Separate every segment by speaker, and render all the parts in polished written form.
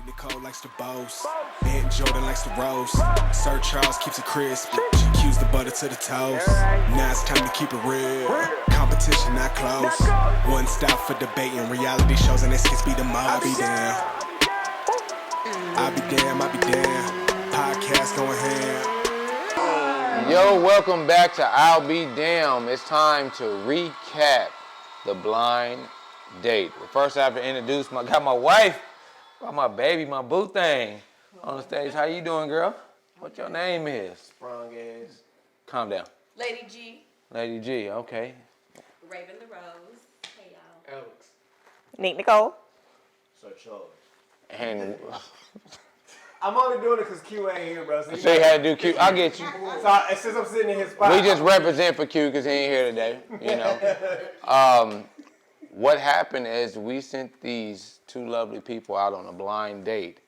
Speaker 1: Neat Nicole likes to boast. Aunt Jordan likes to roast. Sir Charles keeps it crisp. She cues the butter to the toast. Now it's time to keep it real. Competition not close. One stop for debating. Reality shows and this kids be the most. I'll be damn. I'll be damn. Podcast going ham.
Speaker 2: Yo, welcome back to I'll Be Damn. It's time to recap the blind date. But first I have to introduce got my wife, my baby, my boo thing on the stage. How you doing, girl? What your name is?
Speaker 3: Sprung ass.
Speaker 2: Calm down.
Speaker 4: Lady G.
Speaker 2: Lady G, okay.
Speaker 4: Raven the Rose. Hey, y'all.
Speaker 3: Alex.
Speaker 5: Neat Nicole.
Speaker 3: Sir Charles.
Speaker 2: And
Speaker 3: I'm only doing it because Q ain't here, bro.
Speaker 2: so you had to do Q. I get you.
Speaker 3: So since I'm sitting in his spot.
Speaker 2: We just represent for Q because he ain't here today, you know. What happened is we sent these two lovely people out on a blind date.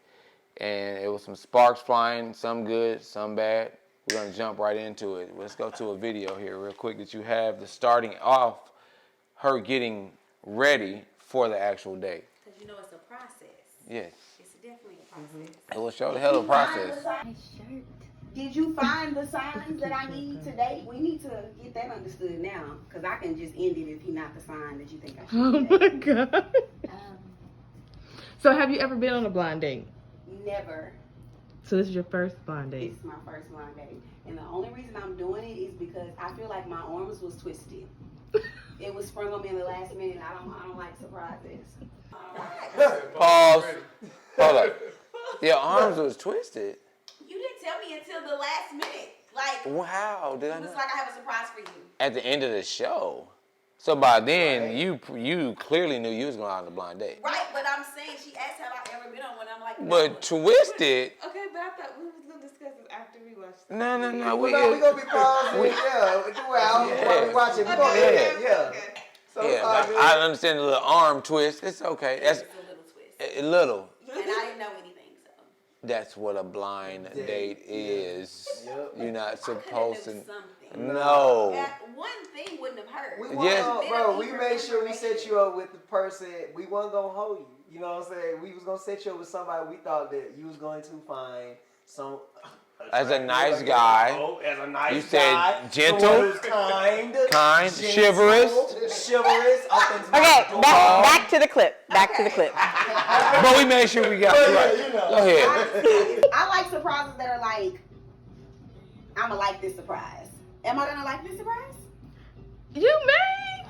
Speaker 2: And it was some sparks flying, some good, some bad. We're going to jump right into it. Let's go to a video here real quick that you have the starting off her getting ready for the actual date.
Speaker 4: Because you know it's a process.
Speaker 2: Yes.
Speaker 4: It's definitely a process.
Speaker 2: It will show the hell of a process.
Speaker 6: Did you find the signs that I need today? We need to get that understood now, because I can just end it if he's not the sign that you think I should.
Speaker 5: Oh my God. So have you ever been on a blind date?
Speaker 6: Never.
Speaker 5: So this is your first blind
Speaker 6: This
Speaker 5: date?
Speaker 6: is my first blind date, and the only reason I'm doing it is because I feel like my arms was twisted. It was sprung on me in the last minute. I don't like surprises.
Speaker 2: Pause. Hold up. Your arms was twisted.
Speaker 4: You didn't tell me until the last minute. Like,
Speaker 2: Wow. Did I
Speaker 4: it was
Speaker 2: not?
Speaker 4: like I have a surprise for you.
Speaker 2: At the end of the show. So by then, you clearly knew you was going out on a blind date.
Speaker 4: Right, but I'm saying, she asked have I ever been on one. I'm like, no.
Speaker 2: But twisted.
Speaker 7: Okay, but I thought we was gonna discuss this after we watched.
Speaker 2: No.
Speaker 3: We're gonna be pausing. Yeah, throughout while we watch it. We're gonna yeah. So it's all
Speaker 2: Yeah,
Speaker 3: good.
Speaker 2: I understand the little arm twist. It's okay. That's
Speaker 4: It's a little twist.
Speaker 2: a little.
Speaker 4: And I didn't know anything, so.
Speaker 2: That's what a blind date is.
Speaker 3: Yep.
Speaker 2: You're not
Speaker 4: I could
Speaker 2: supposed
Speaker 4: have
Speaker 2: to.
Speaker 4: knew something.
Speaker 2: No.
Speaker 4: That one thing wouldn't have hurt.
Speaker 3: We
Speaker 2: Yes.
Speaker 3: wasn't, bro, we made sure we set you up with the person. We wasn't gonna hold you. You know what I'm saying? We was gonna set you up with somebody we thought that you was going to find some.
Speaker 2: As a nice guy.
Speaker 3: As a nice
Speaker 2: You said
Speaker 3: guy.
Speaker 2: gentle.
Speaker 3: Someone who's kind,
Speaker 2: Kind,
Speaker 3: gentle,
Speaker 2: chivalrous.
Speaker 3: chivalrous. Opens my
Speaker 5: Okay,
Speaker 3: door.
Speaker 5: back to the clip. Back to the clip.
Speaker 2: But we made sure we got it right.
Speaker 3: You know.
Speaker 2: Go ahead.
Speaker 6: I like surprises that are like, I'ma like this surprise. Am I gonna like this surprise?
Speaker 5: You may.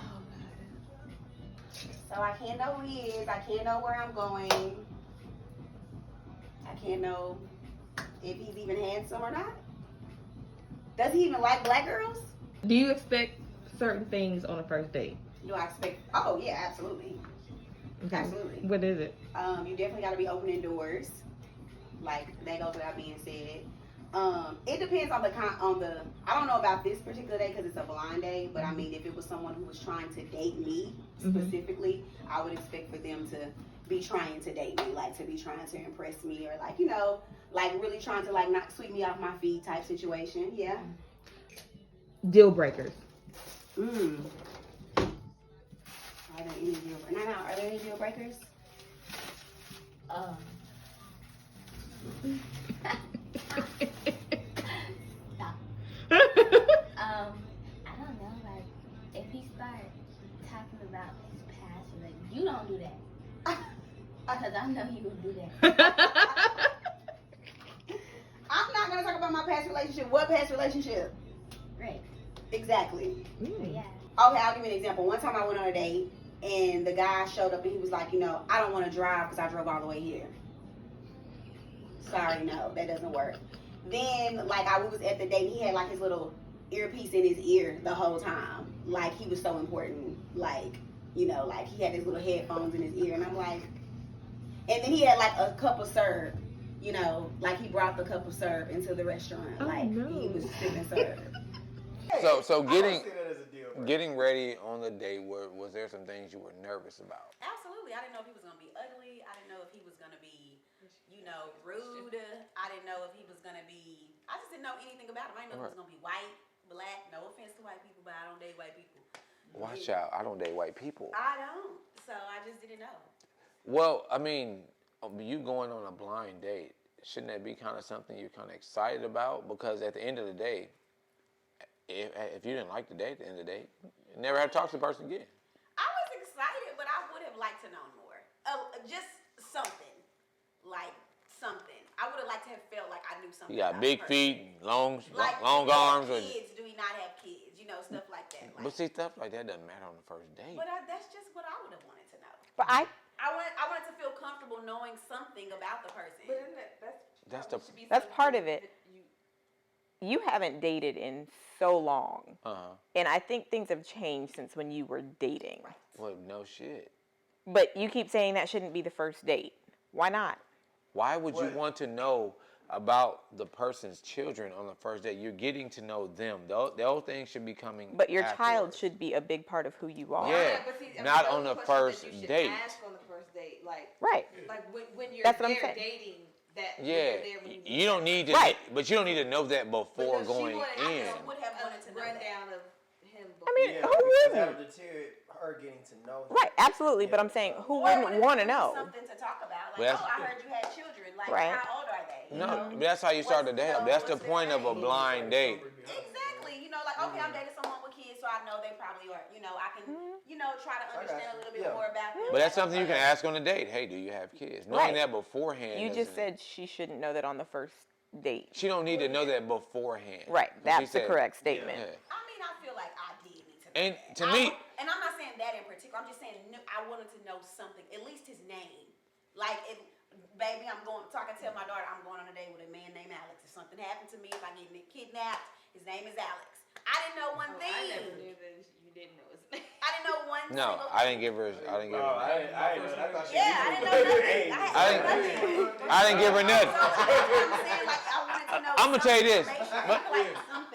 Speaker 6: So I can't know who he is. I can't know where I'm going. I can't know if he's even handsome or not. Does he even like black girls?
Speaker 5: Do you expect certain things on a first date?
Speaker 6: Do I expect? Oh yeah, absolutely.
Speaker 5: Okay.
Speaker 6: Absolutely.
Speaker 5: What is it?
Speaker 6: You definitely got to be opening doors. Like that goes without being said. It depends on the. I don't know about this particular day because it's a blind date. But I mean, if it was someone who was trying to date me specifically, I would expect for them to be trying to date me, like to be trying to impress me, or like like really trying to like not sweep me off my feet type situation. Yeah.
Speaker 5: Deal breakers.
Speaker 6: Are there any deal? Are there any deal breakers?
Speaker 8: I don't know, like, if he start talking about his past, like, you don't do that. Because I know you would do that.
Speaker 6: I'm not gonna talk about my past relationship. What past relationship?
Speaker 8: Right.
Speaker 6: Exactly.
Speaker 8: But yeah.
Speaker 6: Okay, I'll give you an example. One time I went on a date and the guy showed up and he was like, I don't want to drive because I drove all the way here. Sorry, no, that doesn't work. Then, like, I was at the date, he had like his little earpiece in his ear the whole time. Like, he was so important. Like, like he had his little headphones in his ear. And I'm like, and then he had like a cup of syrup, like he brought the cup of syrup into the restaurant.
Speaker 5: Oh,
Speaker 6: like,
Speaker 5: no.
Speaker 6: he was sipping syrup.
Speaker 2: So
Speaker 3: I don't
Speaker 2: getting
Speaker 3: see that as a deal breaker.
Speaker 2: getting ready on the date, was there some things you were nervous about?
Speaker 4: Absolutely. I didn't know if he was going to be ugly. I didn't know if he was going to be, rude. I didn't know if he was going to be, I just didn't know anything about him. I didn't know if he was going to be white, black. No offense to white people, but I don't date white people.
Speaker 2: Watch out. I don't date white people.
Speaker 4: I don't. So I just didn't know.
Speaker 2: Well, I mean, you going on a blind date, shouldn't that be kind of something you're kind of excited about? Because at the end of the day, if you didn't like the date, at the end of the day, you never have to talk to the person again.
Speaker 4: I was excited, but I would have liked to know more. Just something. Like, something. I would have liked to have felt like I knew something.
Speaker 2: You got
Speaker 4: about
Speaker 2: big
Speaker 4: the person.
Speaker 2: feet, long
Speaker 4: Like,
Speaker 2: long arms.
Speaker 4: Kids, do we not have kids? You know, stuff like that. Like,
Speaker 2: But see, stuff like that doesn't matter on the first date.
Speaker 4: but that's just what I would have wanted to know.
Speaker 9: But
Speaker 4: I wanted to feel comfortable knowing something about the person.
Speaker 7: But then
Speaker 2: That's
Speaker 7: probably
Speaker 2: the-
Speaker 7: should be
Speaker 9: that's
Speaker 7: something
Speaker 9: part of
Speaker 7: that
Speaker 9: it. You haven't dated in so long. And I think things have changed since when you were dating.
Speaker 2: Well, no shit.
Speaker 9: But you keep saying that shouldn't be the first date. Why not?
Speaker 2: Why would you want to know about the person's children on the first date? You're getting to know them. The whole thing should be coming.
Speaker 9: But your child
Speaker 2: afterwards.
Speaker 9: should be a big part of who you are.
Speaker 2: Yeah,
Speaker 7: but see, I mean,
Speaker 2: not
Speaker 7: those
Speaker 2: on the
Speaker 7: questions
Speaker 2: first
Speaker 7: that you should
Speaker 2: date.
Speaker 7: Ask on the first date, like
Speaker 9: Right.
Speaker 7: when you're
Speaker 9: That's what I'm
Speaker 7: there
Speaker 9: saying.
Speaker 7: dating. That when
Speaker 2: Yeah,
Speaker 7: you're there when
Speaker 2: you don't need to.
Speaker 9: Right.
Speaker 2: But you don't need to know that before
Speaker 7: But no, she
Speaker 2: going
Speaker 7: wanted-
Speaker 4: I
Speaker 2: in.
Speaker 4: just would have wanted to know that.
Speaker 7: rundown of him.
Speaker 9: I mean,
Speaker 3: Yeah,
Speaker 9: who
Speaker 3: because
Speaker 9: wouldn't?
Speaker 3: that would deter her getting to know them.
Speaker 9: Right, absolutely. But I'm saying, who wouldn't want to know?
Speaker 4: Something to talk about. Like,
Speaker 2: Well,
Speaker 4: oh, I heard you had children. Like,
Speaker 9: Right.
Speaker 4: how old are they? You
Speaker 2: No,
Speaker 4: know?
Speaker 2: but that's how you start the date. That's the
Speaker 4: What's their
Speaker 2: point of a
Speaker 4: name?
Speaker 2: blind date.
Speaker 4: Exactly. You know, like, okay, I'm dating someone with kids, so I know they probably are. You know, I can, try to understand a little bit more about them.
Speaker 2: But that's something you can ask on a date. Hey, do you have kids? Knowing
Speaker 9: Right.
Speaker 2: that beforehand.
Speaker 9: You just
Speaker 2: doesn't-
Speaker 9: said she shouldn't know that on the first date.
Speaker 2: she don't need to know that beforehand.
Speaker 9: Right,
Speaker 2: She
Speaker 9: that's the
Speaker 2: said-
Speaker 9: correct statement.
Speaker 2: Yeah.
Speaker 4: I mean, I feel like I did need to know
Speaker 2: And
Speaker 4: that.
Speaker 2: to me-
Speaker 4: and I'm not saying that in particular. I'm just saying I wanted to know something, at least his name. Like, if, baby, so I can tell my daughter I'm going on a date with a man named Alex. If something happened to me, if I get kidnapped, his name is Alex. I didn't know one thing.
Speaker 7: I never knew that you didn't know his name.
Speaker 4: I didn't know one
Speaker 2: No,
Speaker 4: single
Speaker 2: I didn't give her. I didn't give
Speaker 3: Oh,
Speaker 2: her.
Speaker 3: I didn't know. I thought she
Speaker 4: Yeah, I didn't know nothing.
Speaker 2: I didn't-
Speaker 4: nothing.
Speaker 2: I didn't give her nothing.
Speaker 4: So I'm saying, like, I wanted to know.
Speaker 2: I'm gonna tell you this.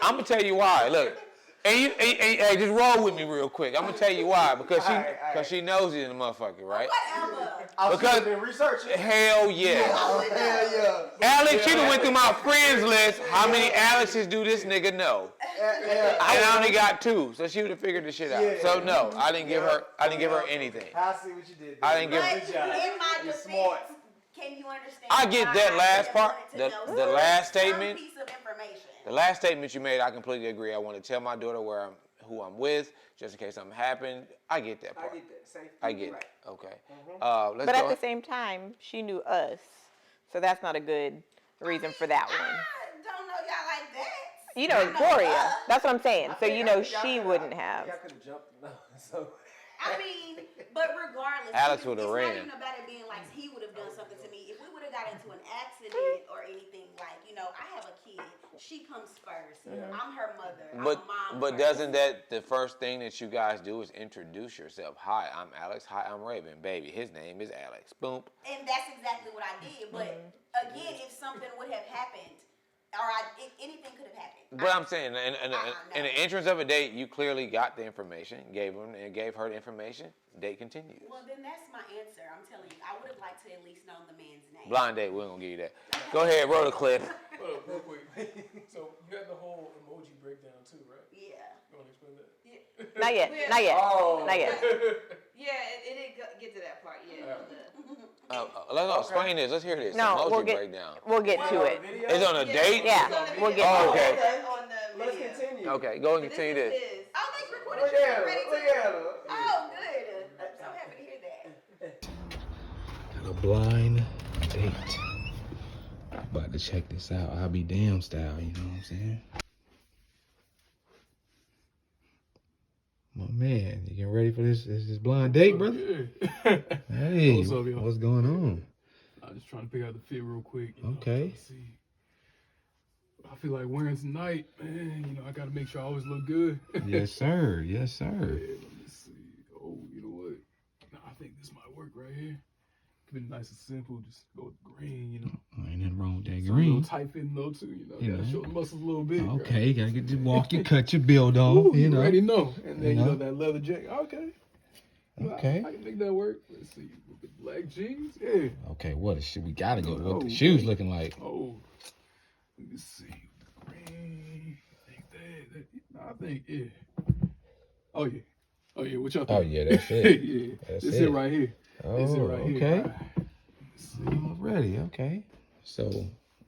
Speaker 2: I'm gonna tell you why. Look, and hey, just roll with me real quick. I'm gonna tell you why because
Speaker 3: All right.
Speaker 2: she knows it in the motherfucker, right?
Speaker 4: Whatever.
Speaker 3: I
Speaker 2: Because-
Speaker 3: have been researching.
Speaker 2: Hell yeah.
Speaker 3: Oh, hell yeah.
Speaker 2: Alex, she done went through my friends list. How many Alexes do this nigga know?
Speaker 3: Yeah.
Speaker 2: And I only got 2, so she would have figured the shit out.
Speaker 3: Yeah.
Speaker 2: So no, I didn't give her. I didn't give her anything.
Speaker 3: I see what you did.
Speaker 2: I didn't give
Speaker 4: But
Speaker 2: her.
Speaker 3: Good job.
Speaker 4: in my
Speaker 3: You're
Speaker 4: defense,
Speaker 3: smart.
Speaker 4: can you understand?
Speaker 2: I get
Speaker 4: why
Speaker 2: that
Speaker 4: I
Speaker 2: last
Speaker 4: just
Speaker 2: part,
Speaker 4: wanted to
Speaker 2: the
Speaker 4: know
Speaker 2: last
Speaker 4: some
Speaker 2: statement.
Speaker 4: piece of information.
Speaker 2: The last statement you made, I completely agree. I want to tell my daughter who I'm with, just in case something happened. I get that
Speaker 3: I
Speaker 2: part.
Speaker 3: get that. Safety.
Speaker 2: I get
Speaker 3: Right.
Speaker 2: it. Okay.
Speaker 3: Mm-hmm.
Speaker 2: Let's
Speaker 9: But
Speaker 2: go.
Speaker 9: at the same time, she knew us. So that's not a good reason for that one.
Speaker 4: I don't know y'all like that.
Speaker 9: You know, it's Gloria. That's what I'm saying. So you know she wouldn't
Speaker 3: Y'all
Speaker 9: have.
Speaker 3: could have jumped. No, so.
Speaker 4: I mean, but regardless,
Speaker 2: Alex
Speaker 4: it's
Speaker 2: would've
Speaker 4: not
Speaker 2: ran.
Speaker 4: even about it being like he would have done something to me. If we would have got into an accident or anything, like, I have a kid. She comes first. I'm her mother. I'm a
Speaker 2: But
Speaker 4: mom first.
Speaker 2: doesn't that the first thing that you guys do is introduce yourself? Hi, I'm Alex. Hi, I'm Raven. Baby, his name is Alex. Boom.
Speaker 4: And that's exactly what I did. But again, if something would have happened, or if anything could have happened.
Speaker 2: But I'm saying, in the entrance of a date, you clearly got the information, gave her the information. Date continues.
Speaker 4: Well, then that's my answer. I'm telling you, I would have liked to at least know the man's name.
Speaker 2: Blind date, we ain't gonna give you that. Go ahead, roll the clip.
Speaker 10: Hold up, real quick. So you had the whole emoji breakdown too, right?
Speaker 4: Yeah.
Speaker 10: You want to explain that?
Speaker 9: Not yet. Not yet.
Speaker 3: Oh.
Speaker 9: Not yet.
Speaker 7: Yeah, it didn't get to that part yet.
Speaker 2: Let's explain this. Let's hear this.
Speaker 9: No,
Speaker 2: Emoji
Speaker 9: we'll get
Speaker 2: breakdown.
Speaker 9: we'll get to it.
Speaker 2: It's on a date?
Speaker 9: Yeah, we'll get
Speaker 2: Oh,
Speaker 9: to
Speaker 2: okay.
Speaker 9: it.
Speaker 7: On the
Speaker 3: Let's
Speaker 7: video.
Speaker 3: continue.
Speaker 2: Okay, go and
Speaker 7: This
Speaker 2: continue
Speaker 7: is
Speaker 2: this.
Speaker 7: his.
Speaker 4: Oh, they recorded
Speaker 3: Look
Speaker 4: you
Speaker 3: at her.
Speaker 4: already
Speaker 3: Look
Speaker 4: too?
Speaker 3: at her.
Speaker 4: Oh, good. I'm so happy to hear that.
Speaker 1: Got a blind date. About to check this out. I'll be damn style, you know what I'm saying? My man, you getting ready for this blind date, brother?
Speaker 10: Yeah.
Speaker 1: Hey,
Speaker 10: What's up, y'all?
Speaker 1: what's going on?
Speaker 10: I'm just trying to pick out the fit real quick.
Speaker 1: Okay.
Speaker 10: Let's see. I feel like wearing tonight, man. I gotta make sure I always look good.
Speaker 1: Yes, sir. Yes,
Speaker 10: Yeah,
Speaker 1: sir.
Speaker 10: let me see. Oh, you know what? No, I think this might work right here. Keep it nice and simple. Just go with green,
Speaker 1: Ain't nothing wrong with that
Speaker 10: So a
Speaker 1: green.
Speaker 10: little tight fitting though too,
Speaker 1: You
Speaker 10: Gotta
Speaker 1: know.
Speaker 10: show the muscles a little bit. right?
Speaker 1: Okay, gotta get to walk your, cut your build on,
Speaker 10: Ooh,
Speaker 1: you know.
Speaker 10: already know. And then
Speaker 1: You know.
Speaker 10: that leather jacket. Okay.
Speaker 1: Okay.
Speaker 10: I can make that work. Let's see. With the black jeans. Yeah.
Speaker 1: Okay, what a shit. We gotta go. What
Speaker 10: Oh,
Speaker 1: the shoes
Speaker 10: okay.
Speaker 1: looking like?
Speaker 10: Oh. Let me see. Green. I think that. No, I think, yeah. Oh, yeah. Oh, yeah. What y'all think?
Speaker 1: Oh, yeah, that's it.
Speaker 10: yeah.
Speaker 1: That's
Speaker 10: This
Speaker 1: it.
Speaker 10: it right here. This it
Speaker 1: Oh,
Speaker 10: right here.
Speaker 1: okay.
Speaker 10: All right. Let me See?
Speaker 2: Already, okay. So,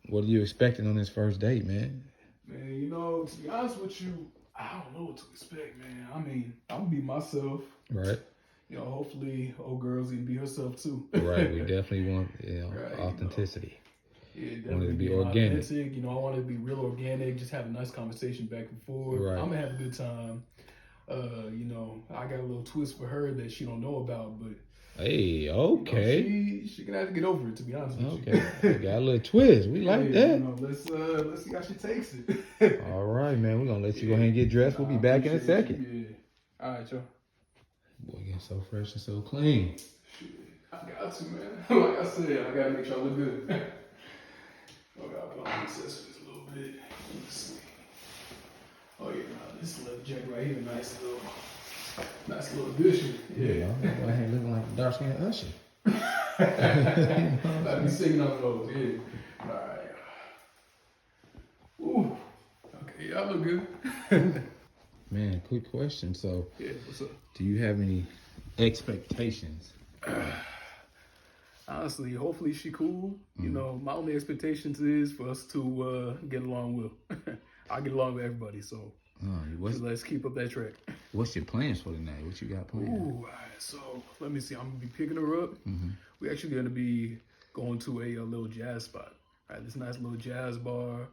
Speaker 2: what are you expecting on this first date, man?
Speaker 10: Man, you know, to be honest with you, I don't know what to expect, man. I mean, I'm gonna be myself.
Speaker 2: Right.
Speaker 10: You know, hopefully, old girls can be herself too.
Speaker 2: Right. We definitely want
Speaker 10: Right,
Speaker 2: authenticity.
Speaker 10: Yeah,
Speaker 2: Want it
Speaker 10: definitely
Speaker 2: to be
Speaker 10: being
Speaker 2: organic.
Speaker 10: authentic. You know, I want it to be real organic. Just have a nice conversation back and forth.
Speaker 2: Right.
Speaker 10: I'm gonna have a good time. You know, I got a little twist for her that she don't know about, but
Speaker 2: Hey, okay.
Speaker 10: you know, she gonna have to get over it. To be honest with
Speaker 2: Okay.
Speaker 10: you.
Speaker 2: Got a little twist. We like
Speaker 10: You
Speaker 2: that.
Speaker 10: know, let's see how she takes it.
Speaker 2: All right, man. We're gonna let you go ahead and get dressed. We'll be back in a
Speaker 10: Appreciate
Speaker 2: second.
Speaker 10: you, yeah. All right, y'all.
Speaker 2: Boy, getting so fresh and so clean.
Speaker 10: I got to, man. Like I said, I gotta make sure I look good. I gotta put on the accessories a little bit. Let's see. Oh yeah, this little jacket right here, nice little addition.
Speaker 2: Yeah, I'm going ahead looking like a dark skinned Usher.
Speaker 10: About to be singing up those, yeah. All right. Ooh. Okay, y'all look good.
Speaker 2: Man, quick question. So,
Speaker 10: Yeah, what's up?
Speaker 2: do you have any expectations?
Speaker 10: Honestly, hopefully she cool. You know, my only expectations is for us to get along well. I get along with everybody, so let's keep up that track.
Speaker 2: What's your plans for tonight? What you got planned?
Speaker 10: Ooh, all right, so let me see. I'm gonna be picking her up. We're actually gonna be going to a little jazz spot. All right, this nice little jazz bar.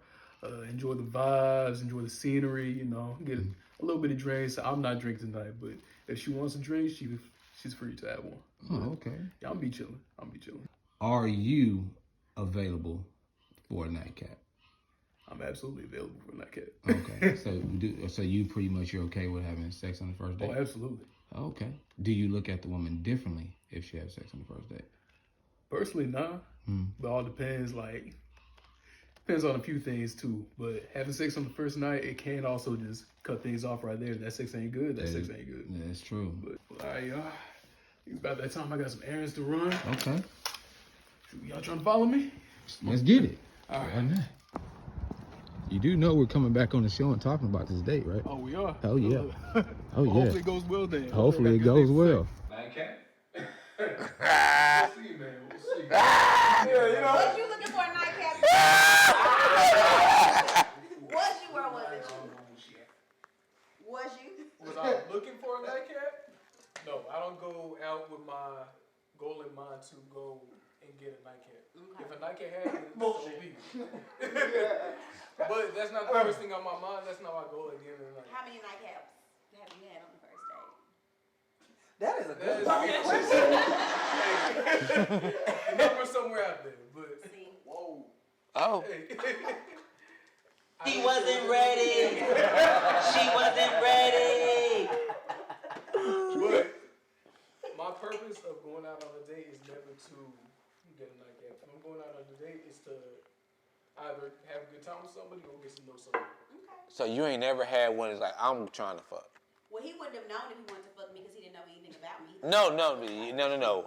Speaker 10: Enjoy the vibes, enjoy the scenery. You know, get a little bit of drinks. I'm not drinking tonight, but if she wants a drink, she's free to have one.
Speaker 2: Oh, okay.
Speaker 10: Yeah, I'll be chilling.
Speaker 2: Are you available for a nightcap?
Speaker 10: I'm absolutely available for a nightcap.
Speaker 2: Okay. So you pretty much you're okay with having sex on the first date?
Speaker 10: Oh, absolutely.
Speaker 2: Okay. Do you look at the woman differently if she has sex on the first date?
Speaker 10: Personally, nah. But all depends. Like, depends on a few things too. But having sex on the first night, it can also just cut things off right there. That sex ain't good. That sex ain't good.
Speaker 2: Yeah, that's true.
Speaker 10: But all right, y'all. It's about that time. I got some errands to run.
Speaker 2: Okay.
Speaker 10: Y'all trying to follow me?
Speaker 2: Let's get it.
Speaker 10: All right.
Speaker 2: Why not? You do know we're coming back on the show and talking about this date, right?
Speaker 10: Oh, we are?
Speaker 2: Oh, yeah. Oh, yeah.
Speaker 10: Hopefully it goes well then.
Speaker 2: Hopefully it goes well.
Speaker 10: Nightcap? We'll see, man. We'll see.
Speaker 4: Was you looking for a nightcap? Was you or wasn't you? Was you?
Speaker 10: Was I looking for a nightcap? No, I don't go out with my goal in mind to go and get a nightcap.
Speaker 4: Okay.
Speaker 10: If a nightcap happens, so be it. But that's not the first thing on my mind. That's not my goal at the end of the night.
Speaker 4: How many nightcaps have you had on the first date?
Speaker 3: That is a good
Speaker 10: question. The number's somewhere out there, but
Speaker 4: See?
Speaker 10: whoa.
Speaker 2: Oh.
Speaker 10: Hey.
Speaker 11: She wasn't ready. She wasn't ready.
Speaker 10: But my purpose of going out on a date is never to get a nightcap. If I'm going out on a date, it's to either have a good time with somebody or get to know somebody.
Speaker 4: Okay.
Speaker 2: So you ain't never had one that's like, I'm trying to fuck.
Speaker 4: Well, he wouldn't have known if he wanted to fuck me because he didn't know anything about me.
Speaker 2: No.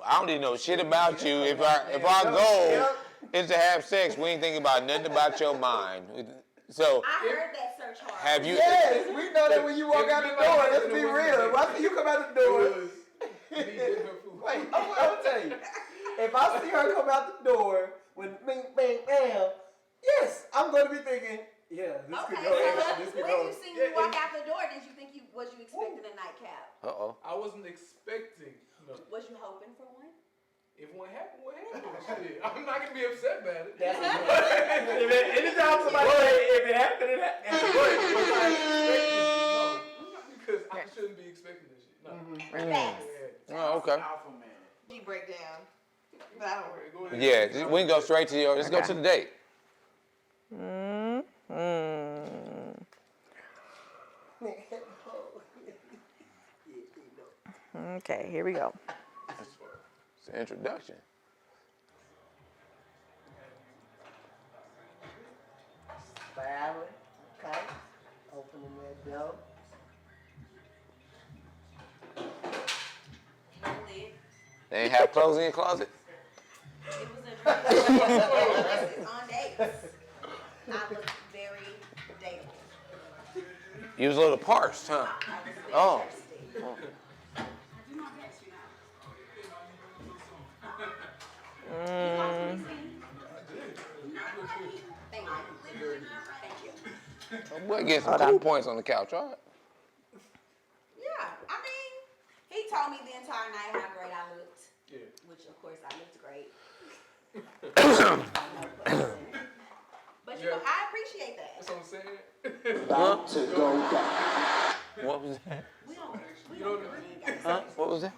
Speaker 2: I don't even know shit about you. If our goal is to have sex, we ain't thinking about nothing about your mind. So
Speaker 4: I heard that search hard.
Speaker 2: have you?
Speaker 3: Yes, we know that when you walk out the door, let's be real. Why you come out the door? Wait, I'm gonna tell you. If I see her come out the door with bing, bang, bam, yes, I'm gonna be thinking, yeah, this could go. This could
Speaker 4: When
Speaker 3: go.
Speaker 4: you seen me walk out the door, did you think was you expecting a nightcap?
Speaker 2: Uh-oh.
Speaker 10: I wasn't expecting. No.
Speaker 4: Was you hoping for one?
Speaker 10: If one happened, what happened? Shit. I'm not gonna be upset about it.
Speaker 3: That's anytime somebody say if it happened, it happened.
Speaker 10: Was I expecting it? No. Because I shouldn't be expecting this shit. No.
Speaker 4: Facts.
Speaker 2: Oh, okay.
Speaker 7: G breakdown. But I don't
Speaker 10: Go ahead.
Speaker 2: Yeah, we can go straight to your. Let's go to the date.
Speaker 9: Okay, here we go.
Speaker 2: It's an introduction.
Speaker 3: Valerie, okay, opening that door.
Speaker 4: No lid.
Speaker 2: They ain't have clothes in your closet?
Speaker 4: It was a dream. This is on dates. I look very dateable.
Speaker 2: You was a little parsed, huh?
Speaker 4: I was very
Speaker 2: Oh.
Speaker 4: thirsty. Thank you.
Speaker 2: Boy, get some cool points on the couch, all right?
Speaker 4: Yeah, I mean, he told me the entire night how great I looked. Yeah. Which, of course, I looked great. But, you know, I appreciate that.
Speaker 10: That's what I'm saying.
Speaker 11: About to go down.
Speaker 2: What was that?
Speaker 4: We don't
Speaker 2: Huh? What was that?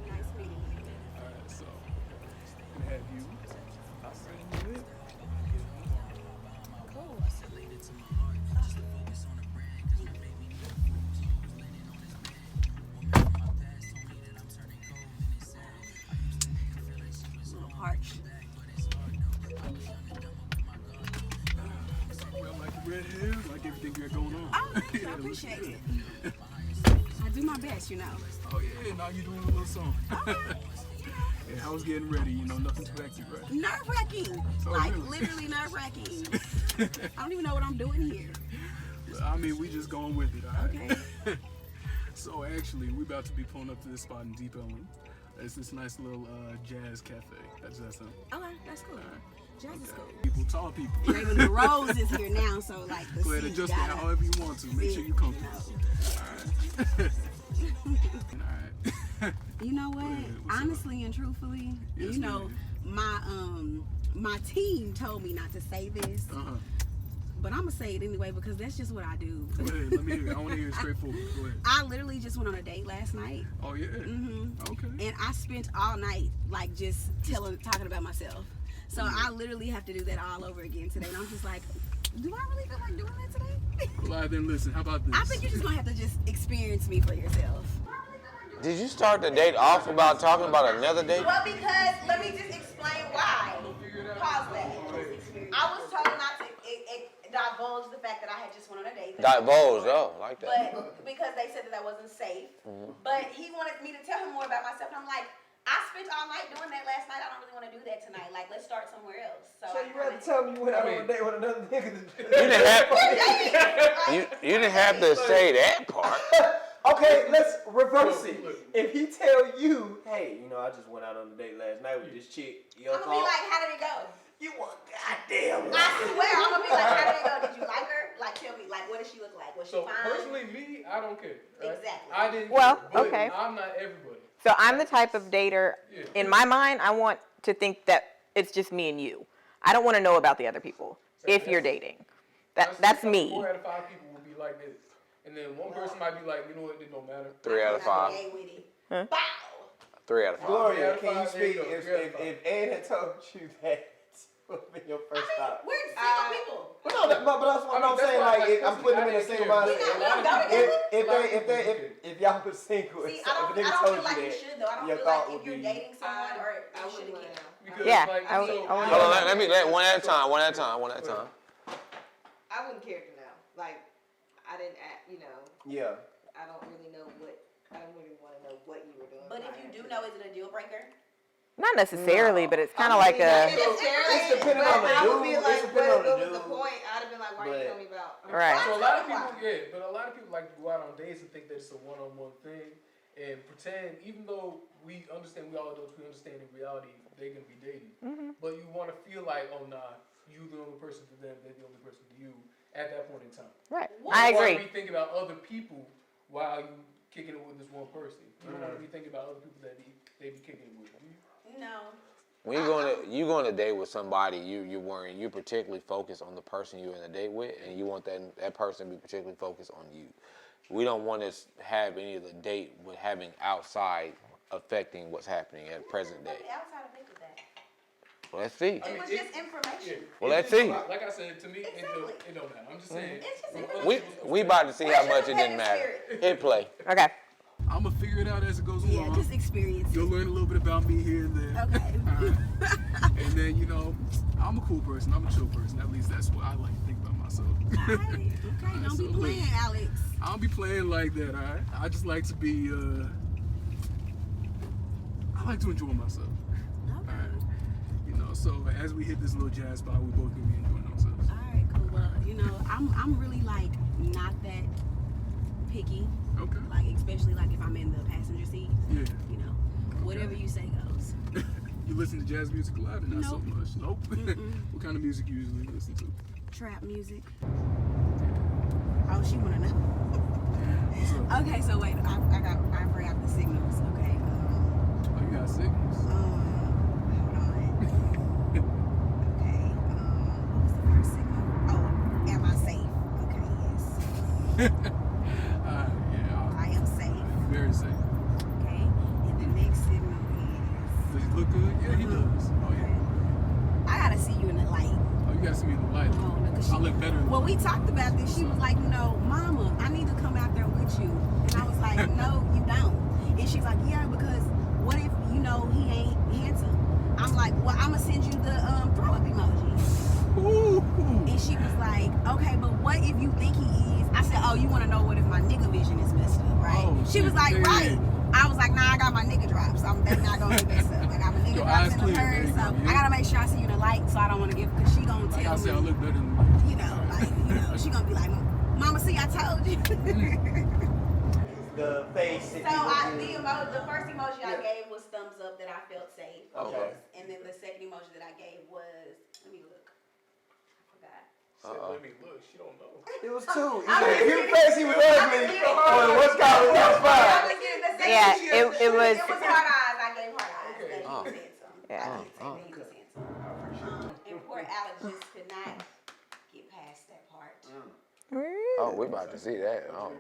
Speaker 4: nice meeting you.
Speaker 10: Alright, so I'm gonna have you. I'll bring you in. Well, like the red hair, like everything you got going on.
Speaker 4: Oh, thank you. I appreciate it. I do my best, you know.
Speaker 10: Oh yeah, now you're doing a little song. And I was getting ready, you know, nothing too hectic, right?
Speaker 4: Nerve-wracking.
Speaker 10: Oh,
Speaker 4: like,
Speaker 10: really?
Speaker 4: literally nerve-wracking. I don't even know what I'm doing here.
Speaker 10: I mean, we just going with it, all right?
Speaker 4: Okay.
Speaker 10: So actually, we about to be pulling up to this spot in Deep Ellum. It's this nice little jazz cafe. That's something.
Speaker 4: Okay, that's cool. Jazz is cool.
Speaker 10: People, tall people.
Speaker 4: Raven DeRose is here now, so like the
Speaker 10: Go ahead,
Speaker 4: seat
Speaker 10: adjust it
Speaker 4: gotta
Speaker 10: however you want to. Make sure you comfortable. Alright. Alright.
Speaker 4: You know what?
Speaker 10: What's
Speaker 4: Honestly and truthfully,
Speaker 10: Yes,
Speaker 4: you know, my team told me not to say this, but I'm gonna say it anyway because that's just what I do.
Speaker 10: Go ahead, let me hear it. I want to hear it straightforward. Go ahead.
Speaker 4: I literally just went on a date last night.
Speaker 10: Oh yeah. Okay.
Speaker 4: And I spent all night like just talking about myself. So I literally have to do that all over again today. And I'm just like, do I really feel like doing that today?
Speaker 10: Well, then listen. How about this?
Speaker 4: I think you're just gonna have to just experience me for yourself.
Speaker 2: Did you start the date off about talking about another date?
Speaker 4: Well, because let me just explain why. Pause that. I was told not to divulge the fact that I had just went on a date.
Speaker 2: Divulge, oh, like that.
Speaker 4: But because they said that wasn't safe. But he wanted me to tell him more about myself. And I'm like, I spent all night doing that last night. I don't really want to do that tonight. Like, let's start somewhere else.
Speaker 3: So you rather tell me you went out on a date with another nigga than
Speaker 2: You didn't have to say that part.
Speaker 3: Okay, let's reverse it. If he tell you, hey, you know, I just went out on a date last night with this chick.
Speaker 4: I'm gonna be like, how did it go?
Speaker 3: You want goddamn.
Speaker 4: I swear, I'm gonna be like, how did it go? Did you like her? Like, tell me, like, what does she look like? Was she
Speaker 10: So
Speaker 4: fine?
Speaker 10: personally, me, I don't care. Right?
Speaker 4: Exactly.
Speaker 10: I didn't.
Speaker 9: Well,
Speaker 10: but
Speaker 9: okay.
Speaker 10: I'm not everybody.
Speaker 9: So I'm the type of dater, in my mind, I want to think that it's just me and you. I don't want to know about the other people if you're dating. That's me.
Speaker 10: 4 out of 5 people will be like this. And then one person might be like, you know what, it don't matter.
Speaker 2: 3 out of 5.
Speaker 9: Huh?
Speaker 2: 3 out of 5.
Speaker 3: Gloria,
Speaker 10: Yeah,
Speaker 3: can you speak?
Speaker 10: there you go.
Speaker 3: If Ed had told you that would have been your first stop.
Speaker 4: We're single people.
Speaker 3: But no, but that's what I'm saying. Like, I'm putting them in a single mindset. If y'all was single,
Speaker 4: See,
Speaker 3: if
Speaker 4: I don't
Speaker 3: a nigga
Speaker 4: feel
Speaker 3: told
Speaker 4: like
Speaker 3: you
Speaker 4: you
Speaker 3: that,
Speaker 4: should, though. I don't
Speaker 3: your
Speaker 4: feel
Speaker 3: thought
Speaker 4: like
Speaker 3: would
Speaker 4: if you're
Speaker 3: be.
Speaker 4: dating someone, or you should have kept.
Speaker 10: Because,
Speaker 9: Yeah,
Speaker 10: like,
Speaker 9: I would-
Speaker 10: so-
Speaker 9: I would-
Speaker 2: Hold on, let me one at a time, one at a time, one at a time.
Speaker 7: I wouldn't care to know. Like, I didn't act, you know,
Speaker 3: Yeah.
Speaker 7: I don't really know I don't really want to know what you were doing.
Speaker 4: But if you do know, is it a deal breaker?
Speaker 9: Not necessarily, but it's kind of like a.
Speaker 3: It's depending on the
Speaker 7: I would be
Speaker 3: dude.
Speaker 7: like,
Speaker 3: It's depending on
Speaker 7: what
Speaker 3: the
Speaker 7: was the
Speaker 3: dude.
Speaker 7: point? I'd have been like, why are you telling me about?
Speaker 9: Right.
Speaker 10: So a lot of people, but a lot of people like to go out on dates and think that it's a one-on-one thing and pretend, even though we understand, we all adults, we understand in reality they're gonna be dating, but you want to feel like, oh nah, you the only person to them, they're the only person to you at that point in time.
Speaker 9: Right.
Speaker 10: You
Speaker 9: I
Speaker 10: don't
Speaker 9: agree.
Speaker 10: want to be thinking about other people while you kicking it with this one person. You don't want to be thinking about other people that they be kicking it with.
Speaker 4: No.
Speaker 2: When you going to date with somebody, you're particularly focused on the person you're in a date with, and you want that person to be particularly focused on you. We don't want to have any of the date with having outside affecting what's happening at present day.
Speaker 4: The outside of think of that.
Speaker 2: Well, let's see.
Speaker 4: It was just information.
Speaker 2: Well, let's see.
Speaker 10: Like I said, to me, it don't matter. I'm just saying.
Speaker 4: It's just information.
Speaker 2: We about to see how much it didn't matter. Hit play.
Speaker 9: Okay.
Speaker 10: I'm gonna figure it out as it goes
Speaker 4: Yeah,
Speaker 10: along.
Speaker 4: just experience.
Speaker 10: You'll learn a little bit about me here and there.
Speaker 4: Okay.
Speaker 10: And then, you know, I'm a cool person. I'm a chill person. At least that's what I like to think about myself.
Speaker 4: Okay, don't be playing, Alex.
Speaker 10: I don't be playing like that, all right? I just like to be, I like to enjoy myself.
Speaker 4: Okay.
Speaker 10: All right? You know, so as we hit this little jazz spot, we both gonna be enjoying ourselves.
Speaker 4: All right, cool. Well, you know, I'm really like not that picky.
Speaker 10: Okay.
Speaker 4: Like especially like if I'm in the passenger seat.
Speaker 10: Yeah.
Speaker 4: You know, whatever you say goes.
Speaker 10: You listen to jazz music a lot or not so much? Nope. What kind of music you usually listen to?
Speaker 6: Trap music. Oh, she wanna know.
Speaker 10: What's up?
Speaker 6: Okay, so wait, I forgot the signals. Okay.
Speaker 10: Oh, you got signals.
Speaker 6: Hold on. Okay. What was the first signal? Oh, am I safe? Okay, yes.
Speaker 10: Yeah.
Speaker 6: I am safe.
Speaker 10: Very safe.
Speaker 6: Okay. And the next signal is.
Speaker 10: Does he look good? Yeah, he does. Oh yeah.
Speaker 6: I gotta see you in the light.
Speaker 10: Oh, you gotta see me in the light.
Speaker 6: Oh, no, 'cause
Speaker 10: I look better.
Speaker 6: When we talked about this, she was like, Mama, I need to come out there with you. And I was like, no, you don't. And she's like, yeah, because what if, he ain't handsome? I'm like, well, I'm going to send you the throw up emoji.
Speaker 10: Ooh.
Speaker 6: And she was like, okay, but what if you think he is? I said, oh, you want to know what if my nigga vision is messed up, right?
Speaker 10: Oh,
Speaker 6: she was like,
Speaker 10: shit.
Speaker 6: right. I was like, nah, I got my nigga drop, so that's not going to be messed up. I got my nigga
Speaker 10: Your
Speaker 6: drops
Speaker 10: eyes
Speaker 6: in the
Speaker 10: clear,
Speaker 6: purse,
Speaker 10: baby.
Speaker 6: so
Speaker 10: Yeah.
Speaker 6: I got to make sure I see you in the light, so I don't want to give, because she going to
Speaker 10: Like
Speaker 6: tell
Speaker 10: I said, I
Speaker 6: me.
Speaker 10: look better than
Speaker 6: She gonna be like, Mama, see, I told you.
Speaker 3: The face.
Speaker 6: So the first emoji I gave was thumbs up that I felt safe.
Speaker 2: Okay.
Speaker 6: And then the second emoji that I gave was, let me look. I forgot.
Speaker 10: Let me look. She don't know.
Speaker 3: It was two. He face, he was ugly. What's called was fine.
Speaker 9: Yeah, it was.
Speaker 6: It was hard eyes. I gave hard eyes.
Speaker 10: Okay.
Speaker 6: That he was handsome.
Speaker 9: Yeah.
Speaker 6: I did say that he was handsome. And poor Alex just could not get past that part.
Speaker 2: Oh, we about to see that. Oh.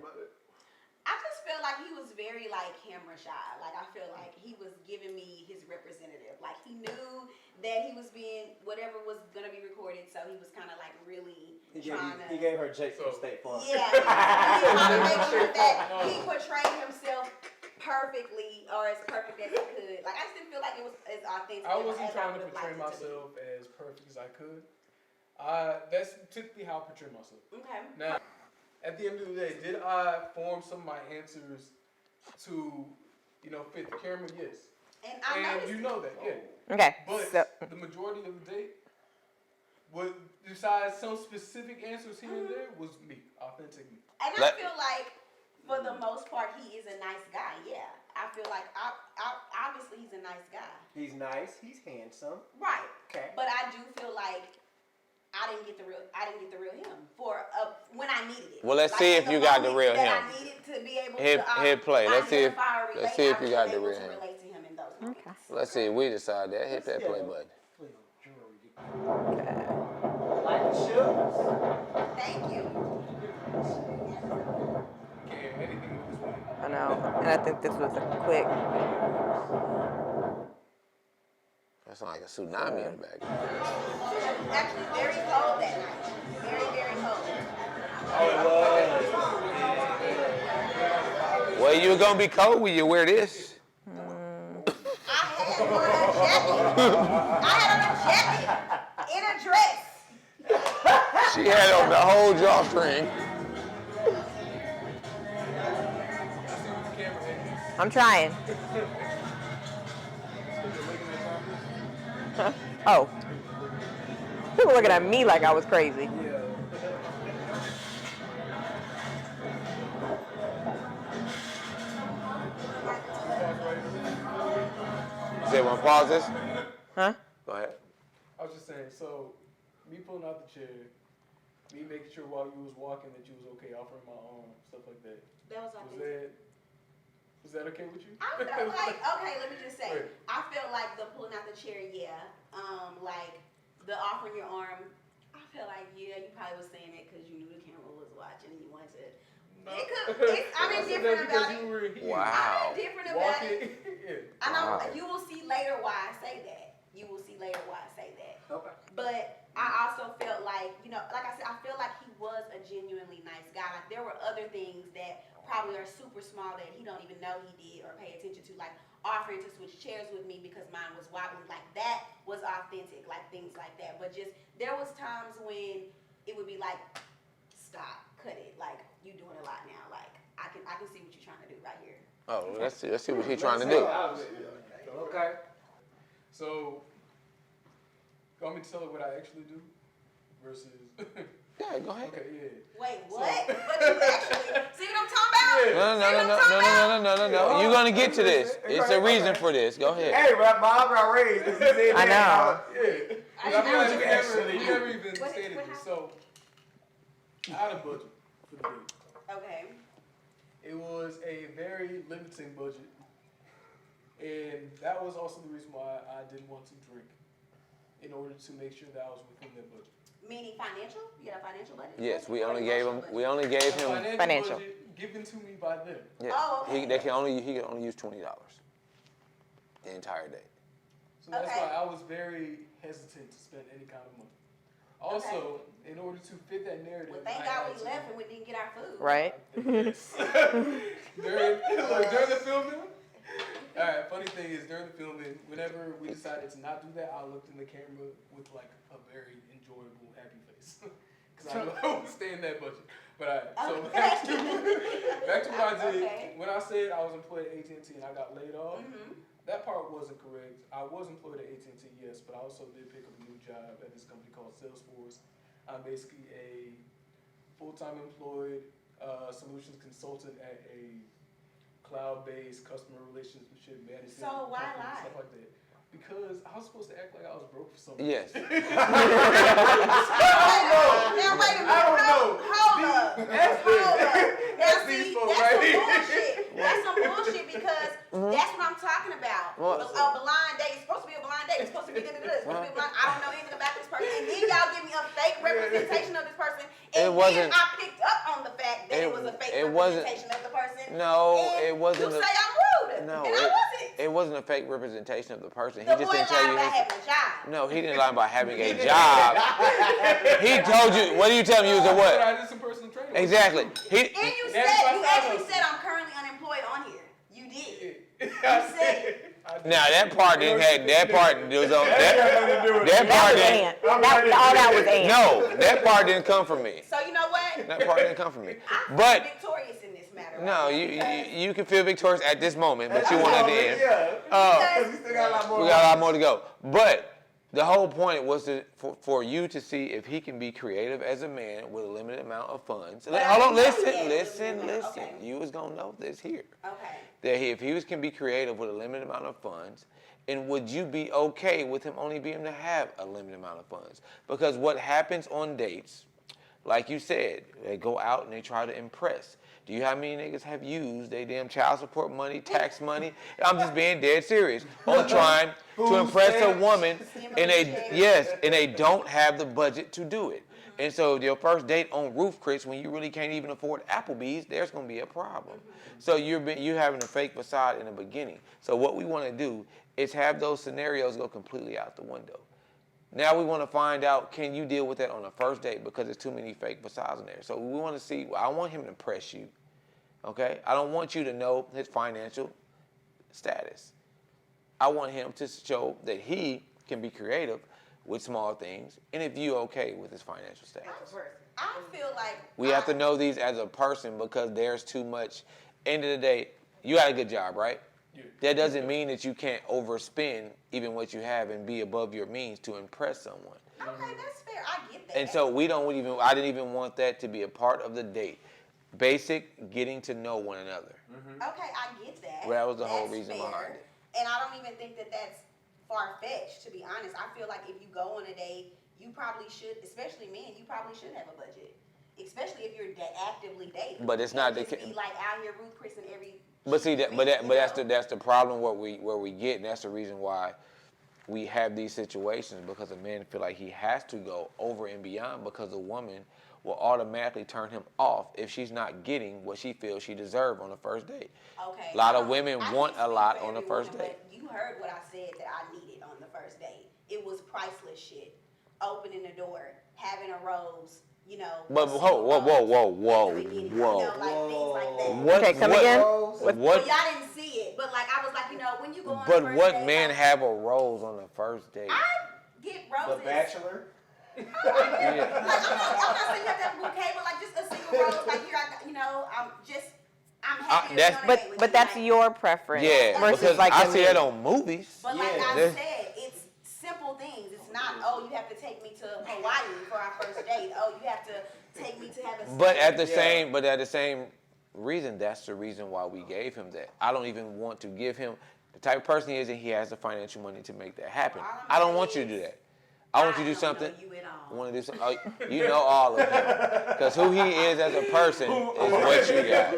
Speaker 6: I just felt like he was very camera shy. Like I feel like he was giving me his representative. Like he knew that he was being whatever was gonna be recorded, so he was kind of really trying to.
Speaker 3: He gave her Jake from State Farm.
Speaker 6: Yeah, he was trying to make sure that he portrayed himself perfectly or as perfect as he could. Like I just didn't feel like it was as authentic.
Speaker 10: I wasn't
Speaker 6: as
Speaker 10: trying to
Speaker 6: would've
Speaker 10: portray
Speaker 6: liked it to be.
Speaker 10: myself as perfect as I could. That's typically how I portray myself.
Speaker 6: Okay.
Speaker 10: Now, at the end of the day, did I form some of my answers to, fit the camera? Yes.
Speaker 6: And I noticed.
Speaker 10: You know that, yeah.
Speaker 9: Okay.
Speaker 10: But
Speaker 9: So
Speaker 10: the majority of the day, besides some specific answers here and there, was me, authentic me.
Speaker 6: And I feel like, for the most part, he is a nice guy. Yeah, I feel like, obviously, he's a nice guy.
Speaker 3: He's nice. He's handsome.
Speaker 6: Right.
Speaker 3: Okay.
Speaker 6: But I do feel like I didn't get the real him when I needed it.
Speaker 2: Well, let's see if you got the real him.
Speaker 6: I needed to be able
Speaker 2: Hit play. Let's see if you got the real
Speaker 6: him.
Speaker 2: him.
Speaker 6: Relate to him in those moments.
Speaker 9: okay.
Speaker 2: Let's see if we decide that. Hit that play button.
Speaker 3: Like the shoes.
Speaker 6: Thank you.
Speaker 10: Can't anything with this one.
Speaker 9: I know, and I think this was a quick.
Speaker 2: That sounds like a tsunami in the back.
Speaker 6: Actually, very cold that night. Very, very cold.
Speaker 3: Oh, it was.
Speaker 2: Well, you were gonna be cold when you wear this.
Speaker 6: I had on a jacket. I had on a jacket in a dress.
Speaker 2: She had on the whole drawstring.
Speaker 9: I'm trying. Oh. People looking at me like I was crazy.
Speaker 2: You say want to pause this?
Speaker 9: Huh?
Speaker 2: Go ahead.
Speaker 10: I was just saying, so me pulling out the chair, me making sure while you was walking that you was okay, offering my arm, stuff like that.
Speaker 6: That was authentic.
Speaker 10: Was that okay with you?
Speaker 6: I felt like, okay, let me just say,
Speaker 10: Right.
Speaker 6: I felt like the pulling out the chair, yeah. Like the offering your arm, I felt like, yeah, you probably was saying it because you knew the camera was watching and you wanted to.
Speaker 10: No.
Speaker 6: I'm indifferent about it.
Speaker 2: Wow.
Speaker 6: I'm indifferent about it.
Speaker 10: Yeah.
Speaker 6: I know
Speaker 2: Wow.
Speaker 6: you will see later why I say that. You will see later why I say that.
Speaker 3: Okay.
Speaker 6: But I also felt like, like I said, I feel like he was a genuinely nice guy. Like there were other things that probably are super small that he don't even know he did or pay attention to, like offering to switch chairs with me because mine was wobbly. Like that was authentic, like things like that. But just there was times when it would be like, stop, cut it. Like you doing a lot now. Like I can see what you're trying to do right here.
Speaker 2: Oh, well, let's see what he's trying to do.
Speaker 3: Okay.
Speaker 10: So, you want me to tell her what I actually do versus?
Speaker 2: Yeah, ahead. Go ahead.
Speaker 10: Okay, yeah.
Speaker 4: Wait, what? But you actually see what I'm talking about?
Speaker 2: No. You're gonna get to this. It's a reason for this. Go ahead.
Speaker 3: Hey, my eyebrow raised.
Speaker 2: I know.
Speaker 10: Yeah. I feel like we never even stated this. So, I had a budget for the date.
Speaker 4: Okay.
Speaker 10: It was a very limiting budget. And that was also the reason why I didn't want to drink, in order to make sure that I was within that budget.
Speaker 4: Meaning financial? You got a financial budget?
Speaker 2: Yes, we only gave him financial.
Speaker 10: Budget given to me by them.
Speaker 2: Yeah.
Speaker 4: Oh, okay.
Speaker 2: He can only use $20 the entire day.
Speaker 10: So that's why I was very hesitant to spend any kind of money. Also, in order to fit that narrative,
Speaker 4: Well, thank God we left and we didn't get our food.
Speaker 9: Right.
Speaker 10: during the filming. All right. Funny thing is, during the filming, whenever we decided to not do that, I looked in the camera with like a very enjoyable, happy face, because I know I would stay in that budget. But so back to what I did.
Speaker 4: Okay.
Speaker 10: When I said I was employed at AT&T and I got laid off,
Speaker 4: Mm-hmm.
Speaker 10: that part wasn't correct. I was employed at AT&T, yes, but I also did pick up a new job at this company called Salesforce. I'm basically a full-time employed solutions consultant at a cloud-based customer relationship management
Speaker 4: So why
Speaker 10: company,
Speaker 4: lie?
Speaker 10: stuff like that. Because I was supposed to act like I was broke for something.
Speaker 2: Yes.
Speaker 4: Now wait a minute.
Speaker 10: I don't know.
Speaker 4: Hold up.
Speaker 10: That's
Speaker 4: Now
Speaker 10: these
Speaker 4: see,
Speaker 10: folks
Speaker 4: that's
Speaker 10: right
Speaker 4: some
Speaker 10: here.
Speaker 4: bullshit. That's some bullshit because that's what I'm talking about. A blind date. It's supposed to be a blind date. It's supposed to be da-da-da. It's supposed to be a blind. I don't know anything about this person. And then y'all give me a fake representation of this person. And then I picked up on the fact that it was a fake representation of the person.
Speaker 2: No,
Speaker 4: and
Speaker 2: it wasn't.
Speaker 4: You say I'm rude.
Speaker 2: No,
Speaker 4: and I wasn't.
Speaker 2: it wasn't a fake representation of the person.
Speaker 4: The
Speaker 2: He just
Speaker 4: boy
Speaker 2: didn't tell
Speaker 4: lied
Speaker 2: you.
Speaker 4: about having a job.
Speaker 2: No, he didn't lie about having a job. He told you. What do you tell him? You was a what?
Speaker 10: I did some personal training.
Speaker 2: Exactly.
Speaker 4: And you actually said I'm currently unemployed on here. You did. You said it.
Speaker 2: Now that part didn't have that part was on that part didn't.
Speaker 9: All that was Ann.
Speaker 2: No, that part didn't come from me.
Speaker 4: So you know what?
Speaker 2: That part didn't come from me.
Speaker 4: I feel
Speaker 2: But
Speaker 4: victorious in this matter.
Speaker 2: no, you can feel victorious at this moment, but you want at the end.
Speaker 3: Because we still got a lot more.
Speaker 2: We got a lot more to go. But the whole point was for you to see if he can be creative as a man with a limited amount of funds. Hold on, listen.
Speaker 4: Okay.
Speaker 2: You was gonna know this here.
Speaker 4: Okay.
Speaker 2: That if he can be creative with a limited amount of funds, and would you be okay with him only being able to have a limited amount of funds? Because what happens on dates, like you said, they go out and they try to impress. Do you know how many niggas have used their damn child support money, tax money? I'm just being dead serious on trying to impress a woman, and they don't have the budget to do it. And so your first date on Roof Chris, when you really can't even afford Applebee's, there's going to be a problem. So you're having a fake facade in the beginning. So what we want to do is have those scenarios go completely out the window. Now we want to find out, can you deal with that on a first date? Because there's too many fake facades in there. So we want to see, I want him to impress you. Okay? I don't want you to know his financial status. I want him to show that he can be creative with small things, and if you okay with his financial status.
Speaker 4: I feel like
Speaker 2: We have to know these as a person because there's too much. End of the day, you got a good job, right?
Speaker 10: Yeah.
Speaker 2: That doesn't mean that you can't overspend even what you have and be above your means to impress someone.
Speaker 4: Okay, that's fair. I get that.
Speaker 2: And so I didn't even want that to be a part of the date. Basic getting to know one another.
Speaker 4: Okay, I get that.
Speaker 2: Well, that was the whole
Speaker 4: That's
Speaker 2: reason
Speaker 4: fair.
Speaker 2: behind it.
Speaker 4: And I don't even think that that's far-fetched, to be honest. I feel like if you go on a date, you probably should, especially men, you probably should have a budget. Especially if you're actively dating.
Speaker 2: But it's not the
Speaker 4: case.
Speaker 2: case.
Speaker 4: Be like out here Ruth Chris and every.
Speaker 2: But see that's the problem where we get, and that's the reason why we have these situations, because a man feel like he has to go over and beyond because a woman will automatically turn him off if she's not getting what she feels she deserves on the first date.
Speaker 4: Okay.
Speaker 2: A lot of women
Speaker 4: I
Speaker 2: want
Speaker 4: can't
Speaker 2: a
Speaker 4: speak
Speaker 2: lot
Speaker 4: for
Speaker 2: on the
Speaker 4: every
Speaker 2: first
Speaker 4: woman,
Speaker 2: date.
Speaker 4: But you heard what I said that I needed on the first date. It was priceless shit. Opening the door, having a rose, you know.
Speaker 2: But whoa.
Speaker 4: You know, like things like that.
Speaker 2: What,
Speaker 9: Okay, come again.
Speaker 2: What?
Speaker 4: Well, y'all didn't see it, but like I was like, you know, when you go on the
Speaker 2: But
Speaker 4: first
Speaker 2: what
Speaker 4: date,
Speaker 2: man
Speaker 4: like,
Speaker 2: have a rose on the first date?
Speaker 4: I get roses.
Speaker 3: The Bachelor.
Speaker 4: Like, I'm not saying you have to have a bouquet, but like just a single rose, like here, I'm happy to be on a date with
Speaker 9: But
Speaker 4: you,
Speaker 9: that's
Speaker 4: like,
Speaker 9: your preference.
Speaker 2: Yeah,
Speaker 9: versus
Speaker 2: because
Speaker 9: like
Speaker 2: I
Speaker 9: the
Speaker 2: see
Speaker 9: men.
Speaker 2: that on movies.
Speaker 4: But like I
Speaker 2: There's-
Speaker 4: said, it's simple things. It's not, oh, you have to take me to Hawaii for our first date. Oh, you have to
Speaker 2: But at the same reason, that's the reason why we gave him that. I don't even want to give him the type of person he is, and he has the financial money to make that happen. I don't want you to do that. I want you to do something. I want to do something. Oh, you know all of him, because who he is as a person is what you got.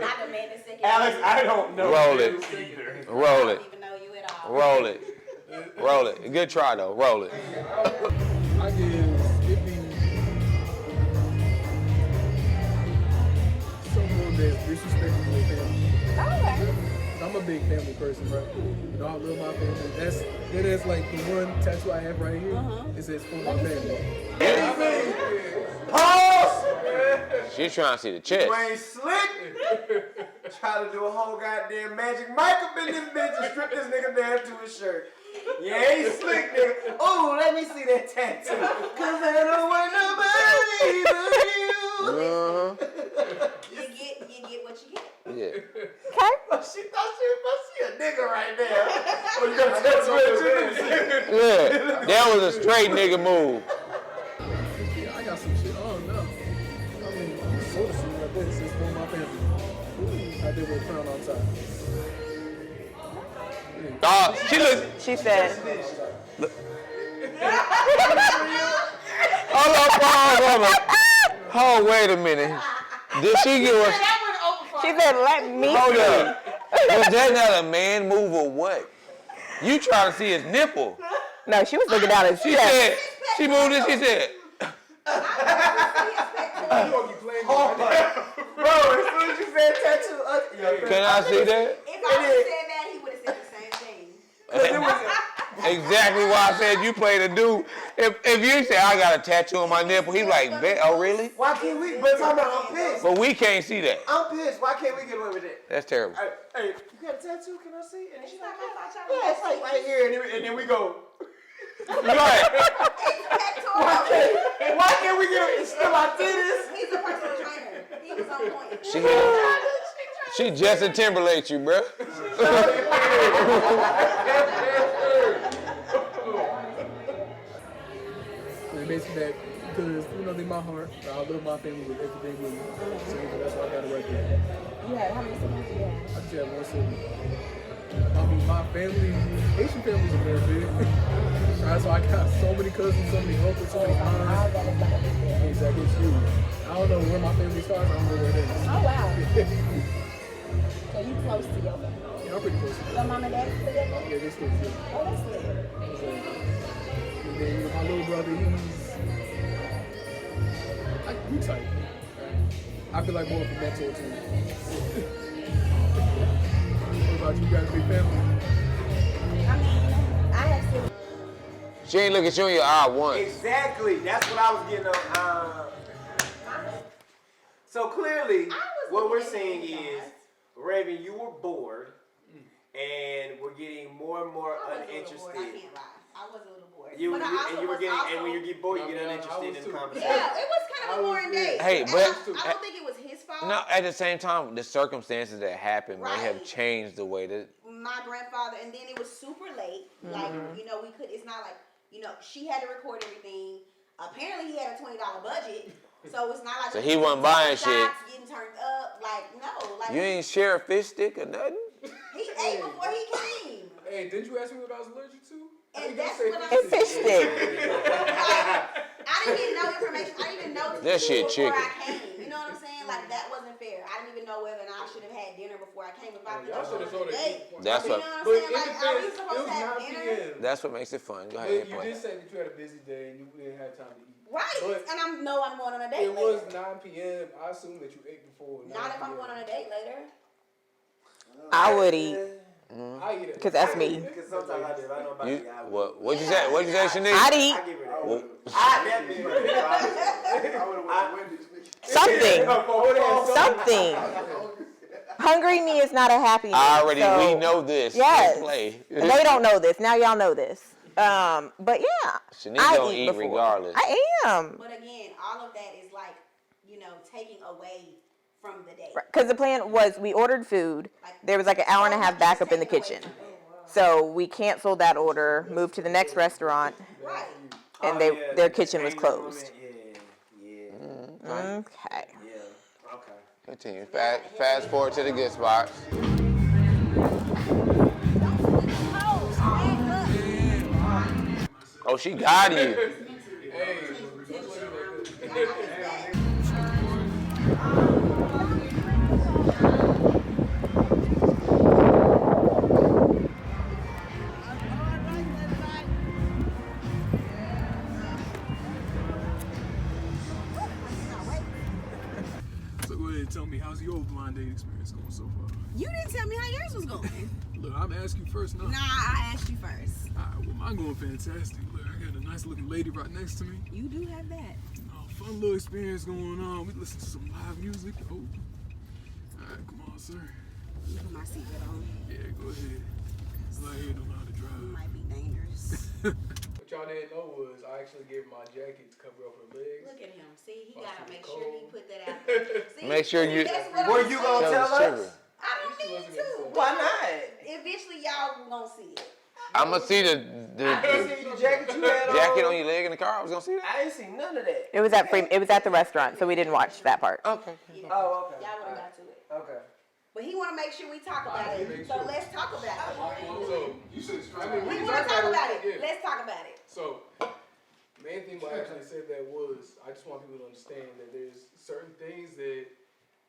Speaker 3: Alex, I don't know.
Speaker 2: Roll it. Roll it. Roll it. Roll it. Good try though. Roll it.
Speaker 10: I guess it'd be someone that's disrespectful to their family. I'm a big family person, right? You know, I love my family. That is like the one tattoo I have right here. It says for my family.
Speaker 3: Pause!
Speaker 2: She's trying to see the chest.
Speaker 3: You ain't slick. Try to do a whole goddamn Magic Mike up in this bitch and strip this nigga down to his shirt. You ain't slick, nigga. Oh, let me see that tattoo. Cause I don't want nobody but you.
Speaker 4: You get what you get.
Speaker 2: Yeah.
Speaker 3: Oh, she thought she a nigga right there. Oh, you got a tattoo at you?
Speaker 2: Yeah. That was a straight nigga move.
Speaker 10: Yeah, I got some shit. I don't know. I mean, you sort of see like this. It's for my family. I did with a crown on top.
Speaker 2: She looked.
Speaker 9: She said.
Speaker 2: Hold on. Oh, wait a minute. Did she give us?
Speaker 9: She said, "Let me."
Speaker 2: Hold up. Was that not a man move or what? You trying to see his nipple?
Speaker 9: No, she was looking down at his
Speaker 2: She
Speaker 9: chest.
Speaker 2: said. She moved it. She said.
Speaker 3: Bro, as soon as you said tattoo,
Speaker 2: Can I see that?
Speaker 4: If I would have said that, he would have said the same thing.
Speaker 2: Exactly why I said you played a dude. If you say I got a tattoo on my nipple, he like, oh really?
Speaker 3: why can't we? But I'm pissed.
Speaker 2: But we can't see that.
Speaker 3: I'm pissed. Why can't we get away with it?
Speaker 2: That's terrible.
Speaker 3: Hey, you got a tattoo? Can I see? And she's like,
Speaker 4: Yeah,
Speaker 3: yeah, it's like right here, and then we go.
Speaker 2: Right.
Speaker 3: Why can't we get it? It's still our titties.
Speaker 4: He's a personal trainer. He was on point.
Speaker 2: She Justin Timberlake you, bruh.
Speaker 10: Basically that, because, you know, they're my heart. I love my family with everything with me. So that's why I got it right there.
Speaker 8: You had how many siblings do you have?
Speaker 10: I just have one sibling. I mean, my family, Asian families are very big. Right, so I got so many cousins, so many uncles, so many aunts. Exactly, it's huge. I don't know where my family starts, I don't know where it ends.
Speaker 8: Oh, wow. So you close to your family?
Speaker 10: Yeah, I'm pretty close to them.
Speaker 8: Your mom and dad still together?
Speaker 10: Yeah, they're still good.
Speaker 8: Oh, that's good.
Speaker 10: And then, you know, my little brother, we tight. I feel like more of a mentor to me. What about you guys, big family?
Speaker 8: I mean, I have siblings.
Speaker 2: She ain't look at you in your eye once.
Speaker 3: Exactly. That's what I was getting on. So clearly, what we're saying is, Raven, you were bored, and we're getting more and more uninterested.
Speaker 4: I can't lie. I was a little bored.
Speaker 3: And when you get bored, you get uninterested in the conversation.
Speaker 4: Yeah, it was kind of a boring day.
Speaker 2: Hey,
Speaker 4: And
Speaker 2: but
Speaker 4: I don't think it was his fault.
Speaker 2: no, at the same time, the circumstances that happened may have
Speaker 4: Right.
Speaker 2: changed the way that.
Speaker 4: My grandfather, and then it was super late. Like, you know, we could. It's not like, you know, she had to record everything. Apparently, he had a $20 budget, so it's not like.
Speaker 2: So he wasn't buying
Speaker 4: shots,
Speaker 2: shit.
Speaker 4: Getting turned up, like no, like
Speaker 2: You ain't share a fish stick or nothing.
Speaker 4: he ate before he came.
Speaker 10: Hey, didn't you ask me what I was allergic to?
Speaker 4: And that's what I'm
Speaker 9: It's fish stick.
Speaker 4: I didn't even know information. I didn't even know
Speaker 2: That shit
Speaker 4: before
Speaker 2: chicken.
Speaker 4: I came. You know what I'm saying? Like that wasn't fair. I didn't even know whether or not I should have had dinner before I came. If I could
Speaker 10: Y'all should have told her.
Speaker 2: That's
Speaker 4: you
Speaker 2: what.
Speaker 4: know what I'm
Speaker 10: But
Speaker 4: saying? Like, are we
Speaker 10: it
Speaker 4: supposed
Speaker 10: was
Speaker 4: to have
Speaker 10: 9
Speaker 4: dinner?
Speaker 10: p.m.
Speaker 2: That's what makes it fun. Go
Speaker 10: But
Speaker 2: ahead and
Speaker 10: you
Speaker 2: play.
Speaker 10: did say that you had a busy day and you didn't have time to eat.
Speaker 4: Right.
Speaker 10: But
Speaker 4: And I'm going on a date
Speaker 10: it was
Speaker 4: later.
Speaker 10: 9 p.m. I assume that you ate before 9
Speaker 4: Not if I'm
Speaker 10: p.m.
Speaker 4: going on a date later.
Speaker 9: I would eat,
Speaker 10: I eat it.
Speaker 9: because that's me.
Speaker 3: Because sometimes I do. I know about
Speaker 2: You
Speaker 3: the guy.
Speaker 2: what'd you say? What'd you say, Shanice?
Speaker 9: I'd eat
Speaker 3: I give it a
Speaker 2: Well,
Speaker 3: I definitely would have.
Speaker 11: I would have went to Wendy's.
Speaker 9: something. Hungry me is not a happy meal.
Speaker 2: we know this.
Speaker 9: Yes.
Speaker 2: Play.
Speaker 9: They don't know this. Now y'all know this. But yeah,
Speaker 2: Shanice
Speaker 9: I
Speaker 2: don't eat
Speaker 9: before.
Speaker 2: regardless.
Speaker 9: I am.
Speaker 4: But again, all of that is like, you know, taking away from the date.
Speaker 9: Because the plan was we ordered food. There was like an hour and a half backup in the kitchen. So we canceled that order, moved to the next restaurant,
Speaker 4: Right.
Speaker 9: and their kitchen was closed.
Speaker 3: Yeah.
Speaker 9: Okay.
Speaker 3: Okay.
Speaker 2: Continue. Fast forward to the good spots. Oh, she got you.
Speaker 10: So go ahead and tell me, how's your blind date experience going so far?
Speaker 6: You didn't tell me how yours was going.
Speaker 10: Look, I'm asking you first now.
Speaker 6: Nah, I asked you first.
Speaker 10: Alright, well, mine going fantastic. Look, I got a nice looking lady right next to me.
Speaker 6: You do have that.
Speaker 10: Oh, fun little experience going on. We listen to some live music. Oh. Alright, come on, sir.
Speaker 6: You put my seatbelt on.
Speaker 10: Yeah, go ahead. Right here don't know how to
Speaker 6: It
Speaker 10: drive.
Speaker 6: might be dangerous.
Speaker 10: What y'all didn't know was I actually gave my jacket to cover up her legs.
Speaker 4: Look at him. See, he
Speaker 10: Oh,
Speaker 4: gotta
Speaker 10: she
Speaker 4: make
Speaker 10: cold.
Speaker 4: sure he put that out there. See,
Speaker 2: Make sure you.
Speaker 4: that's what
Speaker 3: Were
Speaker 4: I'm
Speaker 3: you
Speaker 4: saying.
Speaker 3: gonna tell
Speaker 2: Sugar.
Speaker 3: us?
Speaker 4: I don't need to.
Speaker 3: Why not?
Speaker 4: Eventually, y'all gonna see it.
Speaker 2: I'm gonna see the
Speaker 3: I see the jacket you had on.
Speaker 2: jacket on your leg in the car. I was gonna see that.
Speaker 3: I ain't seen none of that.
Speaker 9: It was at the restaurant, so we didn't watch that part.
Speaker 2: Okay.
Speaker 3: Oh, okay.
Speaker 4: Y'all would have got to it.
Speaker 3: Okay.
Speaker 4: But he want to make sure we talk about it. So let's talk about it.
Speaker 10: So, you said
Speaker 4: We want to talk about it. Let's talk about it.
Speaker 10: So, main thing why I actually said that was I just want people to understand that there's certain things that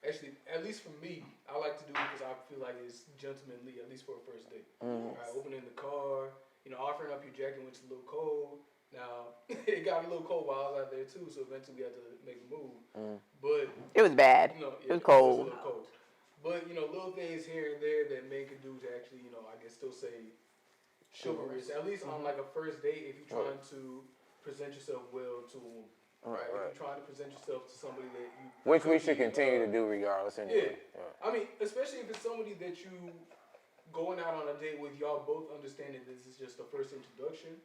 Speaker 10: actually, at least for me, I like to do because I feel like it's gentlemanly, at least for a first date. Right, opening the car, offering up your jacket when it's a little cold. Now, it got a little cold while I was out there too, so eventually we had to make a move. But
Speaker 9: It was bad. It was cold.
Speaker 10: It was a little cold. But, little things here and there that men can do to actually, I guess still say chivalrous. At least on like a first date, if you're trying to present yourself well to a woman. Right. If you're trying to present yourself to somebody that you...
Speaker 2: Which we should continue to do regardless anyway.
Speaker 10: Yeah. I mean, especially if it's somebody that you going out on a date with, y'all both understand that this is just a first introduction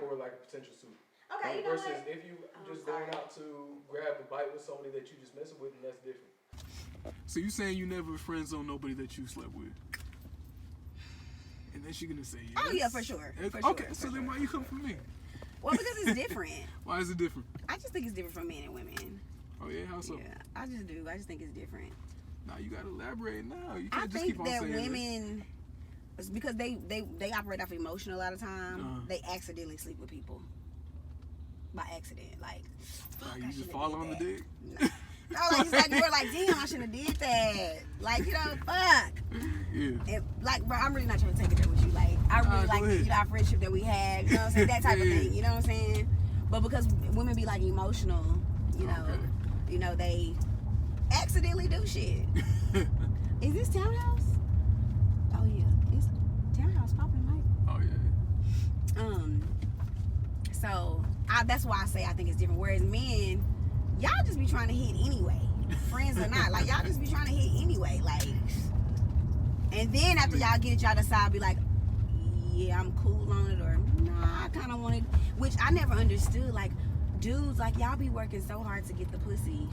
Speaker 10: for like a potential suit.
Speaker 4: Okay, you know
Speaker 10: Versus
Speaker 4: what?
Speaker 10: if you just going out to grab a bite with somebody that you just messing with, and that's different.
Speaker 11: So you saying you never friend zone nobody that you slept with? And then she gonna say yes.
Speaker 6: Oh yeah, for sure.
Speaker 11: Okay, so then why you come for me?
Speaker 6: Well, because it's different.
Speaker 11: Why is it different?
Speaker 6: I just think it's different for men and women.
Speaker 11: Oh yeah, how so?
Speaker 6: Yeah, I just do. I just think it's different.
Speaker 11: Now you gotta elaborate now. You
Speaker 6: I
Speaker 11: can't just
Speaker 6: think
Speaker 11: keep on
Speaker 6: that
Speaker 11: saying
Speaker 6: women, it's because they operate off emotion a lot of time. They accidentally sleep with people by accident. Like, fuck,
Speaker 11: that.
Speaker 6: I
Speaker 11: You just
Speaker 6: shouldn't
Speaker 11: fall
Speaker 6: have
Speaker 11: on the
Speaker 6: did
Speaker 11: dick.
Speaker 6: that. No, like it's like you're like, damn, I shouldn't have did that. Like, fuck.
Speaker 11: Yeah.
Speaker 6: And like, bro, I'm really not trying to take it there with you. Like, I really like our friendship that we had. You know what I'm saying? That type of thing. You know what I'm saying? But because women be like emotional, they accidentally do shit. Is this townhouse? Oh yeah, it's townhouse popping, Mike.
Speaker 11: Oh yeah.
Speaker 6: So that's why I say I think it's different. Whereas men, y'all just be trying to hit anyway, friends or not. Like y'all just be trying to hit anyway. Like, and then after y'all get it, y'all decide be like, yeah, I'm cool on it, or nah, I kind of wanted. Which I never understood. Like, dudes, like y'all be working so hard to get the pussy,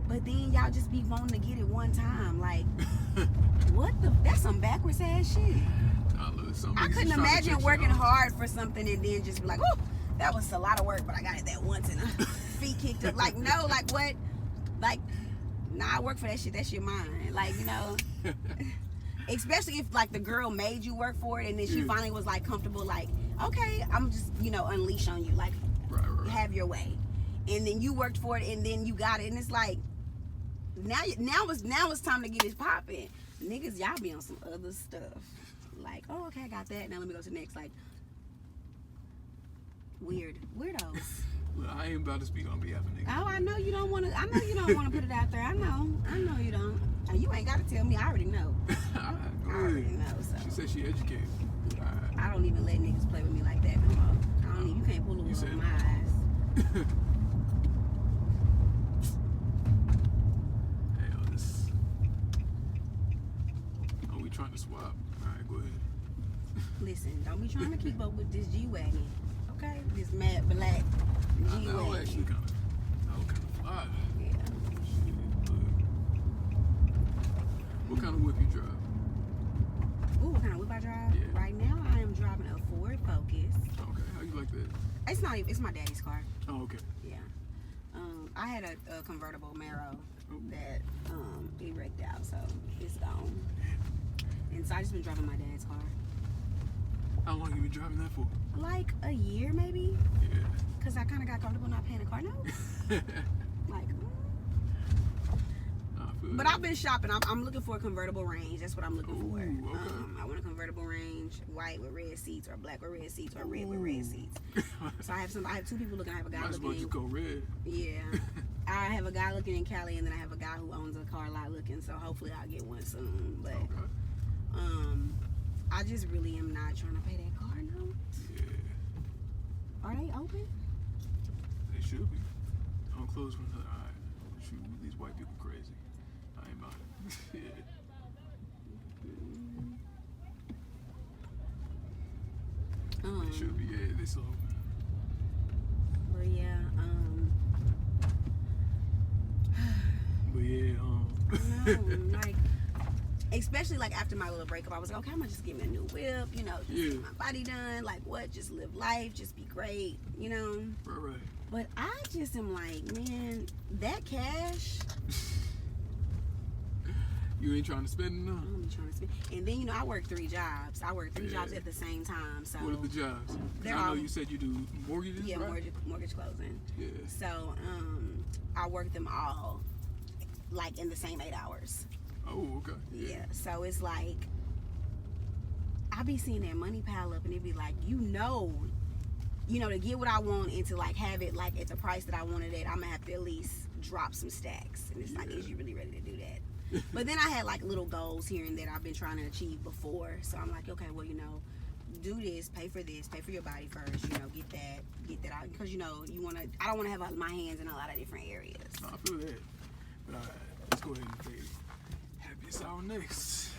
Speaker 6: but then y'all just be wanting to get it one time. Like, what the? That's some backwards ass shit. I couldn't imagine working hard for something and then just be like, oh, that was a lot of work, but I got it that once and feet kicked up. Like, no, like what? Like, nah, I work for that shit. That shit mine. Like, especially if like the girl made you work for it and then she finally was like comfortable, like, okay, I'm just, unleash on you. Like, have your way. And then you worked for it and then you got it. And it's like, now it's time to get it popping. Niggas, y'all be on some other stuff. Like, oh, okay, I got that. Now let me go to the next. Like, weirdos.
Speaker 11: Well, I ain't about to speak on behalf of niggas.
Speaker 6: Oh, I know you don't want to put it out there. I know you don't. You ain't got to tell me. I already know. I already know. So.
Speaker 11: She said she educated.
Speaker 6: I don't even let niggas play with me like that no more. You can't pull a wool over my eyes.
Speaker 11: We trying to swap. All right, go ahead.
Speaker 6: Listen, don't be trying to keep up with this G-Wagon, okay? This matte black G-Wagon.
Speaker 11: That was actually kind of fly.
Speaker 6: Yeah.
Speaker 11: Shit, what kind of whip you drive?
Speaker 6: Ooh, what kind of whip I drive?
Speaker 11: Yeah.
Speaker 6: Right now, I am driving a Ford Focus.
Speaker 11: Okay, how you like that?
Speaker 6: It's my daddy's car.
Speaker 11: Oh, okay.
Speaker 6: Yeah. I had a convertible Mero. that it wrecked out, so it's gone. And so I just been driving my dad's car.
Speaker 11: How long you been driving that for?
Speaker 6: Like a year, maybe.
Speaker 11: Yeah.
Speaker 6: Cause I kind of got comfortable not paying a car note. Like. But I've been shopping. I'm looking for a convertible range. That's what I'm looking for.
Speaker 11: Okay.
Speaker 6: I want a convertible range, white with red seats, or black with red seats, or red with red seats. So I have 2 people looking. I have a guy
Speaker 11: Might as well
Speaker 6: looking.
Speaker 11: just go red.
Speaker 6: Yeah. I have a guy looking in Cali, and then I have a guy who owns a car lot looking. So hopefully I'll get one soon. But I just really am not trying to pay that car note.
Speaker 11: Yeah.
Speaker 6: Are they open?
Speaker 11: They should be. I'm close one. Alright. Shoot, these white people crazy. I ain't about it. Yeah. They should be. Yeah, they so.
Speaker 6: But yeah.
Speaker 11: But yeah.
Speaker 6: No, like. Especially like after my little breakup, I was like, okay, I'm gonna just get me a new whip, you know, just get my body done, like what, just live life, just be great, you know.
Speaker 11: Right.
Speaker 6: But I just am like, man, that cash.
Speaker 11: You ain't trying to spend enough.
Speaker 6: I'm trying to spend, and then you know I work 3 jobs. I work 3 jobs at the same time. So
Speaker 11: what are the jobs? I know you said you do mortgages.
Speaker 6: Yeah,
Speaker 11: right?
Speaker 6: mortgage closing.
Speaker 11: Yeah.
Speaker 6: So I work them all like in the same 8 hours.
Speaker 11: Oh, okay.
Speaker 6: Yeah, so it's like I be seeing that money pile up, and it be like, you know, to get what I want and to like have it like at the price that I wanted it, I'm gonna have to at least drop some stacks. And it's like, is you really ready to do that? But then I had like little goals here and there I've been trying to achieve before. So I'm like, okay, well, do this, pay for your body first, get that out, because I don't want to have my hands in a lot of different areas.
Speaker 11: No, I feel that. But all right, let's go ahead and fade. Happiest hour next.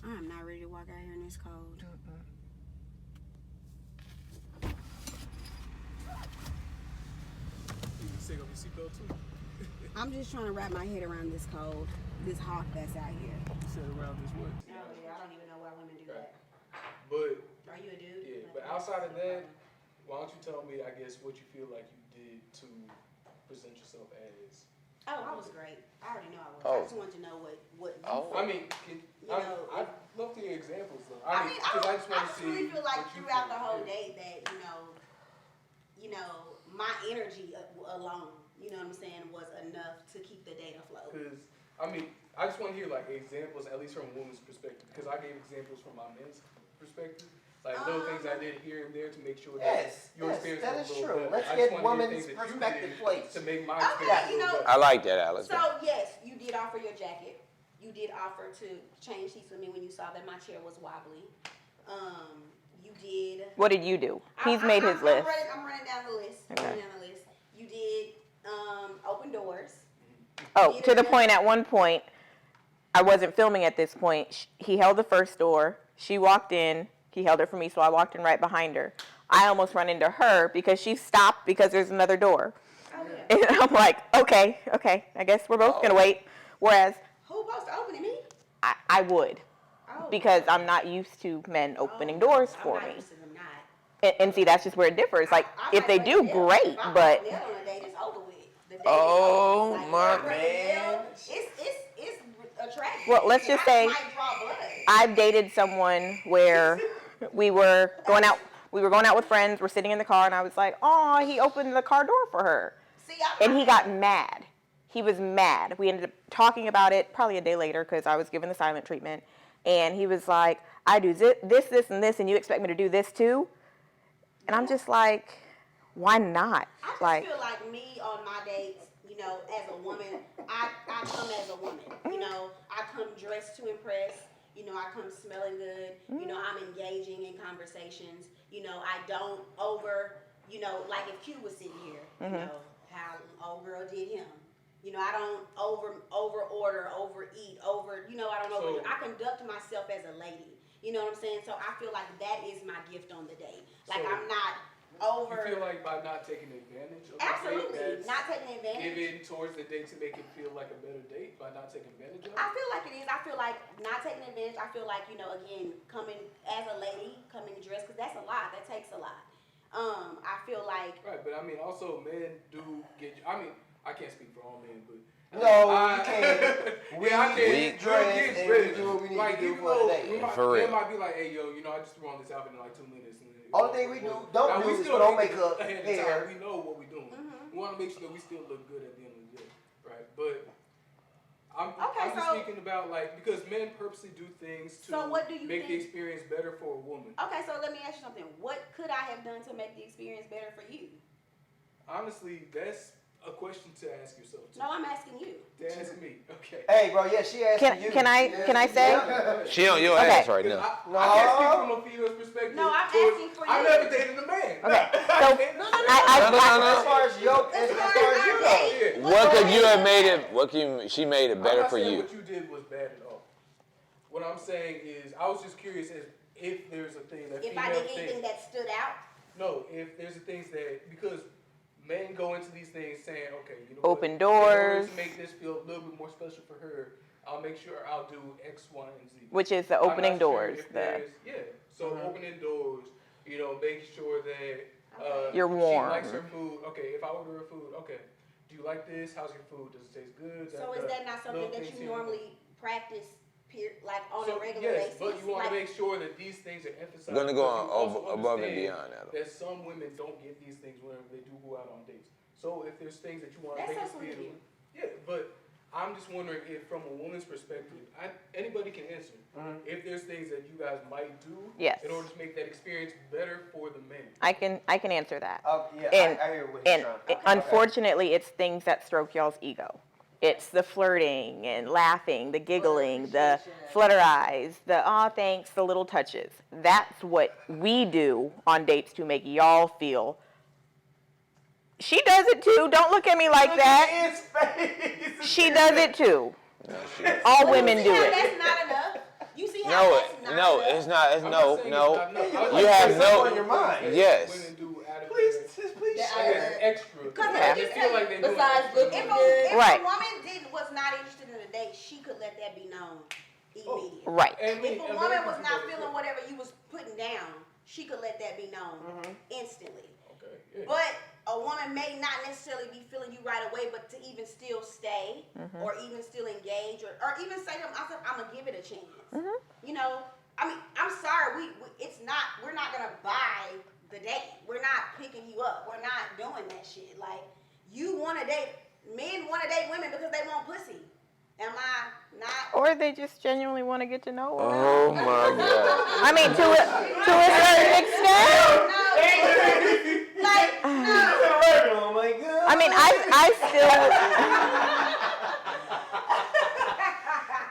Speaker 6: I'm not ready to walk out here in this cold.
Speaker 11: You can take off your seatbelt too.
Speaker 6: I'm just trying to wrap my head around this cold, this hawk that's out here.
Speaker 11: You said around this what?
Speaker 6: Oh, yeah, I don't even know why women do that.
Speaker 11: But
Speaker 6: Are you a dude?
Speaker 11: yeah, but outside of that, why don't you tell me, I guess, what you feel like you did to present yourself as?
Speaker 6: Oh, I was great. I already know I was.
Speaker 2: Oh.
Speaker 6: I just wanted to know what you
Speaker 11: I mean, I'd love to hear examples though. I just want to see.
Speaker 6: I really feel like
Speaker 11: what you
Speaker 6: throughout
Speaker 11: feel.
Speaker 6: the whole date that, my energy alone, you know what I'm saying, was enough to keep the date afloat.
Speaker 11: Because, I just want to hear like examples, at least from a woman's perspective, because I gave examples from my men's perspective. Like little things I did here and there to make sure that your experience
Speaker 3: that
Speaker 11: was
Speaker 3: is
Speaker 11: a little
Speaker 3: true.
Speaker 11: better.
Speaker 3: Let's
Speaker 11: I
Speaker 3: get
Speaker 11: just wanna hear
Speaker 3: women's
Speaker 11: things that you
Speaker 3: perspective,
Speaker 11: did
Speaker 3: please.
Speaker 11: to make my
Speaker 6: Okay,
Speaker 11: experience a little better.
Speaker 2: I like that, Alex.
Speaker 6: So yes, you did offer your jacket. You did offer to change seats with me when you saw that my chair was wobbly. You did.
Speaker 9: What did you do? He's made his list.
Speaker 6: I'm running down the list.
Speaker 9: Okay.
Speaker 6: You did open doors.
Speaker 9: Oh, to the point, at one point, I wasn't filming at this point. He held the first door. She walked in. He held it for me, so I walked in right behind her. I almost run into her because she stopped because there's another door.
Speaker 6: Oh, yeah.
Speaker 9: And I'm like, okay, I guess we're both going to wait. Whereas
Speaker 6: Who supposed to open it? Me?
Speaker 9: I would,
Speaker 6: Oh.
Speaker 9: because I'm not used to men opening doors
Speaker 6: I'm
Speaker 9: for
Speaker 6: not
Speaker 9: me.
Speaker 6: used to them not.
Speaker 9: And see, that's just where it differs. Like,
Speaker 6: I
Speaker 9: if they
Speaker 6: might
Speaker 9: do,
Speaker 6: break a nail.
Speaker 9: great,
Speaker 6: If I
Speaker 9: but
Speaker 6: break a nail on a date, it's over with. The date
Speaker 2: Oh,
Speaker 6: is over.
Speaker 2: my
Speaker 6: if I break a nail,
Speaker 3: man.
Speaker 6: It's attractive.
Speaker 9: Well, let's just say
Speaker 6: might draw blood.
Speaker 9: I've dated someone where we were going out with friends, we're sitting in the car, and I was like, oh, he opened the car door for her.
Speaker 6: See,
Speaker 9: And he got mad. He was mad. We ended up talking about it probably a day later because I was given the silent treatment. And he was like, I do this, and this, and you expect me to do this too? And I'm just like, why not?
Speaker 6: I just
Speaker 9: Like,
Speaker 6: feel like me on my dates, as a woman, I come as a woman. I come dressed to impress. I come smelling good. I'm engaging in conversations. I don't like if Q was sitting here, how old girl did him. I don't over order, overeat, I don't over. I conduct myself as a lady. You know what I'm saying? So I feel like that is my gift on the date. Like, I'm not over.
Speaker 11: You feel like by not taking advantage of
Speaker 6: Absolutely,
Speaker 11: the date,
Speaker 6: not taking advantage.
Speaker 11: giving towards the date to make it feel like a better date by not taking advantage of it?
Speaker 6: I feel like it is. I feel like not taking advantage. I feel like, again, coming as a lady, coming dressed, because that's a lot. That takes a lot. I feel like
Speaker 11: Right, but I mean, also men do get. I mean, I can't speak for all men, but
Speaker 3: No, you can't. We
Speaker 11: I
Speaker 3: get dressed and we do what we need
Speaker 11: like,
Speaker 3: to do
Speaker 11: even
Speaker 3: for
Speaker 11: though
Speaker 3: the day.
Speaker 2: For real.
Speaker 11: Men might be like, hey, yo, you know, I just threw on this outfit in like 2 minutes. And
Speaker 3: Only thing we don't do is put on makeup,
Speaker 11: ahead of
Speaker 3: hair.
Speaker 11: time. We know what we're doing. We want to make sure that we still look good at the end of the day, right? But I'm just speaking about like because men purposely do things to
Speaker 6: what do you
Speaker 11: make the
Speaker 6: think?
Speaker 11: experience better for a woman.
Speaker 6: Okay, so let me ask you something. What could I have done to make the experience better for you?
Speaker 11: Honestly, that's a question to ask yourself. Too.
Speaker 6: No, I'm asking you.
Speaker 11: To ask me, okay.
Speaker 3: Hey, bro, yeah, she asked you.
Speaker 9: Can I say?
Speaker 2: She on your
Speaker 9: Okay.
Speaker 2: ass right now.
Speaker 11: I can't speak from a female's perspective.
Speaker 6: No, I'm
Speaker 11: towards-
Speaker 6: asking for
Speaker 11: I've
Speaker 6: you.
Speaker 11: never dated a man.
Speaker 9: Okay, so
Speaker 2: No.
Speaker 3: As far as your, as far as you go.
Speaker 2: What could you have made it? She made it better
Speaker 11: I'm not
Speaker 2: for
Speaker 11: saying
Speaker 2: you.
Speaker 11: what you did was bad at all. What I'm saying is, I was just curious as if there's a thing that
Speaker 6: If I
Speaker 11: female
Speaker 6: did anything
Speaker 11: think.
Speaker 6: that stood out,
Speaker 11: No, if there's the things that because men go into these things saying, okay, you know,
Speaker 9: Open
Speaker 11: what, in order
Speaker 9: doors.
Speaker 11: to make this feel a little bit more special for her, I'll make sure I'll do X, Y, and Z.
Speaker 9: Which is the
Speaker 11: I'm not
Speaker 9: opening
Speaker 11: sure
Speaker 9: doors.
Speaker 11: if
Speaker 9: The
Speaker 11: there's- So opening doors, you know, making sure that
Speaker 9: You're warm.
Speaker 11: She likes her food. Okay, if I order her food, okay, do you like this? How's your food? Does it taste good?
Speaker 6: so is that not something
Speaker 11: little
Speaker 6: that
Speaker 11: things
Speaker 6: you
Speaker 11: here.
Speaker 6: normally practice, like on
Speaker 11: So,
Speaker 6: a regular
Speaker 11: yes,
Speaker 6: basis?
Speaker 11: but you want
Speaker 6: Like,
Speaker 11: to make sure that these things are emphasized.
Speaker 2: Gonna go
Speaker 11: because you also
Speaker 2: above and
Speaker 11: understand
Speaker 2: beyond that.
Speaker 11: That some women don't get these things whenever they do go out on dates. So if there's things that you want to
Speaker 6: That's
Speaker 11: make
Speaker 6: so
Speaker 11: us
Speaker 6: sweet of
Speaker 11: feel,
Speaker 6: you.
Speaker 11: yeah. But I'm just wondering if, from a woman's perspective, anybody can answer. If there's things that you guys might do
Speaker 9: Yes.
Speaker 11: in order to make that experience better for the men.
Speaker 9: I can answer that.
Speaker 3: Yeah,
Speaker 9: And-
Speaker 3: I hear what he's
Speaker 9: And
Speaker 3: trying to
Speaker 9: unfortunately, it's things that stroke y'all's ego. It's the flirting and laughing, the giggling, the flutter eyes, the aw thanks, the little touches. That's what we do on dates to make y'all feel. She does it too. Don't look at me like that.
Speaker 3: His face.
Speaker 9: She does it too. All women
Speaker 6: you
Speaker 9: do
Speaker 6: see how
Speaker 9: it.
Speaker 6: that's not enough? You see how
Speaker 2: No,
Speaker 6: that's not
Speaker 2: no,
Speaker 6: enough?
Speaker 2: it's not. It's
Speaker 11: I'm
Speaker 2: no,
Speaker 11: not saying
Speaker 2: no.
Speaker 11: it's not enough. I was
Speaker 2: You
Speaker 11: just
Speaker 2: have
Speaker 11: saying
Speaker 2: no-
Speaker 11: some
Speaker 3: on your mind.
Speaker 11: things
Speaker 2: Yes.
Speaker 11: Women do adequate.
Speaker 3: Please
Speaker 11: I guess extra.
Speaker 6: Because
Speaker 11: They
Speaker 6: if
Speaker 11: feel like they do
Speaker 7: besides
Speaker 11: extra.
Speaker 7: looking
Speaker 6: If
Speaker 7: good.
Speaker 9: Right.
Speaker 6: a woman was not interested in a date, she could let that be known immediately.
Speaker 9: Right.
Speaker 11: And we-
Speaker 6: If a
Speaker 11: and
Speaker 6: woman
Speaker 11: very
Speaker 6: was not
Speaker 11: few
Speaker 6: feeling
Speaker 11: people-
Speaker 6: whatever you was putting down, she could let that be known instantly.
Speaker 11: Okay, yeah.
Speaker 6: But a woman may not necessarily be feeling you right away, but to even still stay or even still engage or even say to them, I'm gonna give it a chance. You know, I mean, I'm sorry, we're not gonna buy the date. We're not picking you up. We're not doing that shit. Like, men want to date women because they want pussy. Am I not?
Speaker 9: Or they just genuinely want to get to know her.
Speaker 2: Oh my God.
Speaker 9: I mean, to a certain extent.
Speaker 6: No. Like, no.
Speaker 3: Oh my God.
Speaker 9: I mean, I still.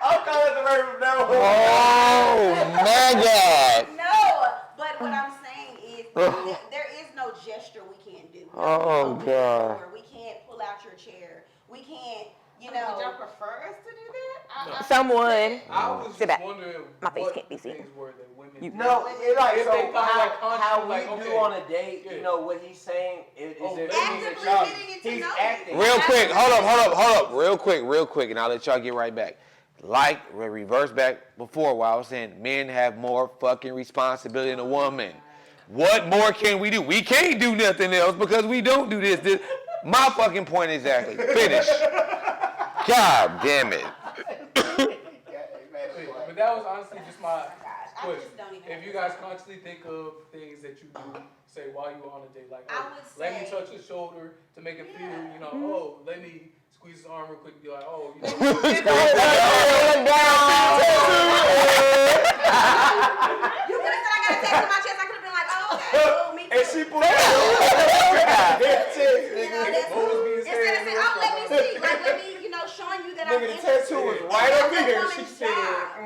Speaker 3: I'll call it the verb from now on.
Speaker 2: Oh my God.
Speaker 6: No, but what I'm saying is there is no gesture we can't do.
Speaker 2: Oh,
Speaker 6: Open the
Speaker 2: God.
Speaker 6: door. We can't pull out your chair. We can't, you
Speaker 7: Would y'all
Speaker 6: know.
Speaker 7: prefer us to do that?
Speaker 9: Some would.
Speaker 11: I was
Speaker 9: Sit
Speaker 11: just
Speaker 9: back.
Speaker 11: wondering
Speaker 9: My face
Speaker 11: what
Speaker 9: can't be
Speaker 11: the
Speaker 9: seen.
Speaker 11: things were that women
Speaker 9: You-
Speaker 11: do.
Speaker 3: No, it like
Speaker 11: If
Speaker 3: so
Speaker 11: they find, like,
Speaker 3: how we
Speaker 11: conscious, like,
Speaker 3: do
Speaker 11: okay.
Speaker 3: on a date.
Speaker 11: Yeah.
Speaker 3: You know what he's saying is
Speaker 11: Oh,
Speaker 3: there
Speaker 11: actively
Speaker 3: things that y'all
Speaker 6: getting to
Speaker 3: he's
Speaker 6: know you.
Speaker 3: acting.
Speaker 2: Real quick, hold up, real quick, and I'll let y'all get right back. Like, reverse back before while I was saying men have more fucking responsibility than a woman. What more can we do? We can't do nothing else because we don't do this. My fucking point exactly. Finish. God damn it.
Speaker 11: But that was honestly just my
Speaker 6: I
Speaker 11: question.
Speaker 6: just don't even
Speaker 11: If you guys constantly think of things that you do, say while you're on a date, like,
Speaker 6: I
Speaker 11: oh,
Speaker 6: would
Speaker 11: let me
Speaker 6: say-
Speaker 11: touch his shoulder to make it feel, you know, oh, let me squeeze his arm real quick and be like, oh, you know.
Speaker 6: You could have said I got a text in my chest. I could have been like, oh, okay, cool, me too.
Speaker 3: And she put it
Speaker 6: You know, that's
Speaker 11: Always be his
Speaker 6: instead of
Speaker 11: hand,
Speaker 6: saying, oh, let me see, like, let me, you know, showing you that I'm
Speaker 3: Nigga, the
Speaker 6: interested.
Speaker 3: tattoo was
Speaker 6: And
Speaker 3: right
Speaker 6: that's
Speaker 3: up
Speaker 6: a
Speaker 3: here. She
Speaker 6: woman's
Speaker 3: said,
Speaker 6: job.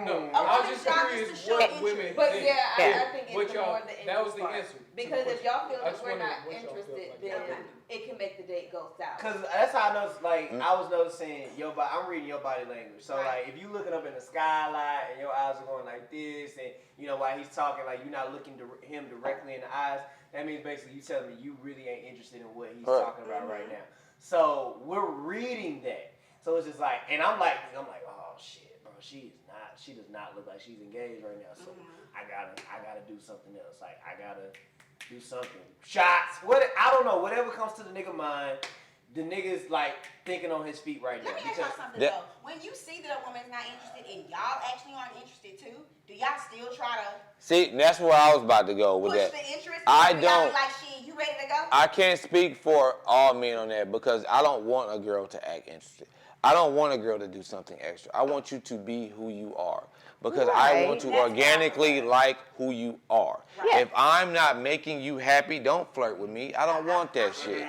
Speaker 11: No,
Speaker 6: A
Speaker 11: I was
Speaker 6: woman's
Speaker 11: just
Speaker 6: job is
Speaker 11: curious
Speaker 6: to show
Speaker 11: what
Speaker 6: interest.
Speaker 11: women
Speaker 7: But
Speaker 11: think.
Speaker 7: yeah, I think
Speaker 11: What
Speaker 7: it's
Speaker 11: y'all-
Speaker 7: more the
Speaker 11: that was
Speaker 7: interest
Speaker 11: the
Speaker 7: part.
Speaker 11: answer to the
Speaker 7: Because if y'all feel
Speaker 11: I
Speaker 7: like
Speaker 11: just
Speaker 7: we're
Speaker 11: wondered
Speaker 7: not
Speaker 11: what y'all felt
Speaker 7: interested,
Speaker 11: like.
Speaker 7: then
Speaker 6: Okay.
Speaker 7: it can make the date go south.
Speaker 3: Cause that's how I noticed. Like I was noticing I'm reading your body language. So
Speaker 6: Right.
Speaker 3: like if you looking up in the skylight and your eyes are going like this, and you know while he's talking, like you're not looking him directly in the eyes. That means basically you telling me you really ain't interested in what he's talking about right now. So we're reading that. So it's just like, and I'm like, oh shit, bro, she does not look like she's engaged right now. So I gotta do something else. Like I gotta do something. Shots. I don't know. Whatever comes to the nigga mind, the nigga's like thinking on his feet right now.
Speaker 4: Let me ask y'all something though. When you see that a woman's not interested and y'all actually aren't interested too, do y'all still try to
Speaker 2: See, that's where I was about to go with
Speaker 4: push
Speaker 2: that.
Speaker 4: the interest?
Speaker 2: I
Speaker 4: Or do y'all
Speaker 2: don't.
Speaker 4: be like, shit, you ready to go?
Speaker 2: I can't speak for all men on that because I don't want a girl to act interested. I don't want a girl to do something extra. I want you to be who you are because I want to
Speaker 4: That's
Speaker 2: organically like who you are.
Speaker 9: Right.
Speaker 2: If I'm not making you happy, don't flirt with me. I don't want that shit.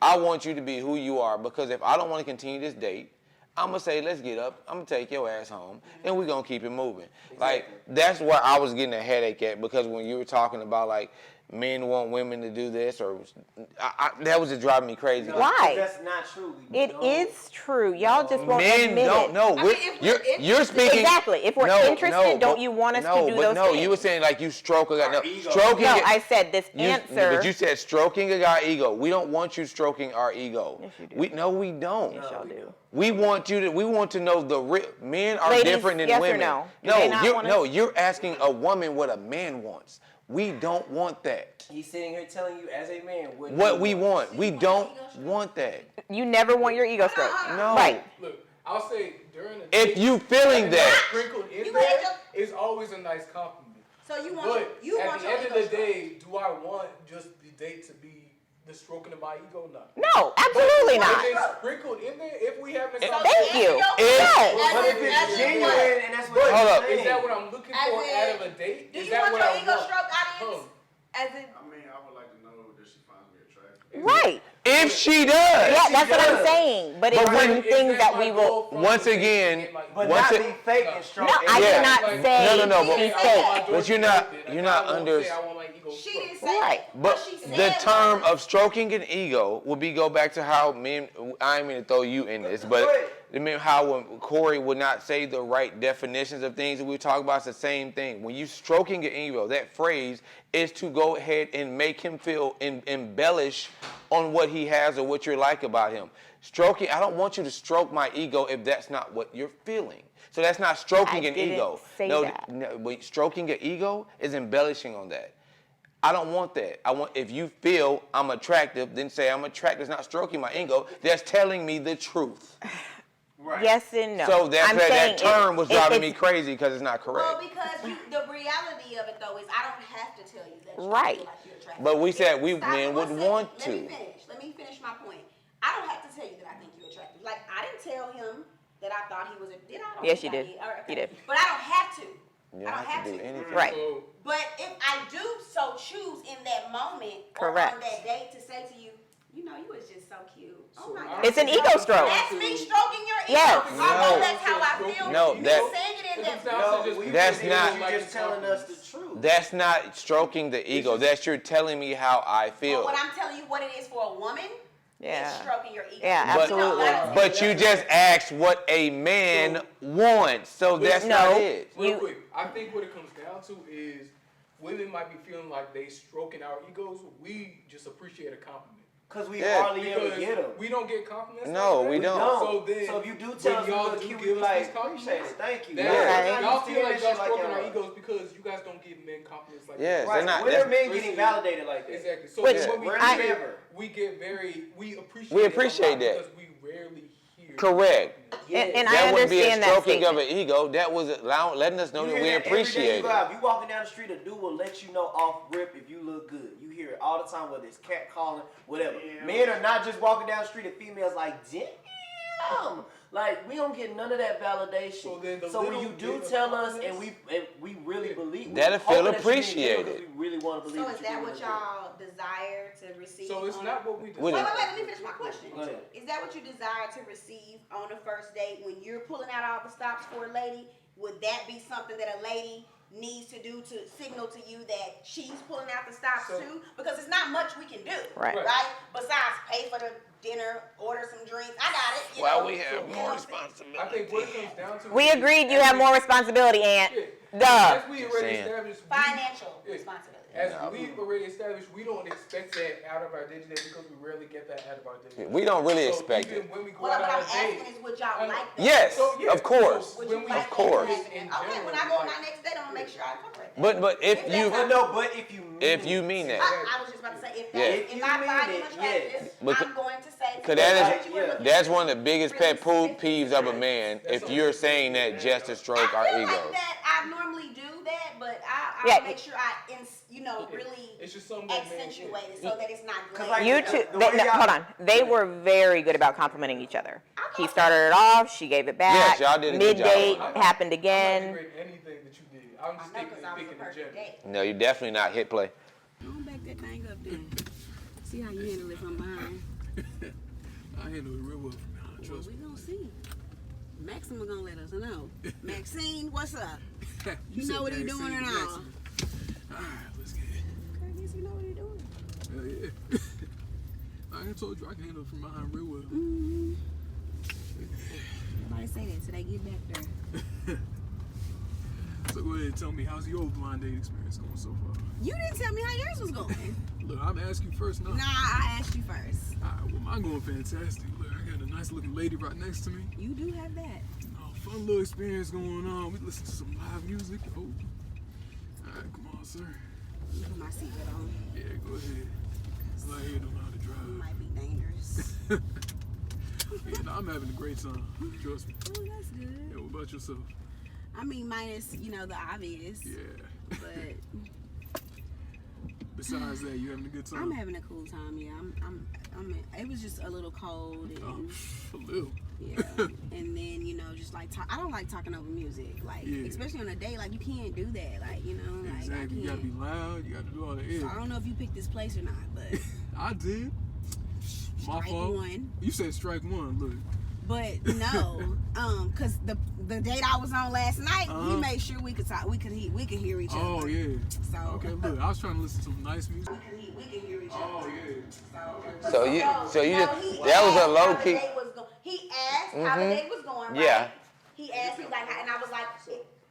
Speaker 2: I want you to be who you are because if I don't want to continue this date, I'm going to say, let's get up. I'm going to take your ass home, and we're going to keep it moving. Like, that's where I was getting a headache at because when you were talking about, like, men want women to do this, or that was just driving me crazy.
Speaker 9: Why?
Speaker 3: That's not true.
Speaker 9: It is true. Y'all just won't
Speaker 2: Men
Speaker 9: admit
Speaker 2: don't
Speaker 9: it.
Speaker 2: know.
Speaker 4: I mean, if we're
Speaker 2: You're speaking.
Speaker 9: Exactly. If we're interested, don't you want us to do those
Speaker 2: No,
Speaker 9: things?
Speaker 2: you were saying like you stroke a guy. No,
Speaker 3: ego.
Speaker 2: stroking.
Speaker 9: No,
Speaker 2: it-
Speaker 9: I said this answer.
Speaker 2: But you said stroking a guy's ego. We don't want you stroking our ego.
Speaker 9: Yes, you do.
Speaker 2: We we don't.
Speaker 9: Yes, y'all do.
Speaker 2: We want to know the real. Men are
Speaker 9: Ladies,
Speaker 2: different than
Speaker 9: yes or
Speaker 2: women.
Speaker 9: no? Do they not want us-
Speaker 2: You're asking a woman what a man wants. We don't want that.
Speaker 3: He's sitting here telling you as a man
Speaker 2: What we want. We don't want that.
Speaker 9: You never want your ego stroked.
Speaker 2: No.
Speaker 9: Right.
Speaker 11: Look, I'll say during the
Speaker 2: If you feeling that,
Speaker 11: sprinkled in
Speaker 4: You
Speaker 11: there
Speaker 4: had your-
Speaker 11: is always a nice compliment.
Speaker 4: So you want
Speaker 11: But
Speaker 4: you
Speaker 11: at
Speaker 4: want
Speaker 11: the
Speaker 4: your
Speaker 11: end
Speaker 4: ego
Speaker 11: of the
Speaker 4: stroked.
Speaker 11: day, do I want just the date to be the stroking of my ego? No.
Speaker 9: No, absolutely
Speaker 11: If
Speaker 9: not.
Speaker 11: it's sprinkled in there, if we having a
Speaker 4: So
Speaker 9: Thank
Speaker 4: answer
Speaker 9: you.
Speaker 4: your
Speaker 9: Yes.
Speaker 4: question.
Speaker 3: But
Speaker 4: As
Speaker 3: if
Speaker 4: in-
Speaker 3: it's
Speaker 4: as in
Speaker 3: genuine
Speaker 4: what?
Speaker 3: and that's what
Speaker 2: Hold
Speaker 3: you're
Speaker 2: up.
Speaker 3: saying.
Speaker 11: Is that what I'm looking
Speaker 4: As
Speaker 11: for
Speaker 4: in,
Speaker 11: out of a date?
Speaker 4: Do
Speaker 11: Is
Speaker 4: you
Speaker 11: that
Speaker 4: want
Speaker 11: what
Speaker 4: your
Speaker 11: I
Speaker 4: ego
Speaker 11: want?
Speaker 4: stroked, audience? As in,
Speaker 12: I mean, I would like to know that she finds me attractive.
Speaker 9: Right.
Speaker 2: if she does.
Speaker 9: Yeah, that's what I'm
Speaker 3: does.
Speaker 9: saying. But it's
Speaker 2: But when-
Speaker 9: certain things that we will.
Speaker 2: Once again,
Speaker 3: But
Speaker 2: once
Speaker 3: not
Speaker 2: it-
Speaker 3: be fake and strong.
Speaker 9: No, I
Speaker 2: Yeah.
Speaker 9: did not
Speaker 11: Like,
Speaker 9: say
Speaker 2: No, no,
Speaker 9: be
Speaker 2: but-
Speaker 9: fake.
Speaker 2: But you're not under.
Speaker 4: she didn't say
Speaker 9: Right.
Speaker 4: that.
Speaker 2: But
Speaker 4: What she
Speaker 2: the
Speaker 4: said
Speaker 2: term
Speaker 4: was-
Speaker 2: of stroking an ego would be go back to how men. I didn't mean to throw you in this, but I mean how when Corey would not say the right definitions of things that we talk about. It's the same thing. When you stroking an ego, that phrase is to go ahead and make him feel embellish on what he has or what you like about him. Stroking. I don't want you to stroke my ego if that's not what you're feeling. So that's not stroking
Speaker 9: I
Speaker 2: an
Speaker 9: didn't
Speaker 2: ego.
Speaker 9: say
Speaker 2: no,
Speaker 9: that.
Speaker 2: no, but stroking an ego is embellishing on that. I don't want that. I want if you feel I'm attractive, then say I'm attractive. It's not stroking my ego. That's telling me the truth.
Speaker 3: Right.
Speaker 9: Yes and no.
Speaker 2: So that's
Speaker 9: I'm
Speaker 2: that
Speaker 9: saying
Speaker 2: term was
Speaker 9: it-
Speaker 2: driving me
Speaker 9: it's-
Speaker 2: crazy because it's not correct.
Speaker 4: Well, because the reality of it though is I don't have to tell you that you
Speaker 9: Right.
Speaker 4: feel like you're attractive.
Speaker 2: But we said we
Speaker 4: Stop
Speaker 2: men
Speaker 4: it
Speaker 2: would
Speaker 4: one second.
Speaker 2: want to.
Speaker 4: Let me finish my point. I don't have to tell you that I think you're attractive. Like I didn't tell him that I thought he was a. Did I? Don't
Speaker 9: Yes,
Speaker 4: think
Speaker 9: you
Speaker 4: I
Speaker 9: did.
Speaker 4: All right,
Speaker 9: You
Speaker 4: okay.
Speaker 9: did.
Speaker 4: But I don't have to.
Speaker 2: You
Speaker 4: I
Speaker 2: don't
Speaker 4: don't
Speaker 2: have to
Speaker 4: have
Speaker 2: do
Speaker 4: to.
Speaker 2: anything.
Speaker 9: Right.
Speaker 4: But if I do so choose in that moment
Speaker 9: Correct.
Speaker 4: or on that date to say to you, you know, you was just so cute. Oh my God.
Speaker 9: It's an ego stroke.
Speaker 4: That's me stroking your ego.
Speaker 9: Yes.
Speaker 4: Although
Speaker 2: No.
Speaker 4: that's how I feel.
Speaker 2: No,
Speaker 4: you
Speaker 2: that-
Speaker 4: saying it in that.
Speaker 2: That's not-
Speaker 3: You're just telling us the truth.
Speaker 2: That's not stroking the ego. That's you're telling me how I
Speaker 4: But
Speaker 2: feel.
Speaker 4: what I'm telling you, what it is for a woman,
Speaker 9: Yeah.
Speaker 4: is stroking your ego.
Speaker 9: Yeah,
Speaker 2: But,
Speaker 9: absolutely.
Speaker 2: but you just asked what a man wants, so that's
Speaker 9: No.
Speaker 2: not it.
Speaker 11: Real
Speaker 9: You-
Speaker 11: quick, I think what it comes down to is women might be feeling like they stroking our egos. We just appreciate a compliment.
Speaker 3: Because we
Speaker 2: Yeah.
Speaker 3: hardly ever
Speaker 11: Because
Speaker 3: get them.
Speaker 11: we don't get compliments.
Speaker 2: No,
Speaker 11: like that.
Speaker 2: we don't.
Speaker 11: So then,
Speaker 3: So if you do
Speaker 11: when
Speaker 3: tell us we
Speaker 11: y'all
Speaker 3: look
Speaker 11: do
Speaker 3: cute, we
Speaker 11: give
Speaker 3: be
Speaker 11: us
Speaker 3: like,
Speaker 11: these compliments,
Speaker 3: appreciate it, thank you.
Speaker 11: that-
Speaker 2: Yeah.
Speaker 11: y'all feel like y'all
Speaker 3: Shit like
Speaker 11: stroking our
Speaker 3: y'all.
Speaker 11: egos because you guys don't give men compliments like
Speaker 2: Yes,
Speaker 11: that.
Speaker 2: they're
Speaker 3: Right.
Speaker 2: not-
Speaker 3: When
Speaker 2: that's-
Speaker 3: are men getting validated like that?
Speaker 11: Exactly. So
Speaker 9: Which
Speaker 11: what we
Speaker 3: rarely
Speaker 11: do,
Speaker 3: ever.
Speaker 11: we get we appreciate.
Speaker 2: We
Speaker 11: it a
Speaker 2: appreciate
Speaker 11: lot
Speaker 2: that.
Speaker 11: because we rarely hear.
Speaker 2: Correct.
Speaker 9: And I
Speaker 2: That wouldn't be a
Speaker 9: understand that
Speaker 2: stroking of
Speaker 9: statement.
Speaker 2: an ego. That was letting us know
Speaker 3: You
Speaker 2: that
Speaker 3: hear
Speaker 2: we
Speaker 3: that every day
Speaker 2: appreciate
Speaker 3: you go
Speaker 2: it.
Speaker 3: out. You walking down the street, a dude will let you know off rip if you look good. You hear it all the time, whether it's cat calling, whatever. Men are not just walking down the street and females like, damn. Like, we don't get none of that validation.
Speaker 11: So then the
Speaker 3: So when
Speaker 11: little
Speaker 3: you do
Speaker 11: bit of
Speaker 3: tell us
Speaker 11: confidence-
Speaker 3: and we really believe,
Speaker 2: That'll
Speaker 3: we
Speaker 2: feel
Speaker 3: hoping that you mean
Speaker 2: appreciated.
Speaker 3: because we really want to believe.
Speaker 4: So is
Speaker 3: you
Speaker 4: that
Speaker 3: really
Speaker 4: what
Speaker 3: do.
Speaker 4: y'all desire to receive?
Speaker 11: So it's
Speaker 4: on
Speaker 11: not
Speaker 4: a-
Speaker 11: what we do.
Speaker 2: What
Speaker 4: Wait,
Speaker 2: is-
Speaker 4: wait, wait, let me finish my question.
Speaker 3: Go ahead.
Speaker 4: Is that what you desire to receive on the first date when you're pulling out all the stops for a lady? Would that be something that a lady needs to do to signal to you that she's pulling out the stops
Speaker 11: So-
Speaker 4: too? Because it's not much we can do,
Speaker 9: Right.
Speaker 4: Besides pay for the
Speaker 6: dinner, order some drinks. I got it. You
Speaker 2: Well,
Speaker 6: know?
Speaker 2: we have
Speaker 6: You
Speaker 2: more
Speaker 6: know?
Speaker 2: responsibility.
Speaker 11: I think what it comes down to.
Speaker 9: We agreed you have more responsibility, Aunt. Duh.
Speaker 11: As we
Speaker 2: Just
Speaker 11: already
Speaker 2: saying.
Speaker 11: established,
Speaker 6: Financial responsibility.
Speaker 11: As we've already established, we don't expect that out of our dating date because we rarely get that out of our dating date.
Speaker 2: We don't really
Speaker 11: So
Speaker 2: expect
Speaker 11: even
Speaker 2: it.
Speaker 11: when we go
Speaker 6: Well,
Speaker 11: out
Speaker 6: but
Speaker 11: on
Speaker 6: I'm
Speaker 11: a date,
Speaker 6: asking is would y'all like that?
Speaker 2: Yes,
Speaker 11: So, yeah,
Speaker 2: of course.
Speaker 6: Would
Speaker 11: when
Speaker 6: you
Speaker 11: we-
Speaker 6: like
Speaker 2: Of course.
Speaker 6: that?
Speaker 11: In
Speaker 6: Okay, when I
Speaker 11: general,
Speaker 6: go on
Speaker 11: like-
Speaker 6: my next date, I'm gonna make sure I incorporate that.
Speaker 2: But if
Speaker 6: If
Speaker 2: you
Speaker 6: that's
Speaker 3: But if you
Speaker 2: mean that,
Speaker 6: I was just about to say, if,
Speaker 2: Yeah.
Speaker 6: that,
Speaker 2: If
Speaker 6: if
Speaker 3: you
Speaker 6: I
Speaker 3: mean
Speaker 6: find him
Speaker 3: it,
Speaker 6: attractive,
Speaker 3: yes.
Speaker 2: Because-
Speaker 6: I'm going to say,
Speaker 2: cause that
Speaker 6: "Hey,
Speaker 2: is
Speaker 6: you were looking
Speaker 2: that's one of the biggest
Speaker 6: really
Speaker 2: pet
Speaker 6: specific."
Speaker 2: peeves of a man. If you're saying that just to stroke our
Speaker 6: I feel
Speaker 2: ego.
Speaker 6: like that I normally do that, but I
Speaker 9: Yeah.
Speaker 6: make sure I, really
Speaker 11: it's just something that man
Speaker 6: accentuate it so that it's not
Speaker 3: like,
Speaker 6: glaring.
Speaker 9: You two,
Speaker 3: the way y'all-
Speaker 9: hold on. They were very good about complimenting each other. He started it off. She gave it back.
Speaker 2: Yes, y'all did a good job.
Speaker 9: Mid-date
Speaker 11: I'm not-
Speaker 9: happened
Speaker 11: I'm not
Speaker 9: again.
Speaker 11: degrading anything that you did. I'm
Speaker 6: I
Speaker 11: just
Speaker 6: know,
Speaker 11: thinking
Speaker 6: because I was a
Speaker 11: in
Speaker 6: perfect
Speaker 11: general.
Speaker 6: date.
Speaker 2: No, you're definitely not hit play.
Speaker 6: Don't back that thing up then. See how you handle it from behind.
Speaker 10: I handle it real well from behind.
Speaker 6: Well,
Speaker 10: Trust
Speaker 6: we
Speaker 10: me.
Speaker 6: gonna see. Maxima gonna let us know. Maxine, what's up? You
Speaker 10: said
Speaker 6: know what he
Speaker 10: Maxine
Speaker 6: doing and all.
Speaker 10: Jackson. All right, let's get it.
Speaker 6: I guess you know what he doing.
Speaker 10: Hell yeah. I told you I can handle it from behind real well.
Speaker 6: Mm-hmm. Nobody say that till they get back there.
Speaker 10: So go ahead and tell me, how's your blind date experience going so far?
Speaker 6: You didn't tell me how yours was going.
Speaker 10: Look, I'm asking you first now.
Speaker 6: Nah, I asked you first.
Speaker 10: All right, well, mine going fantastic. Look, I got a nice looking lady right next to me.
Speaker 6: You do have that.
Speaker 10: Oh, fun little experience going on. We listen to some live music. Oh. All right, come on, sir.
Speaker 6: You put my seatbelt on.
Speaker 10: Yeah, go ahead. I hear know how to
Speaker 6: It
Speaker 10: drive.
Speaker 6: might be dangerous.
Speaker 10: Yeah, no, I'm having a great time. Trust me.
Speaker 6: Oh, that's good.
Speaker 10: Yeah, what about yourself?
Speaker 6: I mean, minus, the obvious.
Speaker 10: Yeah.
Speaker 6: But
Speaker 10: Besides that, you having a good time?
Speaker 6: I'm having a cool time. Yeah, it was just a little cold. And,
Speaker 10: Oh, a little.
Speaker 6: yeah. And then, just like I don't like talking over music. Like,
Speaker 10: Yeah.
Speaker 6: especially on a day, like you can't do that. Like, like
Speaker 10: Exactly.
Speaker 6: I
Speaker 10: You gotta
Speaker 6: can't.
Speaker 10: be loud. You gotta do all that.
Speaker 6: So I don't know if you picked this place or not, but
Speaker 10: I did. My
Speaker 6: strike
Speaker 10: fault.
Speaker 6: one.
Speaker 10: You said strike one. Look.
Speaker 6: But no, cause the date I was on last night, we made sure we could talk, we could hear each other.
Speaker 10: Oh yeah.
Speaker 6: So
Speaker 10: Okay. Look, I was trying to listen to some nice music.
Speaker 6: we could hear each other.
Speaker 10: Oh yeah.
Speaker 2: So you just
Speaker 6: he
Speaker 2: that was a
Speaker 6: asked
Speaker 2: low
Speaker 6: how the
Speaker 2: key.
Speaker 6: date was he asked how the date was going. Right?
Speaker 2: Yeah.
Speaker 6: He asked, he was like, and I was like,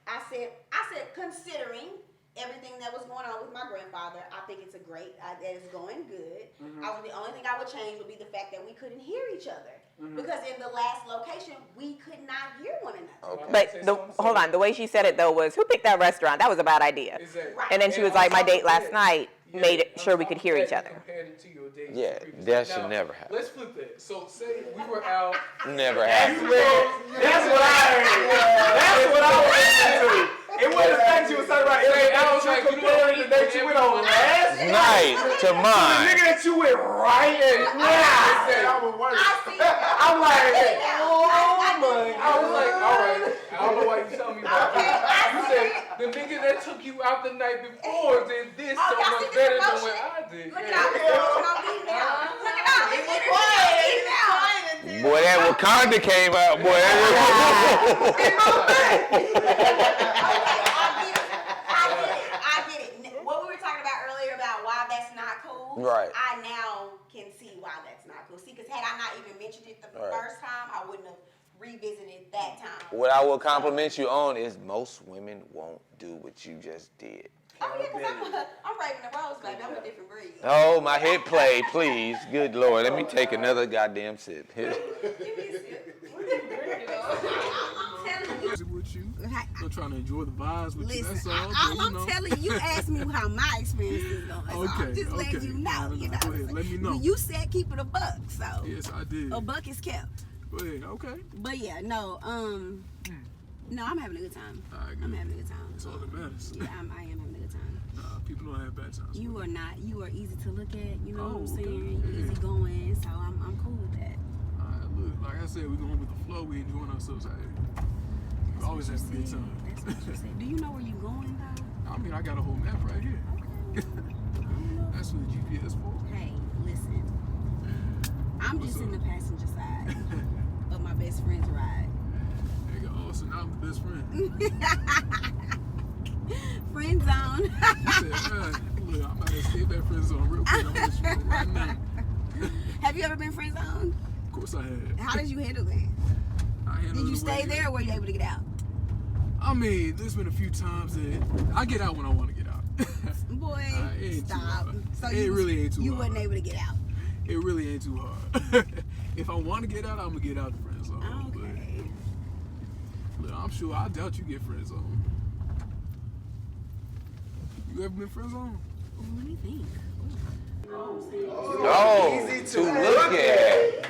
Speaker 6: I said, considering everything that was going on with my grandfather, I think it's that it's going good. The only thing I would change would be the fact that we couldn't hear each other. Because in the last location, we could not hear one another.
Speaker 2: Okay.
Speaker 9: But hold on, the way she said it though was, who picked that restaurant? That was a bad idea.
Speaker 11: Exactly.
Speaker 6: Right.
Speaker 9: And then she was like, my date last night made it sure we could hear each other.
Speaker 11: Compared it to your dates
Speaker 2: Yeah,
Speaker 11: previously.
Speaker 2: that should
Speaker 11: Now,
Speaker 2: never happen.
Speaker 11: Let's flip that. So say we were out.
Speaker 2: Never happened.
Speaker 3: That's what I heard. That's what I was listening to. It wasn't the things you was talking about. It was
Speaker 11: I was
Speaker 3: the
Speaker 11: like,
Speaker 3: things you comparing the date you went on last night.
Speaker 2: Nice to
Speaker 3: The
Speaker 2: mine.
Speaker 3: nigga that you went right now. I'm like, oh my.
Speaker 11: I was like, all right. I don't know why you telling me about that. You said the nigga that took you out the night before did this so
Speaker 6: y'all
Speaker 11: much
Speaker 6: see the
Speaker 11: better than
Speaker 6: promotion?
Speaker 11: what I did.
Speaker 6: Look at
Speaker 11: Yeah.
Speaker 6: all this emotion on me now. Look at all this energy on me now.
Speaker 2: Boy, that Wakanda came out, boy.
Speaker 6: I get it. What we were talking about earlier about why that's not cool,
Speaker 2: Right.
Speaker 6: I now can see why that's not cool. See, because had I not even mentioned it the
Speaker 2: Right.
Speaker 6: first time, I wouldn't have revisited that time.
Speaker 2: What I will compliment you on is most women won't do what you just did.
Speaker 6: Oh yeah, because I'm Raven the Rose, baby. I'm a different breed.
Speaker 2: Oh, my hit play, please. Good Lord. Let me take another goddamn sip.
Speaker 6: Give me a sip. I'm telling you.
Speaker 10: Music with you. I'm trying to enjoy the vibes with you.
Speaker 6: Listen,
Speaker 10: That's all.
Speaker 6: all
Speaker 10: but,
Speaker 6: I'm telling you, asked me how my experience is going. So I'm
Speaker 10: Okay,
Speaker 6: just letting
Speaker 10: okay.
Speaker 6: you know.
Speaker 10: No,
Speaker 6: You
Speaker 10: no,
Speaker 6: know.
Speaker 10: go ahead, let me know.
Speaker 6: Well, you said keep it a buck, so
Speaker 10: Yes, I did.
Speaker 6: a buck is kept.
Speaker 10: Go ahead. Okay.
Speaker 6: But yeah, no, no, I'm having a good time.
Speaker 10: All right, good.
Speaker 6: I'm having a good time.
Speaker 10: That's all that matters.
Speaker 6: Yeah, I am having a good time.
Speaker 10: People don't have bad times.
Speaker 6: You are not. You are easy to look at. You know what I'm
Speaker 10: Oh, okay.
Speaker 6: saying?
Speaker 10: Yeah.
Speaker 6: Easy going. So I'm cool with that.
Speaker 10: All right, look, like I said, we're going with the flow. We enjoying ourselves out here. We always have a good time.
Speaker 6: That's what you said. Do you know where you're going though?
Speaker 10: I mean, I got a whole map right here. That's what the GPS for.
Speaker 6: Hey, listen. I'm
Speaker 10: What's
Speaker 6: just in
Speaker 10: up?
Speaker 6: the passenger side of my best friend's ride.
Speaker 10: There you go. Oh, so now I'm the best friend.
Speaker 6: Friend zone.
Speaker 10: He said, man, look, I'm about to escape that friend zone real quick. I'm gonna let you know right now.
Speaker 6: Have you ever been friend zoned?
Speaker 10: Of course I had.
Speaker 6: How did you handle it?
Speaker 10: I handled
Speaker 6: Did you
Speaker 10: it the way
Speaker 6: stay there or were you able to get out?
Speaker 10: I mean, there's been a few times that I get out when I want to get out.
Speaker 6: Boy,
Speaker 10: it ain't
Speaker 6: stop.
Speaker 10: Too hard.
Speaker 6: So
Speaker 10: It really ain't too
Speaker 6: you
Speaker 10: hard.
Speaker 6: wasn't able to get out.
Speaker 10: It really ain't too hard. If I want to get out, I'm gonna get out the friend zone.
Speaker 6: Okay.
Speaker 10: But look, I'm sure. I doubt you get friend zone. You ever been friend zone?
Speaker 6: Let me think.
Speaker 2: Oh,
Speaker 3: Easy
Speaker 2: to look at.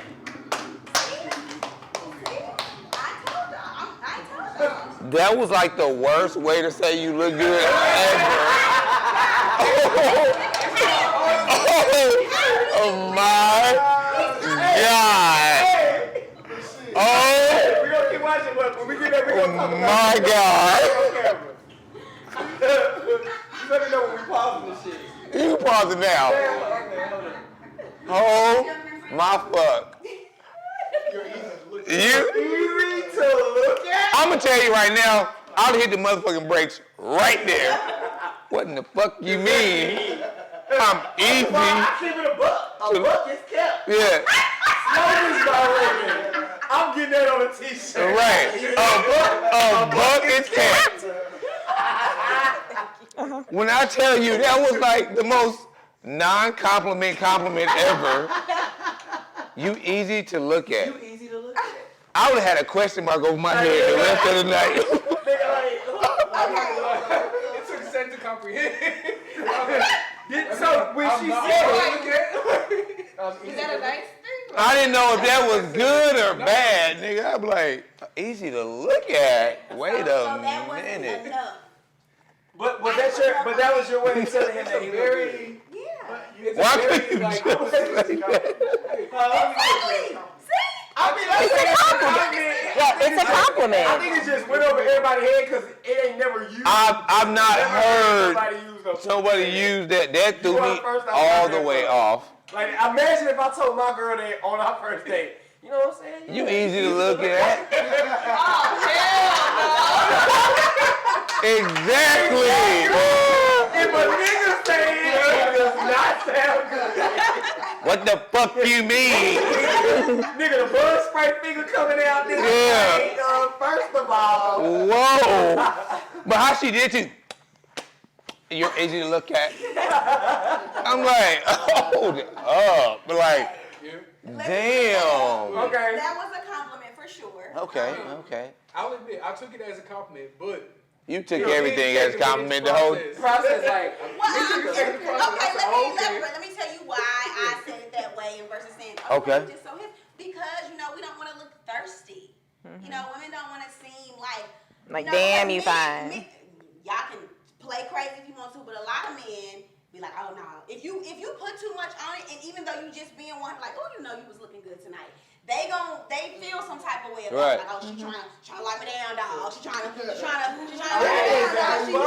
Speaker 2: That was like the worst way to say you look good ever. Oh my God. Oh
Speaker 3: We're gonna keep watching, but when we get there, we're gonna talk about
Speaker 2: my God.
Speaker 3: You let me know when we pause this shit.
Speaker 2: You can pause it now. Oh my fuck. You?
Speaker 3: Easy to look at.
Speaker 2: I'm gonna tell you right now, I'll hit the motherfucking brakes right there. What in the fuck you mean? I'm easy.
Speaker 3: I keep it a buck. A buck is kept.
Speaker 2: Yeah.
Speaker 3: Nobody's already. I'm getting that on a t-shirt.
Speaker 2: Right. A buck is kept. When I tell you that was like the most non-compliment compliment ever. You easy to look at.
Speaker 3: You easy to look at.
Speaker 2: I would have had a question mark over my head the rest of the night.
Speaker 11: It took a second to comprehend.
Speaker 3: So when she said it,
Speaker 7: Is that a nice thing?
Speaker 2: I didn't know if that was good or bad, nigga. I'm like, easy to look at. Wait
Speaker 4: So
Speaker 2: a
Speaker 4: that wasn't
Speaker 2: minute.
Speaker 4: enough.
Speaker 3: but that was your way of telling him that he very.
Speaker 4: Yeah.
Speaker 2: Why couldn't you just say that?
Speaker 4: Exactly. See?
Speaker 3: I mean, that's
Speaker 9: It's a compliment. Yeah, it's a compliment.
Speaker 3: I think it just went over everybody's head because it ain't never used.
Speaker 2: I've not heard
Speaker 3: Somebody
Speaker 2: use that. That threw
Speaker 3: You are
Speaker 2: me
Speaker 3: the first I
Speaker 2: all
Speaker 3: heard
Speaker 2: the
Speaker 3: that
Speaker 2: way
Speaker 3: from.
Speaker 2: off.
Speaker 3: Like, imagine if I told my girl that on our first date. You know what I'm saying?
Speaker 2: You easy to look at. Exactly.
Speaker 3: If a nigga say it does not sound good.
Speaker 2: What the fuck you mean?
Speaker 3: Nigga, the buzz spray finger coming out this
Speaker 2: Yeah.
Speaker 3: way. First of all.
Speaker 2: Whoa. But how she did too. You're easy to look at. I'm like, hold it up. Like, damn.
Speaker 3: Okay.
Speaker 4: That was a compliment for sure.
Speaker 2: Okay.
Speaker 11: I'll admit, I took it as a compliment, but
Speaker 2: You took everything as a compliment the whole.
Speaker 3: Process like.
Speaker 4: Let me tell you why I said it that way versus saying,
Speaker 2: Okay.
Speaker 4: just so hip. Because, we don't want to look thirsty. Women don't want to seem like,
Speaker 9: Damn, you fine.
Speaker 4: Y'all can play crazy if you want to, but a lot of men be like, oh no. If you put too much on it, and even though you just being one, like, oh, you was looking good tonight. They feel some type of way about
Speaker 2: Right.
Speaker 4: it. Like, oh, she trying to lock me down, dog. She trying to
Speaker 11: real quick.
Speaker 4: Exactly.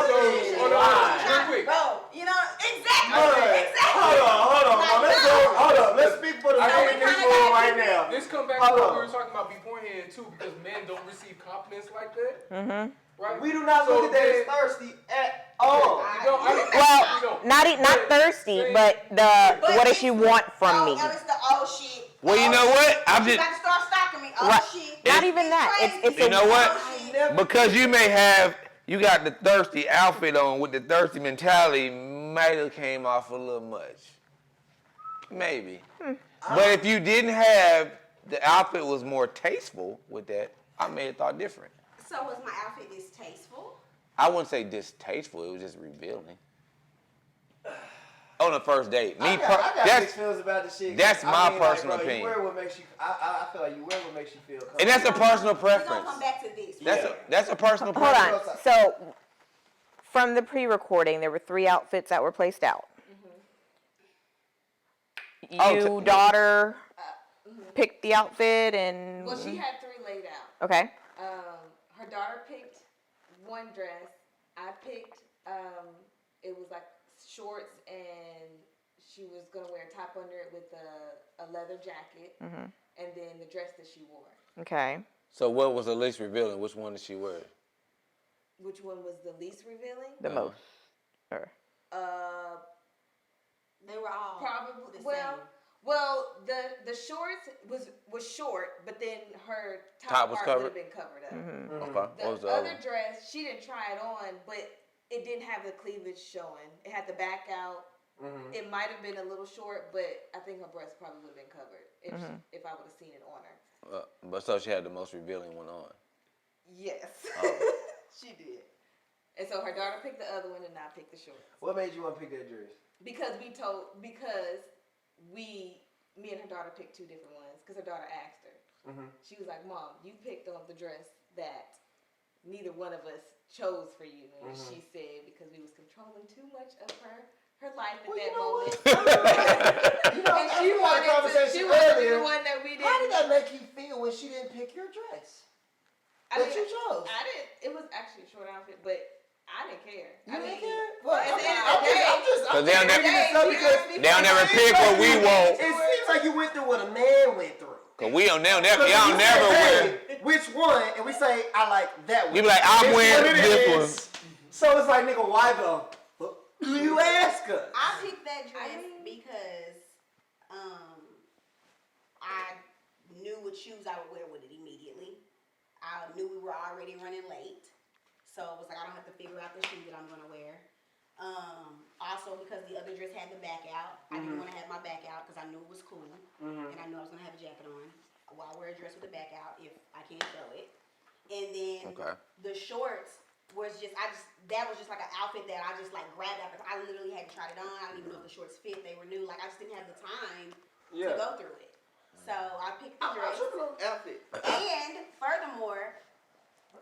Speaker 3: Hold on. Let's speak for the people right now.
Speaker 11: This come back to what we were talking about beforehand too, because men don't receive compliments like that. Right?
Speaker 3: We do not look at that as thirsty at all.
Speaker 9: Well, not thirsty, but what does she want from me?
Speaker 4: It's the oh shit.
Speaker 2: Well, you know what? I'm
Speaker 4: You
Speaker 2: just.
Speaker 4: got to start stalking me. Oh
Speaker 9: Right.
Speaker 4: shit.
Speaker 9: Not even that. It's
Speaker 2: You know what?
Speaker 4: Oh, shit.
Speaker 2: Because you got the thirsty outfit on with the thirsty mentality, might have came off a little much. Maybe. But if you didn't have, the outfit was more tasteful with that, I may have thought different.
Speaker 4: So was my outfit distasteful?
Speaker 2: I wouldn't say distasteful, it was just revealing. On the first date.
Speaker 3: I got mixed feelings about this shit.
Speaker 2: That's my personal
Speaker 3: You
Speaker 2: opinion.
Speaker 3: wear what makes you. I feel like you wear what makes you feel comfortable.
Speaker 2: And that's a personal
Speaker 4: We're
Speaker 2: preference.
Speaker 4: gonna come back to this.
Speaker 2: That's a personal
Speaker 9: Hold
Speaker 2: preference.
Speaker 9: on. So, from the pre-recording, there were 3 outfits that were placed out. You, daughter, picked the outfit and.
Speaker 7: Well, she had 3 laid out.
Speaker 9: Okay.
Speaker 7: Her daughter picked one dress. I picked, it was like shorts and she was going to wear a top under it with a leather jacket. And then the dress that she wore.
Speaker 9: Okay.
Speaker 2: So what was the least revealing? Which one did she wear?
Speaker 7: Which one was the least revealing?
Speaker 9: The most.
Speaker 4: They were all
Speaker 7: Probably.
Speaker 4: the
Speaker 7: Well,
Speaker 4: same.
Speaker 7: well, the shorts was short, but then her
Speaker 2: Top was
Speaker 7: part
Speaker 2: covered?
Speaker 7: would have been covered up.
Speaker 2: Okay.
Speaker 7: The
Speaker 2: What was the
Speaker 7: other
Speaker 2: other?
Speaker 7: dress, she didn't try it on, but it didn't have the cleavage showing. It had the back out. It might have been a little short, but I think her breast probably would have been covered if I would have seen it on her.
Speaker 2: But so she had the most revealing one on.
Speaker 7: Yes, she did. And so her daughter picked the other one, and I picked the shorts.
Speaker 3: What made you want to pick that dress?
Speaker 7: Because me and her daughter picked two different ones. Because her daughter asked her. She was like, "Mom, you picked on the dress that neither one of us chose for you." And she said because we was controlling too much of her life at that moment. And she wanted to be the one that we didn't.
Speaker 3: How did that make you feel when she didn't pick your dress? You chose.
Speaker 7: I didn't. It was actually a short outfit, but I didn't care.
Speaker 3: You didn't care?
Speaker 7: Well, at the end of the day,
Speaker 2: Because they'll never pick what we want.
Speaker 3: It seems like you went through what a man went through.
Speaker 2: Because y'all never wear.
Speaker 3: Which one? And we say, I like that one.
Speaker 2: You be like, I'm wearing this one.
Speaker 3: So it's like, nigga, why go? You ask us.
Speaker 4: I picked that dress because I knew what shoes I would wear with it immediately. I knew we were already running late. So it was like, I don't have to figure out the shoe that I'm going to wear. Also, because the other dress had the back out, I didn't want to have my back out because I knew it was cool. And I knew I was going to have a jacket on. Well, I'll wear a dress with the back out if I can't show it. And then the shorts was that was just like an outfit that I just like grabbed after. I literally hadn't tried it on. I didn't even know if the shorts fit. They were new. Like, I just didn't have the time to go through it. So I picked the dress.
Speaker 3: Outfit.
Speaker 4: And furthermore,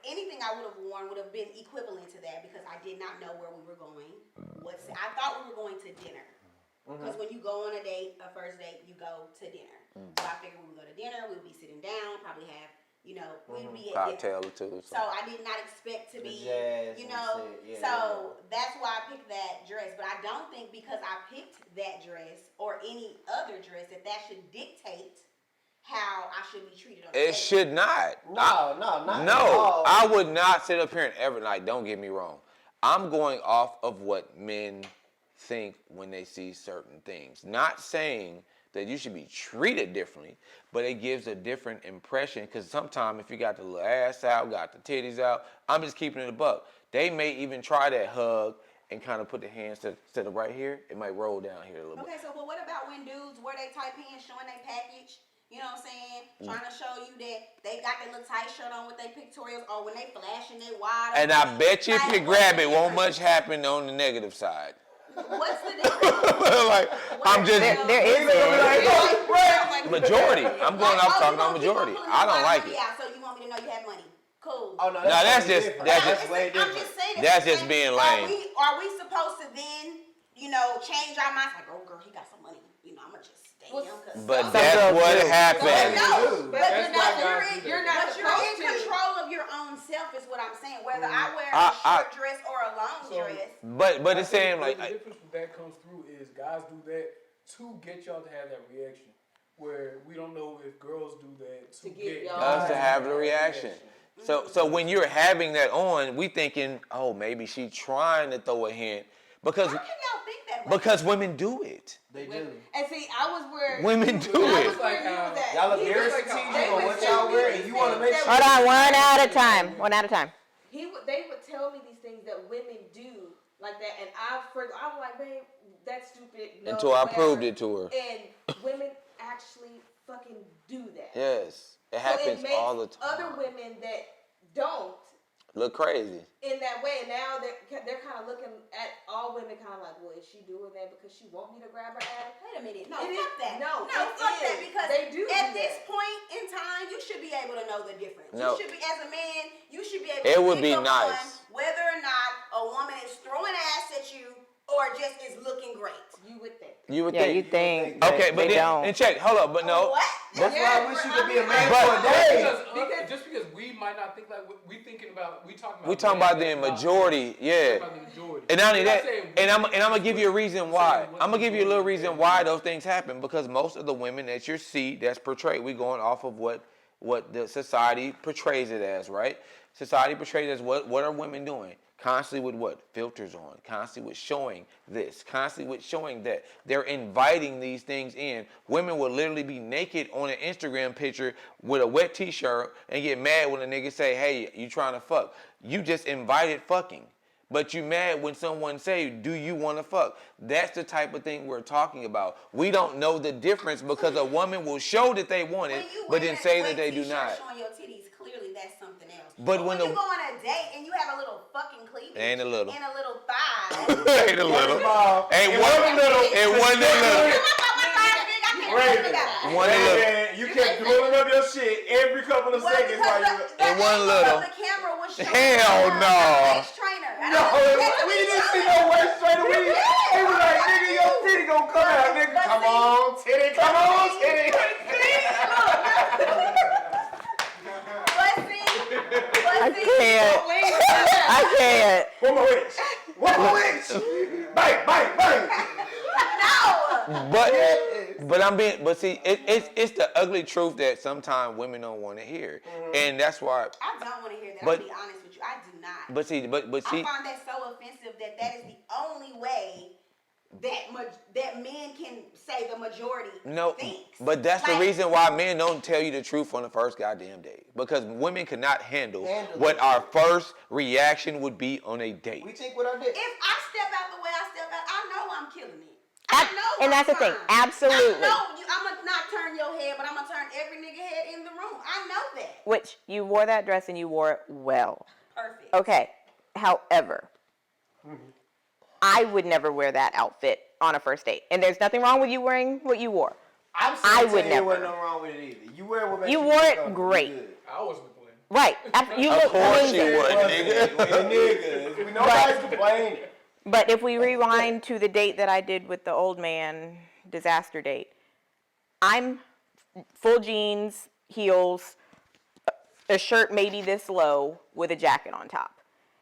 Speaker 4: anything I would have worn would have been equivalent to that because I did not know where we were going. I thought we were going to dinner. Because when you go on a date, a first date, you go to dinner. So I figured we would go to dinner, we would be sitting down, probably have, we'd be at
Speaker 2: Cocktail or two.
Speaker 4: So I did not expect to be, so that's why I picked that dress. But I don't think because I picked that dress or any other dress that should dictate how I should be treated on the
Speaker 2: It
Speaker 4: date.
Speaker 2: should not.
Speaker 3: Not at all.
Speaker 2: I would not sit up here and ever, like, don't get me wrong. I'm going off of what men think when they see certain things. Not saying that you should be treated differently, but it gives a different impression because sometimes if you got the little ass out, got the titties out, I'm just keeping it a buck. They may even try that hug and kind of put the hands to the right here. It might roll down here a little bit.
Speaker 4: Okay, so but what about when dudes wear they tight pants showing their package? You know what I'm saying? Trying to show you that they got their little tight shirt on with their pictorials or when they flashing their wide.
Speaker 2: And I bet you if you grab it, won't much happen on the negative side.
Speaker 4: What's the difference?
Speaker 2: Like, I'm just...
Speaker 9: There is a
Speaker 2: Majority. I'm going off talking about majority. I don't like it.
Speaker 4: Yeah, so you want me to know you have money. Cool.
Speaker 3: Oh, no,
Speaker 2: that's just
Speaker 3: way different.
Speaker 4: I'm just saying
Speaker 2: That's just being lame.
Speaker 4: Are we supposed to then, change our minds? Like, oh girl, he got some money. I'm gonna just stay him.
Speaker 2: But that's what happened.
Speaker 4: No, but
Speaker 7: you're not
Speaker 4: in
Speaker 7: supposed to.
Speaker 4: control of your own self is what I'm saying. Whether I wear a short dress or a long dress.
Speaker 2: But it's saying like
Speaker 11: the difference that comes through is guys do that to get y'all to have that reaction. Where we don't know if girls do that to get
Speaker 2: us to have the reaction. So when you're having that on, we thinking, oh, maybe she trying to throw a hint because
Speaker 4: How can y'all think that way?
Speaker 2: because women do it.
Speaker 3: They do.
Speaker 7: And see, I was where
Speaker 2: Women do
Speaker 7: I
Speaker 2: it.
Speaker 7: was where you was at.
Speaker 3: Y'all
Speaker 7: He was
Speaker 3: embarrassed
Speaker 7: like,
Speaker 3: to
Speaker 7: they
Speaker 3: you on
Speaker 7: would
Speaker 3: what
Speaker 7: tell
Speaker 3: y'all
Speaker 7: me
Speaker 3: wear,
Speaker 7: these
Speaker 3: and you want to
Speaker 7: things
Speaker 3: make
Speaker 7: that
Speaker 3: sure.
Speaker 9: Hold on, one at a time. One at a time.
Speaker 7: They would tell me these things that women do like that, and I was like, babe, that's stupid. No,
Speaker 2: Until I
Speaker 7: whatever.
Speaker 2: proved it to her.
Speaker 7: And women actually fucking do that.
Speaker 2: Yes, it
Speaker 7: So
Speaker 2: happens
Speaker 7: makes
Speaker 2: all the time.
Speaker 7: Other women that don't
Speaker 2: Look crazy.
Speaker 7: in that way, and now they're kind of looking at all women kind of like, well, is she doing that because she want me to grab her ass?
Speaker 4: Wait a minute. No,
Speaker 7: It
Speaker 4: fuck
Speaker 7: is-
Speaker 4: that.
Speaker 7: no,
Speaker 4: no,
Speaker 7: it
Speaker 4: fuck that.
Speaker 7: is.
Speaker 4: Because
Speaker 7: They do
Speaker 4: at
Speaker 7: do
Speaker 4: this
Speaker 7: that.
Speaker 4: point in time, you should be able to know the difference.
Speaker 2: No.
Speaker 4: You should be, as a man, you should be able
Speaker 2: It
Speaker 4: to
Speaker 2: would
Speaker 4: pick
Speaker 2: be
Speaker 4: up
Speaker 2: nice.
Speaker 4: on whether or not a woman is throwing ass at you or just is looking great.
Speaker 7: You would think.
Speaker 2: You would
Speaker 9: Yeah,
Speaker 2: think.
Speaker 9: you think. but
Speaker 2: Okay, but
Speaker 9: they
Speaker 2: then
Speaker 9: don't.
Speaker 2: and check. Hold up, but no.
Speaker 4: What?
Speaker 3: That's why I wish you could be a man
Speaker 2: But-
Speaker 3: for a day.
Speaker 11: Just because we might not think like we talking about
Speaker 2: We talking about the majority, yeah.
Speaker 11: About the majority.
Speaker 2: And not only
Speaker 11: We're
Speaker 2: that,
Speaker 11: not saying
Speaker 2: and I'm gonna give you a reason why.
Speaker 11: saying what
Speaker 2: I'm gonna give you a little
Speaker 11: majority
Speaker 2: reason
Speaker 11: is.
Speaker 2: why those things happen because most of the women that you see that's portrayed, we going off of what the society portrays it as, right? Society portrays it as what are women doing? Constantly with what? Filters on. Constantly with showing this. Constantly with showing that. They're inviting these things in. Women will literally be naked on an Instagram picture with a wet t-shirt and get mad when a nigga say, hey, you trying to fuck. You just invited fucking. But you mad when someone say, do you want to fuck? That's the type of thing we're talking about. We don't know the difference because a woman will show that they want it, but then say that they do not.
Speaker 4: Showing your titties, clearly that's something else.
Speaker 2: But when
Speaker 4: you go on a date and you have a little fucking cleavage
Speaker 2: Ain't a little.
Speaker 4: and a little thigh.
Speaker 2: Ain't a little. Ain't one little. It wasn't a little. One little.
Speaker 3: You kept blowing up your shit every couple of seconds while you were.
Speaker 2: It wasn't little.
Speaker 4: The camera was showing
Speaker 2: Hell no.
Speaker 4: trainer.
Speaker 3: No, we didn't see no waist trainer. He was like, nigga, your titty gonna come out, nigga. Come on, titty. Come on, titty.
Speaker 9: I can't. I can't.
Speaker 3: One more inch. One more inch. Bang, bang, bang.
Speaker 2: But see, it's the ugly truth that sometimes women don't want to hear, and that's why.
Speaker 4: I don't want to hear that.
Speaker 2: But-
Speaker 4: I'll be honest with you, I do not.
Speaker 2: But see,
Speaker 4: I find that so offensive that is the only way that men can say the majority
Speaker 2: no,
Speaker 4: thinks.
Speaker 2: but that's the reason why men don't tell you the truth on the first goddamn date, because women cannot handle what our first reaction would be on a date.
Speaker 3: We think what I did.
Speaker 4: If I step out the way I step out, I know I'm killing it. I know.
Speaker 9: And that's the thing. Absolutely.
Speaker 4: I know I'm gonna not turn your head, but I'm gonna turn every nigga head in the room. I know that.
Speaker 9: Which you wore that dress and you wore it well.
Speaker 4: Perfect.
Speaker 9: Okay. However, I would never wear that outfit on a first date. And there's nothing wrong with you wearing what you wore.
Speaker 3: I
Speaker 9: would never.
Speaker 3: There wasn't nothing wrong with it either. You wear what makes
Speaker 9: You
Speaker 3: you
Speaker 9: wore
Speaker 3: feel
Speaker 9: it
Speaker 3: comfortable.
Speaker 9: great.
Speaker 3: You good.
Speaker 11: I wasn't playing.
Speaker 9: Right. You look
Speaker 2: Of course
Speaker 9: amazing.
Speaker 2: you would, nigga.
Speaker 3: Niggas. We nobody's complaining.
Speaker 9: But if we rewind to the date that I did with the old man, disaster date, I'm full jeans, heels, a shirt maybe this low with a jacket on top.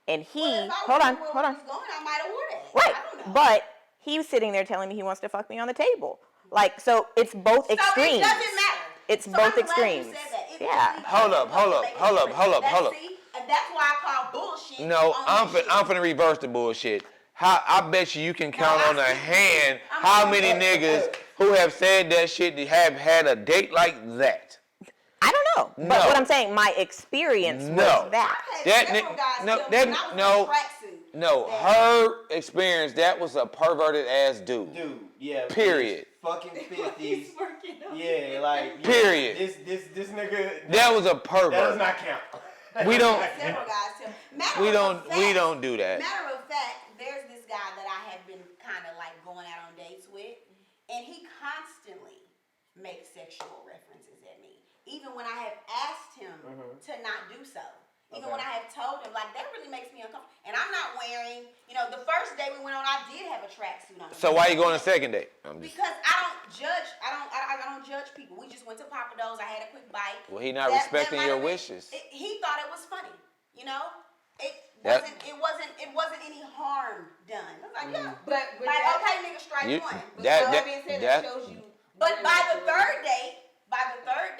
Speaker 9: And he, hold on.
Speaker 4: I might have wore that.
Speaker 9: Right.
Speaker 4: I don't know.
Speaker 9: But he was sitting there telling me he wants to fuck me on the table. Like, so it's both extremes.
Speaker 4: So it doesn't matter.
Speaker 9: It's
Speaker 4: So
Speaker 9: both
Speaker 4: I'm glad
Speaker 9: extremes.
Speaker 4: You said that. It
Speaker 9: Yeah.
Speaker 4: really
Speaker 2: Hold
Speaker 4: does
Speaker 2: up, hold up,
Speaker 4: make a
Speaker 2: hold up,
Speaker 4: difference.
Speaker 2: hold up, hold up.
Speaker 4: See? And that's why I call bullshit.
Speaker 2: No,
Speaker 4: on that
Speaker 2: I'm
Speaker 4: shit.
Speaker 2: finna reverse the bullshit. I bet you can count on a hand how many niggas who have said that shit have had a date like that.
Speaker 9: I don't know. But what I'm saying, my experience was that.
Speaker 2: Her experience, that was a perverted ass dude.
Speaker 3: Yeah.
Speaker 2: Period.
Speaker 3: Fucking 50s. Yeah, like.
Speaker 2: Period.
Speaker 3: This nigga.
Speaker 2: That was a pervert.
Speaker 3: That does not count.
Speaker 2: We don't.
Speaker 4: Several guys tell me.
Speaker 2: We don't do that.
Speaker 4: Matter of fact, there's this guy that I have been kind of like going out on dates with, and he constantly makes sexual references at me, even when I have asked him to not do so. Even when I have told him, like, that really makes me uncomfortable. And I'm not wearing, the first day we went on, I did have a tracksuit on.
Speaker 2: So why you going on a second date?
Speaker 4: Because I don't judge. I don't judge people. We just went to Papa Do's. I had a quick bite.
Speaker 2: Well, he not respecting your wishes.
Speaker 4: He thought it was funny. It wasn't any harm done. I was like, yeah.
Speaker 7: But
Speaker 4: okay, nigga, strike one.
Speaker 7: That shows you.
Speaker 4: But by the third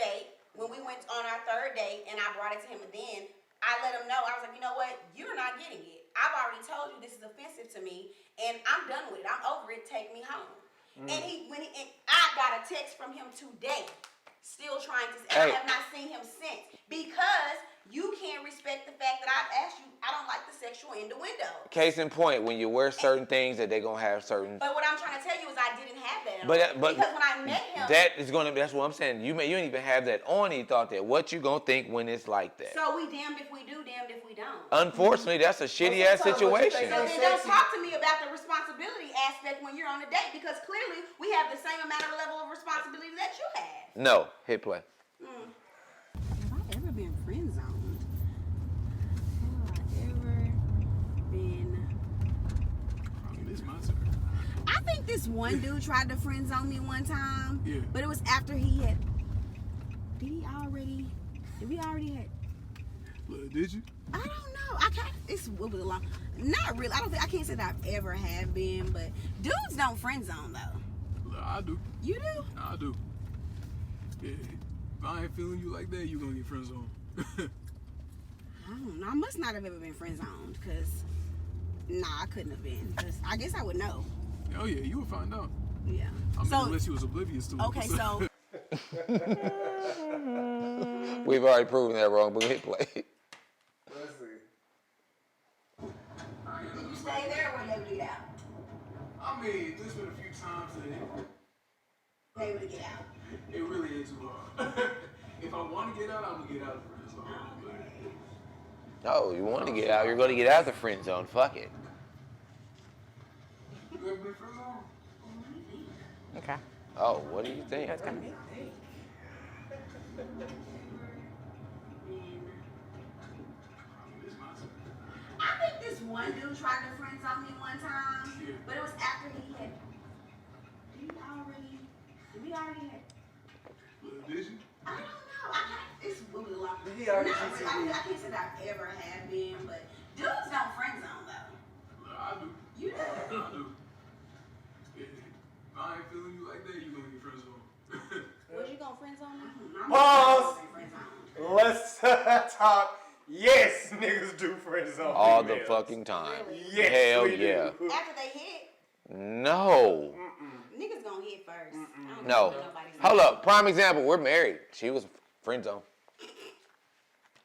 Speaker 4: date, when we went on our third date and I brought it to him, and then I let him know, I was like, you know what? You're not getting it. I've already told you this is offensive to me, and I'm done with it. I'm over it. Take me home. And I got a text from him today, still trying to. And I have not seen him since because you can't respect the fact that I've asked you. I don't like the sexual innuendo.
Speaker 2: Case in point, when you wear certain things that they're gonna have certain.
Speaker 4: But what I'm trying to tell you is I didn't have that.
Speaker 2: But
Speaker 4: because when I met him,
Speaker 2: that's what I'm saying. You didn't even have that on. He thought that. What you gonna think when it's like that?
Speaker 4: So we damned if we do, damned if we don't.
Speaker 2: Unfortunately, that's a shitty ass situation.
Speaker 4: So then don't talk to me about the responsibility aspect when you're on a date, because clearly we have the same amount of level of responsibility that you have.
Speaker 2: No, hit play.
Speaker 4: Have I ever been friend zoned? I think this one dude tried to friend zone me one time.
Speaker 10: Yeah.
Speaker 4: But it was after he had. Did we already had?
Speaker 10: Did you?
Speaker 4: I don't know. I can't. It was a long. Not really. I can't say that I've ever have been, but dudes don't friend zone though.
Speaker 10: I do.
Speaker 4: You do?
Speaker 10: I do. Yeah. If I ain't feeling you like that, you gonna get friend zoned.
Speaker 4: I don't know. I must not have ever been friend zoned, because
Speaker 6: Nah, I couldn't have been. 'Cause I guess I would know.
Speaker 10: Oh yeah, you would find out.
Speaker 6: Yeah.
Speaker 10: I mean,
Speaker 6: So-
Speaker 10: unless you was oblivious to it.
Speaker 6: Okay, so
Speaker 2: We've already proven that wrong, but hit play.
Speaker 3: Let's see.
Speaker 6: did you stay there or were they get out?
Speaker 10: I mean, there's been a few times that
Speaker 6: They would get out.
Speaker 10: it really ain't too hard. If I want to get out, I'm gonna get out of friend zone.
Speaker 2: No, you want to get out, you're going to get out of the friend zone. Fuck it.
Speaker 10: You ever been friend zone?
Speaker 9: Okay.
Speaker 2: Oh, what do you think?
Speaker 9: That's kind of
Speaker 6: I think this one dude tried to friend zone me one time, but it was after he had. Did we already had?
Speaker 10: Did you?
Speaker 6: I don't know. It's really long.
Speaker 3: He already
Speaker 6: Not really.
Speaker 3: GTV.
Speaker 6: I can't say that I've ever have been, but dudes don't friend zone though.
Speaker 10: I do.
Speaker 6: You do.
Speaker 10: I do. If I ain't feeling you like that, you gonna get friend zone.
Speaker 4: Was you gonna friend zone me?
Speaker 3: Pause. Let's talk. Yes, niggas do friend zone.
Speaker 2: All the
Speaker 3: females.
Speaker 2: fucking time.
Speaker 3: Yes,
Speaker 2: Hell
Speaker 3: we
Speaker 2: yeah.
Speaker 3: do.
Speaker 6: After they hit,
Speaker 2: No.
Speaker 6: niggas gonna hit first. I don't
Speaker 2: No.
Speaker 6: know if nobody's
Speaker 2: Hold up. Prime example. We're married. She was friend zone.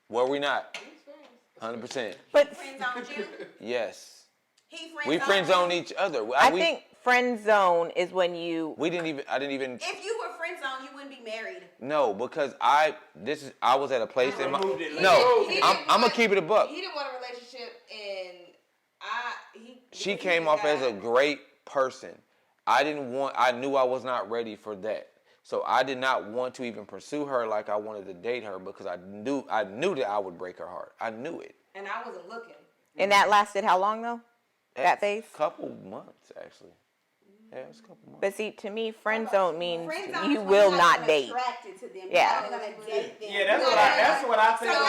Speaker 2: Were we not? 100%.
Speaker 9: But
Speaker 6: friend zoned you.
Speaker 2: Yes.
Speaker 6: He friend
Speaker 2: We
Speaker 6: zoned
Speaker 2: friend
Speaker 6: you?
Speaker 2: zone each other.
Speaker 9: I think friend zone is when you.
Speaker 2: I didn't even.
Speaker 6: If you were friend zone, you wouldn't be married.
Speaker 2: No, because I was at a place in my.
Speaker 3: Removed it.
Speaker 2: No,
Speaker 7: He
Speaker 2: I'm
Speaker 7: didn't
Speaker 2: gonna
Speaker 7: want-
Speaker 2: keep it a buck.
Speaker 7: He didn't want a relationship, and
Speaker 2: She came off as a great person. I knew I was not ready for that. So I did not want to even pursue her like I wanted to date her because I knew that I would break her heart. I knew it.
Speaker 7: and I wasn't looking.
Speaker 9: And that lasted how long though? That phase?
Speaker 2: Couple months actually. Yeah, it was a couple months.
Speaker 9: But see, to me, friend zone means
Speaker 6: Friend zone
Speaker 9: you
Speaker 6: is when
Speaker 9: will
Speaker 6: you're
Speaker 9: not
Speaker 6: gonna
Speaker 9: date.
Speaker 6: Attracted to them.
Speaker 9: Yeah.
Speaker 6: You're not gonna date them.
Speaker 3: Yeah, that's what I think.
Speaker 6: So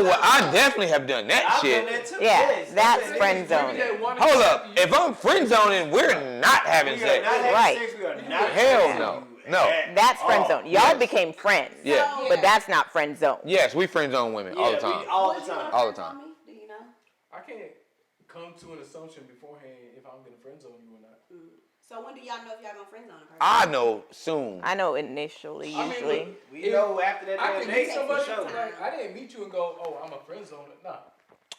Speaker 2: Well, I definitely have done that
Speaker 3: I've
Speaker 2: shit.
Speaker 3: done that too.
Speaker 9: Yeah,
Speaker 3: Yes,
Speaker 9: that's
Speaker 3: I've done
Speaker 9: friend
Speaker 3: that.
Speaker 9: zoning.
Speaker 2: Hold up. If I'm friend zoning, we're not having
Speaker 3: We are
Speaker 2: sex.
Speaker 3: not having
Speaker 9: Right.
Speaker 3: sex, we are not
Speaker 2: Hell
Speaker 3: having
Speaker 2: no.
Speaker 3: sex.
Speaker 2: No.
Speaker 9: That's friend
Speaker 3: Oh,
Speaker 9: zone. Y'all
Speaker 2: yes.
Speaker 9: became friends.
Speaker 2: Yeah.
Speaker 9: But that's not friend zone.
Speaker 2: Yes, we friend zone women all the
Speaker 3: Yeah,
Speaker 2: time.
Speaker 3: we all the
Speaker 6: Would you
Speaker 3: time.
Speaker 6: wanna
Speaker 2: All the
Speaker 6: friend
Speaker 2: time.
Speaker 6: zone me? Do you know?
Speaker 11: I can't come to an assumption beforehand if I'm gonna friend zone you or not.
Speaker 6: So when do y'all know if y'all gonna friend zone a person?
Speaker 2: I know soon.
Speaker 9: I know initially,
Speaker 11: I mean,
Speaker 9: usually.
Speaker 3: We know after that
Speaker 11: I
Speaker 3: damn
Speaker 11: can
Speaker 3: date
Speaker 11: meet
Speaker 3: for
Speaker 11: somebody
Speaker 3: sure.
Speaker 11: like I didn't meet you and go, oh, I'm a friend zone. Nah.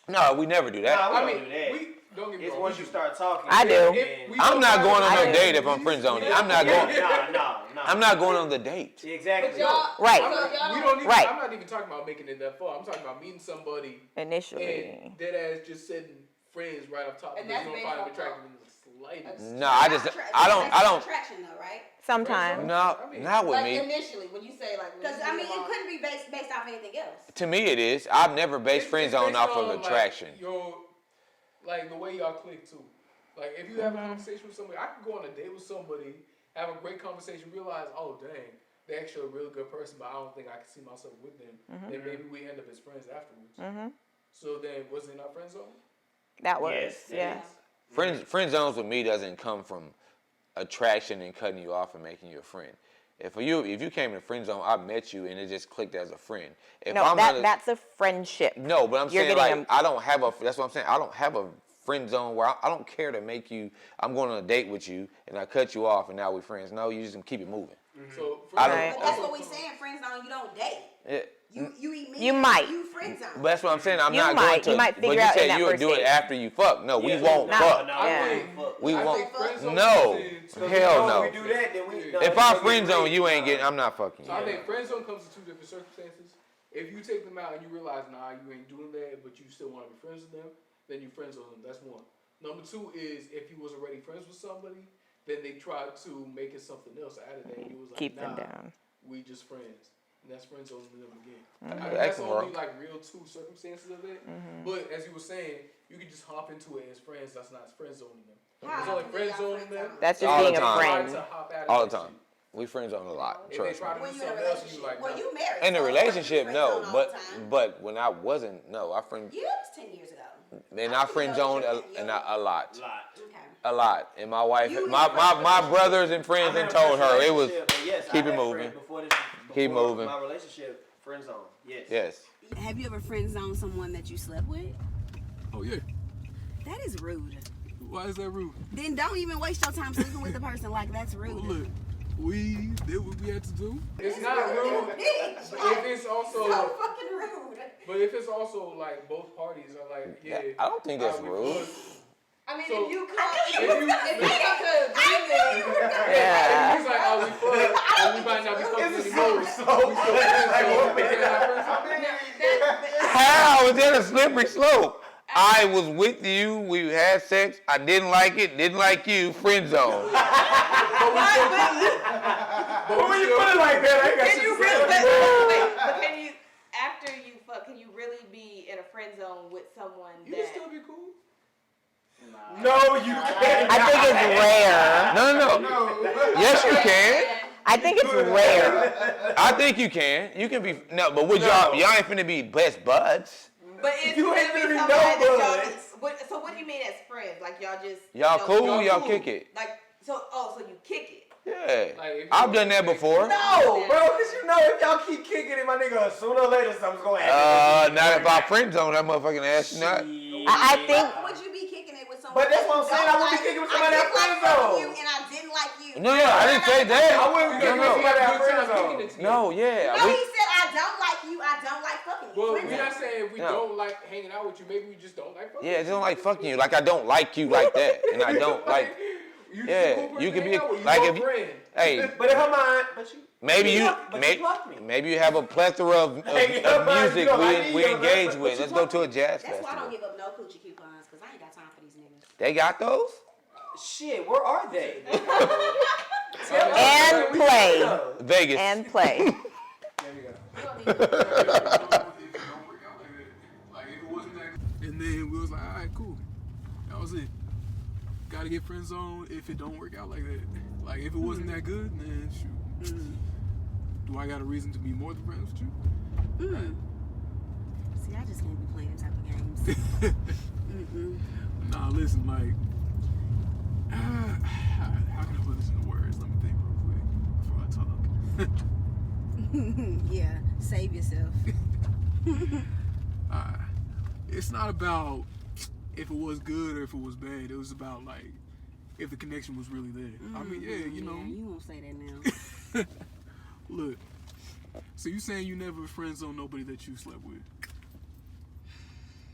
Speaker 2: No, we never do that.
Speaker 3: Nah, we
Speaker 11: I
Speaker 3: don't
Speaker 11: mean,
Speaker 3: do that.
Speaker 11: we don't get me
Speaker 3: It's
Speaker 11: wrong.
Speaker 3: once
Speaker 11: we
Speaker 3: you
Speaker 11: do.
Speaker 3: start talking.
Speaker 9: I do.
Speaker 2: I'm not going on
Speaker 9: I
Speaker 2: no
Speaker 9: do.
Speaker 2: date if I'm friend zoning. I'm not going.
Speaker 3: Nah.
Speaker 2: I'm not going on the date.
Speaker 11: But
Speaker 3: Exactly.
Speaker 11: y'all,
Speaker 9: Right.
Speaker 11: I'm not, we don't even,
Speaker 9: Right.
Speaker 11: I'm not even talking about making it that far. I'm talking about meeting somebody
Speaker 9: Initially.
Speaker 11: and dead ass just sitting friends right up top.
Speaker 7: And
Speaker 11: because
Speaker 7: that's
Speaker 11: you don't
Speaker 7: based
Speaker 11: find them
Speaker 7: on
Speaker 11: attractive in the slightest.
Speaker 2: No, I don't.
Speaker 6: Attraction though, right?
Speaker 9: Sometimes.
Speaker 2: No, not with
Speaker 7: Like
Speaker 2: me.
Speaker 7: initially, when you say like, when
Speaker 6: Because
Speaker 7: you
Speaker 6: I
Speaker 7: get
Speaker 6: mean, it
Speaker 7: along-
Speaker 6: couldn't be based off anything else.
Speaker 2: To me, it is. I've never based friend zone
Speaker 11: based
Speaker 2: off
Speaker 11: on,
Speaker 2: of attraction.
Speaker 11: Like, like the way y'all click too. Like if you have a conversation with somebody, I can go on a date with somebody, have a great conversation, realize, oh dang, they're actually a really good person, but I don't think I can see myself with them. Then maybe we end up as friends afterwards. So then, was it not friend zone?
Speaker 9: That was.
Speaker 3: Yes,
Speaker 9: Yeah.
Speaker 2: Friend zones with me doesn't come from attraction and cutting you off and making you a friend. If you came in a friend zone, I met you and it just clicked as a friend. If
Speaker 9: No,
Speaker 2: I'm
Speaker 9: that's a friendship.
Speaker 2: no, but I'm
Speaker 9: You're
Speaker 2: saying
Speaker 9: getting
Speaker 2: like I don't have a. That's what I'm saying. I don't have a friend zone where I don't care to make you. I'm going on a date with you and I cut you off and now we're friends. No, you just keep it moving.
Speaker 11: So
Speaker 2: I don't-
Speaker 9: Right.
Speaker 6: But that's what we saying. Friend zone, you don't date.
Speaker 2: Yeah.
Speaker 6: You eat meat.
Speaker 9: You might.
Speaker 6: You friend zone.
Speaker 2: But that's what I'm saying. I'm
Speaker 9: You
Speaker 2: not
Speaker 9: might.
Speaker 2: going to.
Speaker 9: You might
Speaker 2: but
Speaker 9: figure
Speaker 2: you
Speaker 9: out in
Speaker 2: said
Speaker 9: that
Speaker 2: you would
Speaker 9: first
Speaker 2: do it
Speaker 9: date.
Speaker 2: after you fuck. No, we
Speaker 3: Yeah,
Speaker 2: won't
Speaker 9: no,
Speaker 2: fuck.
Speaker 3: No,
Speaker 9: Yeah.
Speaker 2: We
Speaker 11: I
Speaker 2: won't.
Speaker 11: think friend zone
Speaker 2: No.
Speaker 11: comes in two
Speaker 2: Hell
Speaker 11: different-
Speaker 2: no.
Speaker 3: If we do that, then we.
Speaker 2: If I friend zone, you ain't getting. I'm not fucking you.
Speaker 11: So I think friend zone comes in two different circumstances. If you take them out and you realize, nah, you ain't doing that, but you still want to be friends with them, then you friend zone them. That's one. Number two is if you was already friends with somebody, then they tried to make it something else out of that. And you was like,
Speaker 9: Keep
Speaker 11: nah,
Speaker 9: them down.
Speaker 11: we just friends. And that's friend zoning them again.
Speaker 2: Mm-hmm.
Speaker 11: I
Speaker 2: That
Speaker 11: think that's
Speaker 2: can
Speaker 11: only
Speaker 2: work.
Speaker 11: like real two circumstances of it. But as you were saying, you can just hop into it as friends. That's not friend zoning them.
Speaker 6: How
Speaker 11: It's only
Speaker 6: often do
Speaker 11: friend
Speaker 6: y'all
Speaker 11: zoning
Speaker 6: friend
Speaker 11: them.
Speaker 6: zone?
Speaker 9: That's just
Speaker 2: All the
Speaker 9: being a
Speaker 2: time.
Speaker 9: friend.
Speaker 11: To hop out of
Speaker 2: All the
Speaker 11: that
Speaker 2: time.
Speaker 11: shit.
Speaker 2: We friend zone a lot.
Speaker 11: If they
Speaker 2: Trust
Speaker 11: try
Speaker 2: me.
Speaker 11: to
Speaker 6: When
Speaker 11: do
Speaker 6: you in a
Speaker 11: something else, and you
Speaker 6: relationship,
Speaker 11: like,
Speaker 6: well,
Speaker 11: no.
Speaker 6: you married.
Speaker 2: In a
Speaker 6: so
Speaker 2: relationship,
Speaker 6: friend
Speaker 2: no,
Speaker 6: zone all
Speaker 2: but
Speaker 6: the time.
Speaker 2: but when I wasn't, no, I friend
Speaker 6: Yeah, it was 10 years ago.
Speaker 2: and I friend zoned a lot,
Speaker 6: Okay.
Speaker 2: a lot. And my wife,
Speaker 6: You
Speaker 2: my
Speaker 6: in a
Speaker 2: my brothers and friends and told her it was
Speaker 3: Yes,
Speaker 2: keep
Speaker 3: I
Speaker 2: it
Speaker 3: had
Speaker 2: moving.
Speaker 3: friends before
Speaker 2: Keep moving.
Speaker 3: My relationship, friend zone. Yes.
Speaker 2: Yes.
Speaker 6: Have you ever friend zoned someone that you slept with?
Speaker 10: Oh yeah.
Speaker 6: That is rude.
Speaker 10: Why is that rude?
Speaker 6: Then don't even waste your time sleeping with the person. Like, that's rude.
Speaker 10: Well, look, we did what we had to do.
Speaker 11: It's not rude. If it's also
Speaker 6: so fucking rude.
Speaker 11: But if it's also like both parties are like, yeah.
Speaker 2: I don't think that's rude.
Speaker 7: I mean,
Speaker 11: So,
Speaker 7: if you come
Speaker 11: if you
Speaker 7: to agreement,
Speaker 2: Yeah.
Speaker 11: He's like, oh, we fuck, and we might not be fucking
Speaker 3: It's a
Speaker 11: anymore.
Speaker 3: slippery slope.
Speaker 2: How is that a slippery slope? I was with you, we had sex, I didn't like it, didn't like you, friend zone.
Speaker 3: But when you put it like that, I got
Speaker 7: Can you really, but can you, after you fuck, can you really be in a friend zone with someone
Speaker 11: You can still be cool.
Speaker 3: No, you can't.
Speaker 9: I think it's rare.
Speaker 2: No. Yes, you can.
Speaker 9: I think it's rare.
Speaker 2: I think you can. You can be, no, but with y'all ain't finna be best buds.
Speaker 7: But it's
Speaker 3: You ain't
Speaker 7: gonna be
Speaker 3: gonna be
Speaker 7: somebody
Speaker 3: no
Speaker 7: that
Speaker 3: buds.
Speaker 7: so what do you mean as friends? Like y'all just
Speaker 2: Y'all cool,
Speaker 7: y'all
Speaker 2: y'all kick it.
Speaker 7: Like so you kick it.
Speaker 2: Yeah.
Speaker 11: Like, if
Speaker 2: I've
Speaker 11: you-
Speaker 2: done that before.
Speaker 3: No, bro, because you know if y'all keep kicking it, my nigga, sooner or later something's going to happen.
Speaker 2: Not if I friend zone that motherfucking ass not.
Speaker 9: I think.
Speaker 4: Would you be kicking it with someone?
Speaker 3: But that's what I'm saying, I wouldn't be kicking with somebody that friend zone.
Speaker 4: You and I didn't like you.
Speaker 2: No, I didn't say that.
Speaker 3: I wouldn't be kicking with somebody that friend zone.
Speaker 2: No, yeah.
Speaker 4: No, he said I don't like you. I don't like fucking you.
Speaker 11: Well,
Speaker 4: Friend
Speaker 11: we're
Speaker 4: zone.
Speaker 11: not saying we
Speaker 2: No.
Speaker 11: don't like hanging out with you. Maybe we just don't like fucking.
Speaker 2: Yeah, I don't like fucking you. Like I don't like you like that, and I don't like.
Speaker 11: You
Speaker 2: Yeah, you can be like if you, hey,
Speaker 3: But in her mind, but you.
Speaker 2: maybe you,
Speaker 3: plucked me.
Speaker 2: maybe you have a plethora of
Speaker 3: Hey, in her mind,
Speaker 2: music
Speaker 3: you know, I need
Speaker 2: we
Speaker 3: your
Speaker 2: engage
Speaker 3: number,
Speaker 2: with.
Speaker 3: but
Speaker 2: Let's
Speaker 3: you
Speaker 2: go to a
Speaker 3: plucked
Speaker 2: jazz
Speaker 4: That's why I don't
Speaker 2: festival.
Speaker 4: give up no coochie coupons, because I ain't got time for these niggas.
Speaker 2: They got those?
Speaker 3: Shit, where are they?
Speaker 9: And play.
Speaker 2: Vegas.
Speaker 9: And play.
Speaker 10: And then we was like, all right, cool. That was it. Gotta get friend zone if it don't work out like that. Like if it wasn't that good, then shoot. Do I got a reason to be more than friends with you?
Speaker 4: See, I just can't be playing type of games.
Speaker 10: Nah, listen, like, how can I put this into words? Let me think real quick before I talk.
Speaker 4: Yeah, save yourself.
Speaker 10: It's not about if it was good or if it was bad. It was about like if the connection was really there. I mean, yeah, you know.
Speaker 4: Yeah, you won't say that now.
Speaker 10: Look, so you saying you never friend zone nobody that you slept with?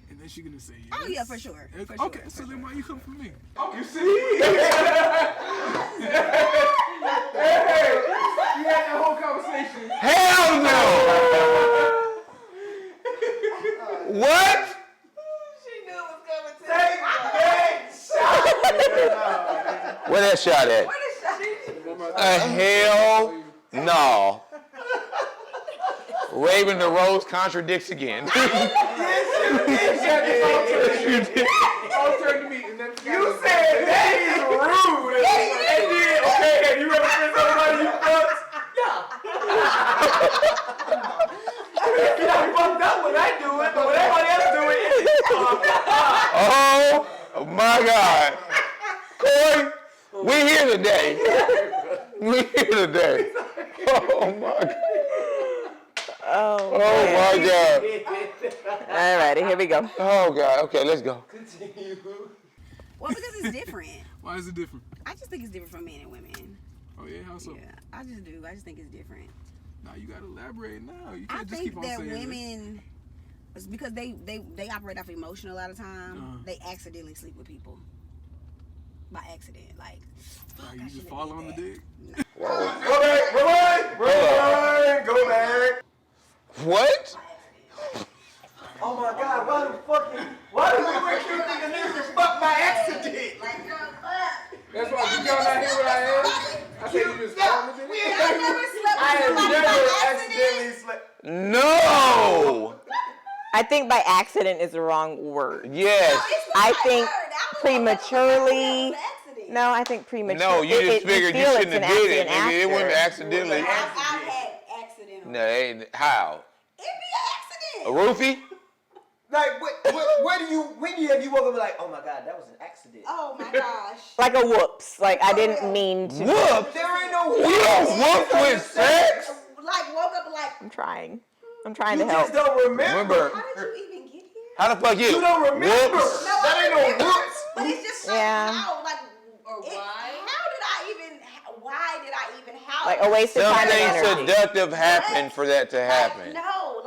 Speaker 10: And then she gonna say yes.
Speaker 4: Oh yeah, for sure. For
Speaker 10: Okay,
Speaker 4: sure,
Speaker 10: so
Speaker 4: for
Speaker 10: then
Speaker 4: sure.
Speaker 10: why you come for me?
Speaker 3: You see? Hey, you had that whole conversation.
Speaker 2: Hell no! What?
Speaker 7: She knew it was coming to
Speaker 3: Take that shot.
Speaker 2: Where that shot at? Hell no. Raven the Rose contradicts again.
Speaker 11: All turn to me and then
Speaker 3: You said that is rude. And then, okay, have you ever friend somebody you fucked? Yeah. You know, fucked up when I do it, but when everybody else do it,
Speaker 2: Oh my God. Corey, we here today. We here today. Oh my God.
Speaker 9: Oh
Speaker 2: my God.
Speaker 9: Alrighty, here we go.
Speaker 2: Oh God. Okay, let's go.
Speaker 3: Continue.
Speaker 4: Well, because it's different.
Speaker 10: Why is it different?
Speaker 4: I just think it's different for men and women.
Speaker 10: Oh yeah, how so?
Speaker 4: Yeah, I just do. I just think it's different.
Speaker 10: Now you gotta elaborate now. You
Speaker 4: I
Speaker 10: can't just
Speaker 4: think
Speaker 10: keep on
Speaker 4: that
Speaker 10: saying
Speaker 4: women, it's because they operate off emotion a lot of time. They accidentally sleep with people. By accident, like.
Speaker 10: Like, you just fall on the dick.
Speaker 3: Go back, rewind, go back.
Speaker 2: What?
Speaker 3: Oh my God, why do we keep thinking niggas can fuck by accident?
Speaker 11: That's why you y'all not hear what I am. I said you just commented.
Speaker 3: I have never accidentally slept.
Speaker 2: No.
Speaker 9: I think by accident is the wrong word.
Speaker 2: Yes.
Speaker 9: I think prematurely. No, I think prematurely.
Speaker 2: No, you just figured you shouldn't have did it. Nigga, it wasn't
Speaker 9: accident.
Speaker 2: accidentally.
Speaker 4: I've had accidental.
Speaker 2: No, it ain't. How?
Speaker 4: It be
Speaker 2: A
Speaker 4: an
Speaker 2: roofie?
Speaker 4: accident.
Speaker 3: Like, when have you woke up and be like, oh my God, that was an accident?
Speaker 4: Oh my gosh.
Speaker 9: Like a whoops. Like I didn't mean to.
Speaker 2: Whoop.
Speaker 3: There ain't no
Speaker 2: You don't whoop with sex?
Speaker 4: Like woke up like.
Speaker 9: I'm trying to
Speaker 3: You
Speaker 9: help.
Speaker 3: just don't remember.
Speaker 2: Remember,
Speaker 4: How did you even get here?
Speaker 2: How the fuck you?
Speaker 3: You don't remember.
Speaker 2: Whoops.
Speaker 6: No,
Speaker 3: That
Speaker 6: I
Speaker 3: ain't no
Speaker 6: remember,
Speaker 3: whoops.
Speaker 6: But it's just like
Speaker 9: Yeah.
Speaker 6: how, like,
Speaker 7: Or why?
Speaker 6: Why did I even, how?
Speaker 9: Like a wasted time and
Speaker 2: Something
Speaker 9: energy.
Speaker 2: seductive happened for that to happen.
Speaker 6: No.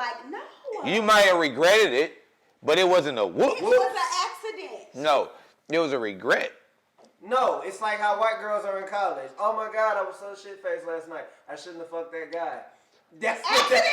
Speaker 2: You might have regretted it, but it wasn't a whoop.
Speaker 6: It was an accident.
Speaker 2: No, it was a regret.
Speaker 3: No, it's like how white girls are in college. Oh my God, I was so shit-faced last night. I shouldn't have fucked that guy. That's
Speaker 6: Accident.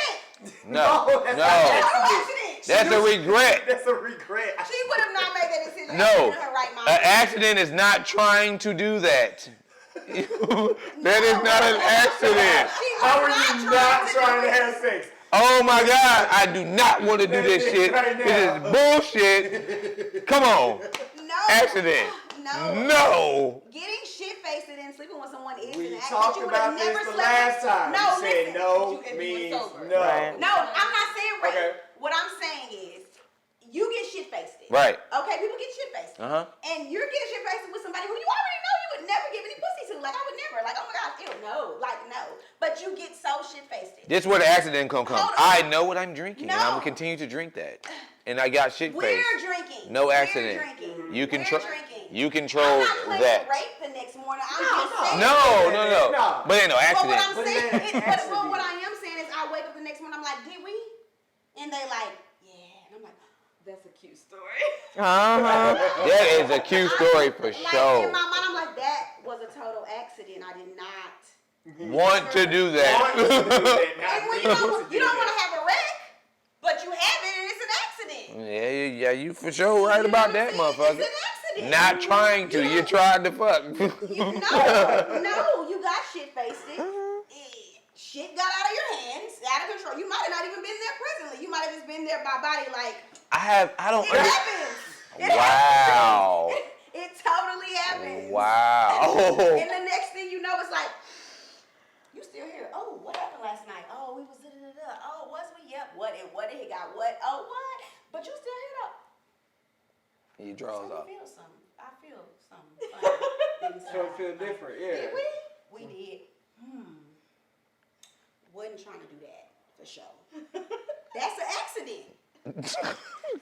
Speaker 2: No,
Speaker 3: that's
Speaker 2: no.
Speaker 3: not an
Speaker 6: Accident.
Speaker 2: That's a regret.
Speaker 3: That's a regret.
Speaker 6: She would have not made that decision.
Speaker 2: No,
Speaker 6: In her right mind.
Speaker 2: an accident is not trying to do that. That is not an accident.
Speaker 6: She was
Speaker 3: How are you not trying to have sex?
Speaker 2: Oh my God, I do not want to do this shit.
Speaker 3: Right now.
Speaker 2: This is bullshit. Come on.
Speaker 6: No.
Speaker 2: Accident. No.
Speaker 6: Getting shit-faced and then sleeping with someone is
Speaker 3: We
Speaker 6: an accident.
Speaker 3: talked
Speaker 6: You would have
Speaker 3: about this
Speaker 6: never
Speaker 3: the
Speaker 6: slept
Speaker 3: last
Speaker 6: with.
Speaker 3: time.
Speaker 6: No,
Speaker 3: You said
Speaker 6: listen.
Speaker 3: no
Speaker 7: If you were
Speaker 3: means
Speaker 7: sober.
Speaker 3: no.
Speaker 9: Right.
Speaker 6: No, I'm not saying rape.
Speaker 3: Okay.
Speaker 6: What I'm saying is, you get shit-faced.
Speaker 2: Right.
Speaker 6: Okay, people get shit-faced.
Speaker 2: Uh-huh.
Speaker 6: And you're getting shit-faced with somebody who you already know you would never give any pussy to. Like, I would never. Like, oh my God, ew, no. Like, no. But you get so shit-faced.
Speaker 2: This is where the accident come.
Speaker 6: Hold on.
Speaker 2: I know what I'm drinking, and I'm
Speaker 6: No.
Speaker 2: gonna continue to drink that. And I got shit
Speaker 6: We're
Speaker 2: faced.
Speaker 6: drinking.
Speaker 2: No
Speaker 6: We're
Speaker 2: accident.
Speaker 6: drinking.
Speaker 2: You
Speaker 6: We're
Speaker 2: control.
Speaker 6: drinking.
Speaker 2: You control
Speaker 6: I'm not claiming
Speaker 2: that.
Speaker 6: rape the next morning. I'm just saying.
Speaker 2: No.
Speaker 3: No.
Speaker 2: But ain't no
Speaker 6: But what
Speaker 2: accident.
Speaker 6: I'm saying, but what I am saying is, I wake up the next morning, I'm like, did we? And they like, yeah. And I'm like,
Speaker 7: That's a cute story.
Speaker 9: Uh-huh.
Speaker 2: That is a cute story for
Speaker 6: like
Speaker 2: sure.
Speaker 6: in my mind, I'm like, that was a total accident. I did not.
Speaker 2: Want to do that.
Speaker 6: And when you don't want to have a wreck, but you have it and it's an accident.
Speaker 2: Yeah, you for sure right about that, motherfucker.
Speaker 6: It's an accident.
Speaker 2: Not trying to. You tried to fuck.
Speaker 6: No, you got shit faced it. Shit got out of your hands, out of control. You might have not even been there presently. You might have just been there by body, like
Speaker 2: I don't
Speaker 6: it happens. It
Speaker 2: Wow.
Speaker 6: happens. It totally happens.
Speaker 2: Wow.
Speaker 6: And the next thing you know, it's like, you still here. Oh, what happened last night? Oh, we was da-da-da-da. Oh, was we? Yep. What it got what? Oh, what? But you still here though.
Speaker 2: He draws
Speaker 6: So
Speaker 2: off.
Speaker 6: I feel something. I feel something.
Speaker 3: So it feel different, yeah.
Speaker 6: Did we? We did. Wasn't trying to do that for sure. That's an accident.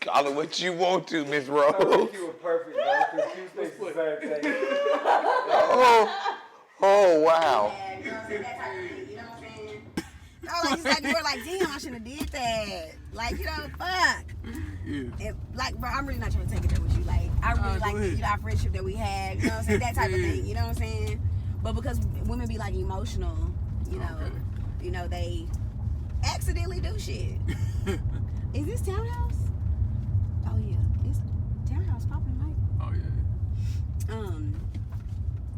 Speaker 2: Call it what you want to, Miss
Speaker 3: I
Speaker 2: Rose.
Speaker 3: think you were perfect, though, because Q thinks the same thing.
Speaker 2: Oh, wow.
Speaker 6: Yeah, you know what I'm saying? That type of thing. You know what I'm saying? No, like, it's like you were like, damn, I shouldn't have did that. Like, you know, fuck. And, like, bro, I'm really not trying to take it there with you. Like, I really like, you know, our friendship that we had. You know what I'm saying? That type of thing. You know what I'm saying? But because women be like emotional, you know, they accidentally do shit. Is this townhouse? Oh yeah, it's townhouse popping, right?
Speaker 10: Oh yeah.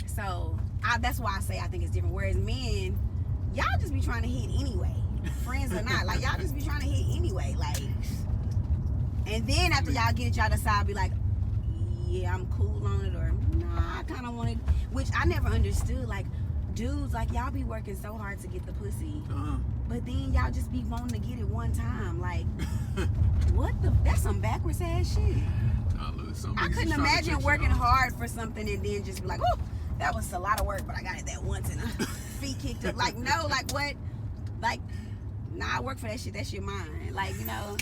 Speaker 6: So that's why I say I think it's different. Whereas men, y'all just be trying to hit anyway, friends or not. Like y'all just be trying to hit anyway. Like, and then after y'all get it, y'all decide be like, yeah, I'm cool on it, or nah, I kind of want it. Which I never understood. Like, dudes, like y'all be working so hard to get the pussy, but then y'all just be wanting to get it one time. Like, what the? That's some backwards ass shit. I couldn't imagine working hard for something and then just be like, oh, that was a lot of work, but I got it that once and feet kicked up. Like, no, like what? Like, nah, I work for that shit. That shit mine. Like, you know,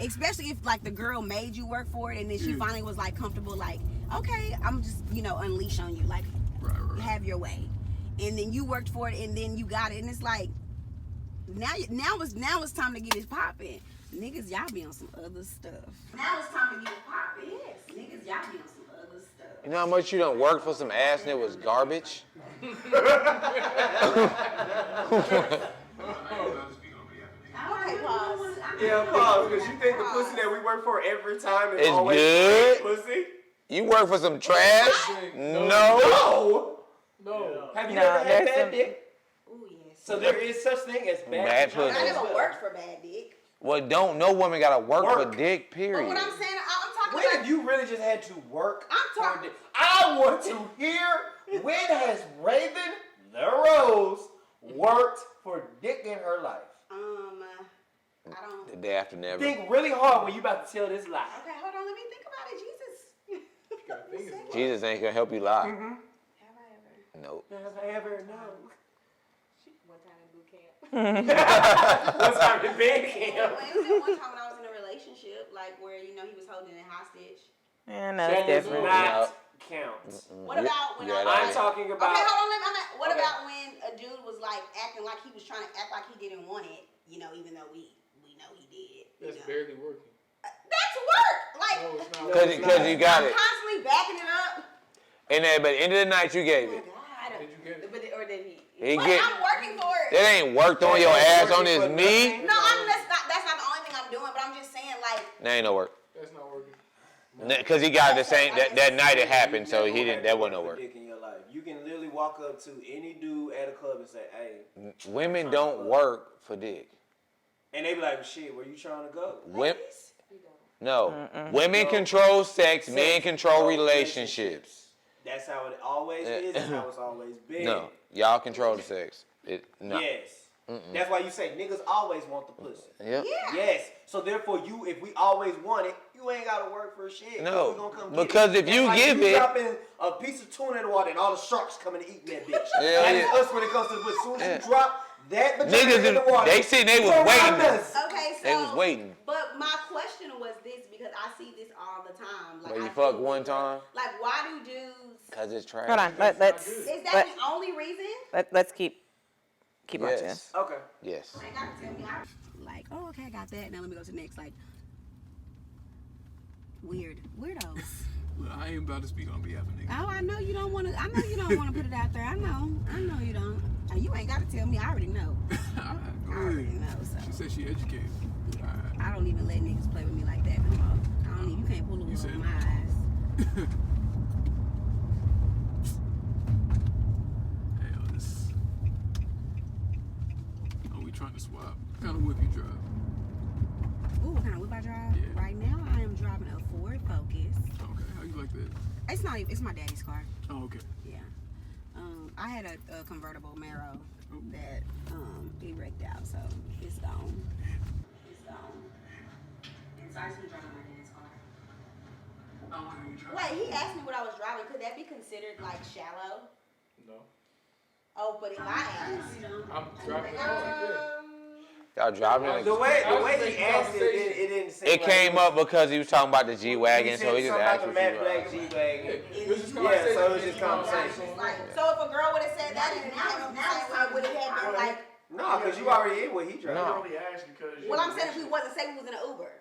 Speaker 6: especially if like the girl made you work for it and then she finally was like comfortable, like, okay, I'm just, you know, unleash on you. Like, have your way. And then you worked for it and then you got it. And it's like, now it's time to get it popping. Niggas, y'all be on some other stuff. Now it's time to get it popping. Yes. Niggas, y'all be on some other stuff.
Speaker 2: You know how much you done worked for some ass and it was garbage?
Speaker 6: Alright, pause.
Speaker 3: Yeah, pause, because you think the pussy that we work for every time is
Speaker 2: It's
Speaker 3: always
Speaker 2: good.
Speaker 3: pussy?
Speaker 2: You work for some trash? No.
Speaker 3: No. Have you
Speaker 9: No,
Speaker 3: ever had
Speaker 9: there's
Speaker 3: bad
Speaker 9: some-
Speaker 3: dick?
Speaker 6: Ooh, yes.
Speaker 3: So there is such thing as bad,
Speaker 2: Bad
Speaker 3: vagina
Speaker 2: pussy.
Speaker 6: I
Speaker 3: as
Speaker 6: never
Speaker 3: well.
Speaker 6: worked for bad dick.
Speaker 2: Well, no woman gotta work for
Speaker 3: Work.
Speaker 2: dick,
Speaker 6: But
Speaker 2: period.
Speaker 6: what I'm saying, I'm talking
Speaker 3: When
Speaker 6: about.
Speaker 3: have you really just had to work
Speaker 6: I'm
Speaker 3: for
Speaker 6: talking.
Speaker 3: dick? I want to hear, when has Raven the Rose worked for dick in her life?
Speaker 6: I don't.
Speaker 2: The day after never.
Speaker 3: Think really hard when you about to tell this lie.
Speaker 6: Okay, hold on. Let me think about it. Jesus.
Speaker 2: Jesus ain't gonna help you lie.
Speaker 6: Have I ever?
Speaker 2: Nope.
Speaker 3: Have I ever known?
Speaker 7: One time in boot camp.
Speaker 3: One time in band camp.
Speaker 6: Well, it was that one time when I was in a relationship.
Speaker 4: like where he was holding it hostage?
Speaker 9: Yeah, no,
Speaker 3: That
Speaker 9: it's
Speaker 3: does
Speaker 9: different.
Speaker 3: not count.
Speaker 4: What about when
Speaker 3: I'm talking about.
Speaker 4: Okay, hold on. What
Speaker 3: Okay.
Speaker 4: about when a dude was like acting like he was trying to act like he didn't want it? Even though we know he did.
Speaker 11: That's barely working.
Speaker 4: That's work. Like,
Speaker 11: No, it's not.
Speaker 2: Because you got
Speaker 4: I'm
Speaker 2: it.
Speaker 4: constantly backing it up.
Speaker 2: And then, but at the end of the night, you gave it.
Speaker 4: God.
Speaker 11: Did you get it?
Speaker 4: Or did he?
Speaker 2: He
Speaker 4: But
Speaker 2: get.
Speaker 4: I'm working for it.
Speaker 2: That ain't worked on your ass on his knee.
Speaker 4: No, that's not the only thing I'm doing. But I'm just saying, like,
Speaker 2: That ain't no work.
Speaker 11: That's not working.
Speaker 2: Because he got the same that night it happened, so he didn't. That wasn't no work.
Speaker 3: In your life, you can literally walk up to any dude at a club and say, "Hey,"
Speaker 2: Women don't work for dick.
Speaker 3: and they be like, "Shit, where you trying to go?"
Speaker 2: No, women control sex, men control
Speaker 3: control
Speaker 2: relationships.
Speaker 3: That's how it always is. That's how it's always been.
Speaker 2: No, y'all control the sex. No.
Speaker 3: Yes. That's why you say niggas always want the pussy.
Speaker 2: Yep.
Speaker 4: yeah.
Speaker 3: Yes. So therefore, if we always want it, you ain't gotta work for shit.
Speaker 2: No,
Speaker 3: We gonna come
Speaker 2: because
Speaker 3: get it.
Speaker 2: if you
Speaker 3: That's like
Speaker 2: give
Speaker 3: you
Speaker 2: it-
Speaker 3: dropping a piece of tuna in the water and all the sharks coming to eat that bitch.
Speaker 2: Yeah,
Speaker 3: That
Speaker 2: yeah.
Speaker 3: is us when it comes to the pussy. As soon as
Speaker 2: Yeah.
Speaker 3: you drop that vagina
Speaker 2: Niggas,
Speaker 3: in the water,
Speaker 2: they sitting, they was
Speaker 3: it's around
Speaker 2: waiting.
Speaker 3: us.
Speaker 4: Okay, so
Speaker 2: They was waiting.
Speaker 4: But my question was this because I see this all the time. Like,
Speaker 2: But you
Speaker 4: I
Speaker 2: fuck
Speaker 4: feel
Speaker 2: one
Speaker 4: this,
Speaker 2: time?
Speaker 4: Like, why do dudes?
Speaker 2: Cause it's trash.
Speaker 9: Hold on. Let's
Speaker 4: Is that the only reason?
Speaker 9: let's keep watching
Speaker 2: Yes.
Speaker 9: this.
Speaker 3: Okay.
Speaker 2: Yes.
Speaker 4: Like, I tell me, like, oh, okay, I got that. Now let me go to the next. Like, weirdos.
Speaker 10: Look, I ain't about to speak on behalf of niggas.
Speaker 4: Oh, I know you don't want to. I know you don't want to put it out there. I know you don't. You ain't got to tell me. I already know.
Speaker 10: Alright, go
Speaker 4: I already
Speaker 10: ahead.
Speaker 4: know. So
Speaker 10: She said she educated. Alright.
Speaker 4: I don't even let niggas play with me like that no more. I don't even. You can't pull a wool
Speaker 10: said
Speaker 4: over my eyes.
Speaker 10: Hell, this. Oh, we trying to swap. What kind of whip you drive?
Speaker 4: Ooh, what kind of whip I drive?
Speaker 10: Yeah.
Speaker 4: Right now, I am driving a Ford Focus.
Speaker 10: Okay, how you like that?
Speaker 4: It's not even. It's my daddy's car.
Speaker 10: Oh, okay.
Speaker 4: Yeah. I had a convertible Maro that he wrecked out, so it's gone. It's gone. And so I just been driving my dad's car. Wait, he asked me what I was driving. Could that be considered like shallow?
Speaker 11: No.
Speaker 4: Oh, but if I asked,
Speaker 11: I'm driving the car like that.
Speaker 2: Y'all driving it.
Speaker 3: The way he asked it, it didn't seem
Speaker 2: It
Speaker 3: like
Speaker 2: came up because he was talking about the G wagon,
Speaker 3: He
Speaker 2: so he
Speaker 3: said
Speaker 2: just
Speaker 3: something
Speaker 2: asked
Speaker 3: about
Speaker 2: what
Speaker 3: the
Speaker 2: you
Speaker 3: matte black
Speaker 2: drive.
Speaker 3: G-Wagon.
Speaker 11: This is
Speaker 3: Yeah, so it was just conversation.
Speaker 4: so if a girl would have said that, and now would it have been like?
Speaker 3: No, because you already in what he drive.
Speaker 2: No.
Speaker 12: only asked because
Speaker 4: Well, I'm saying if we wasn't, say we was in an Uber,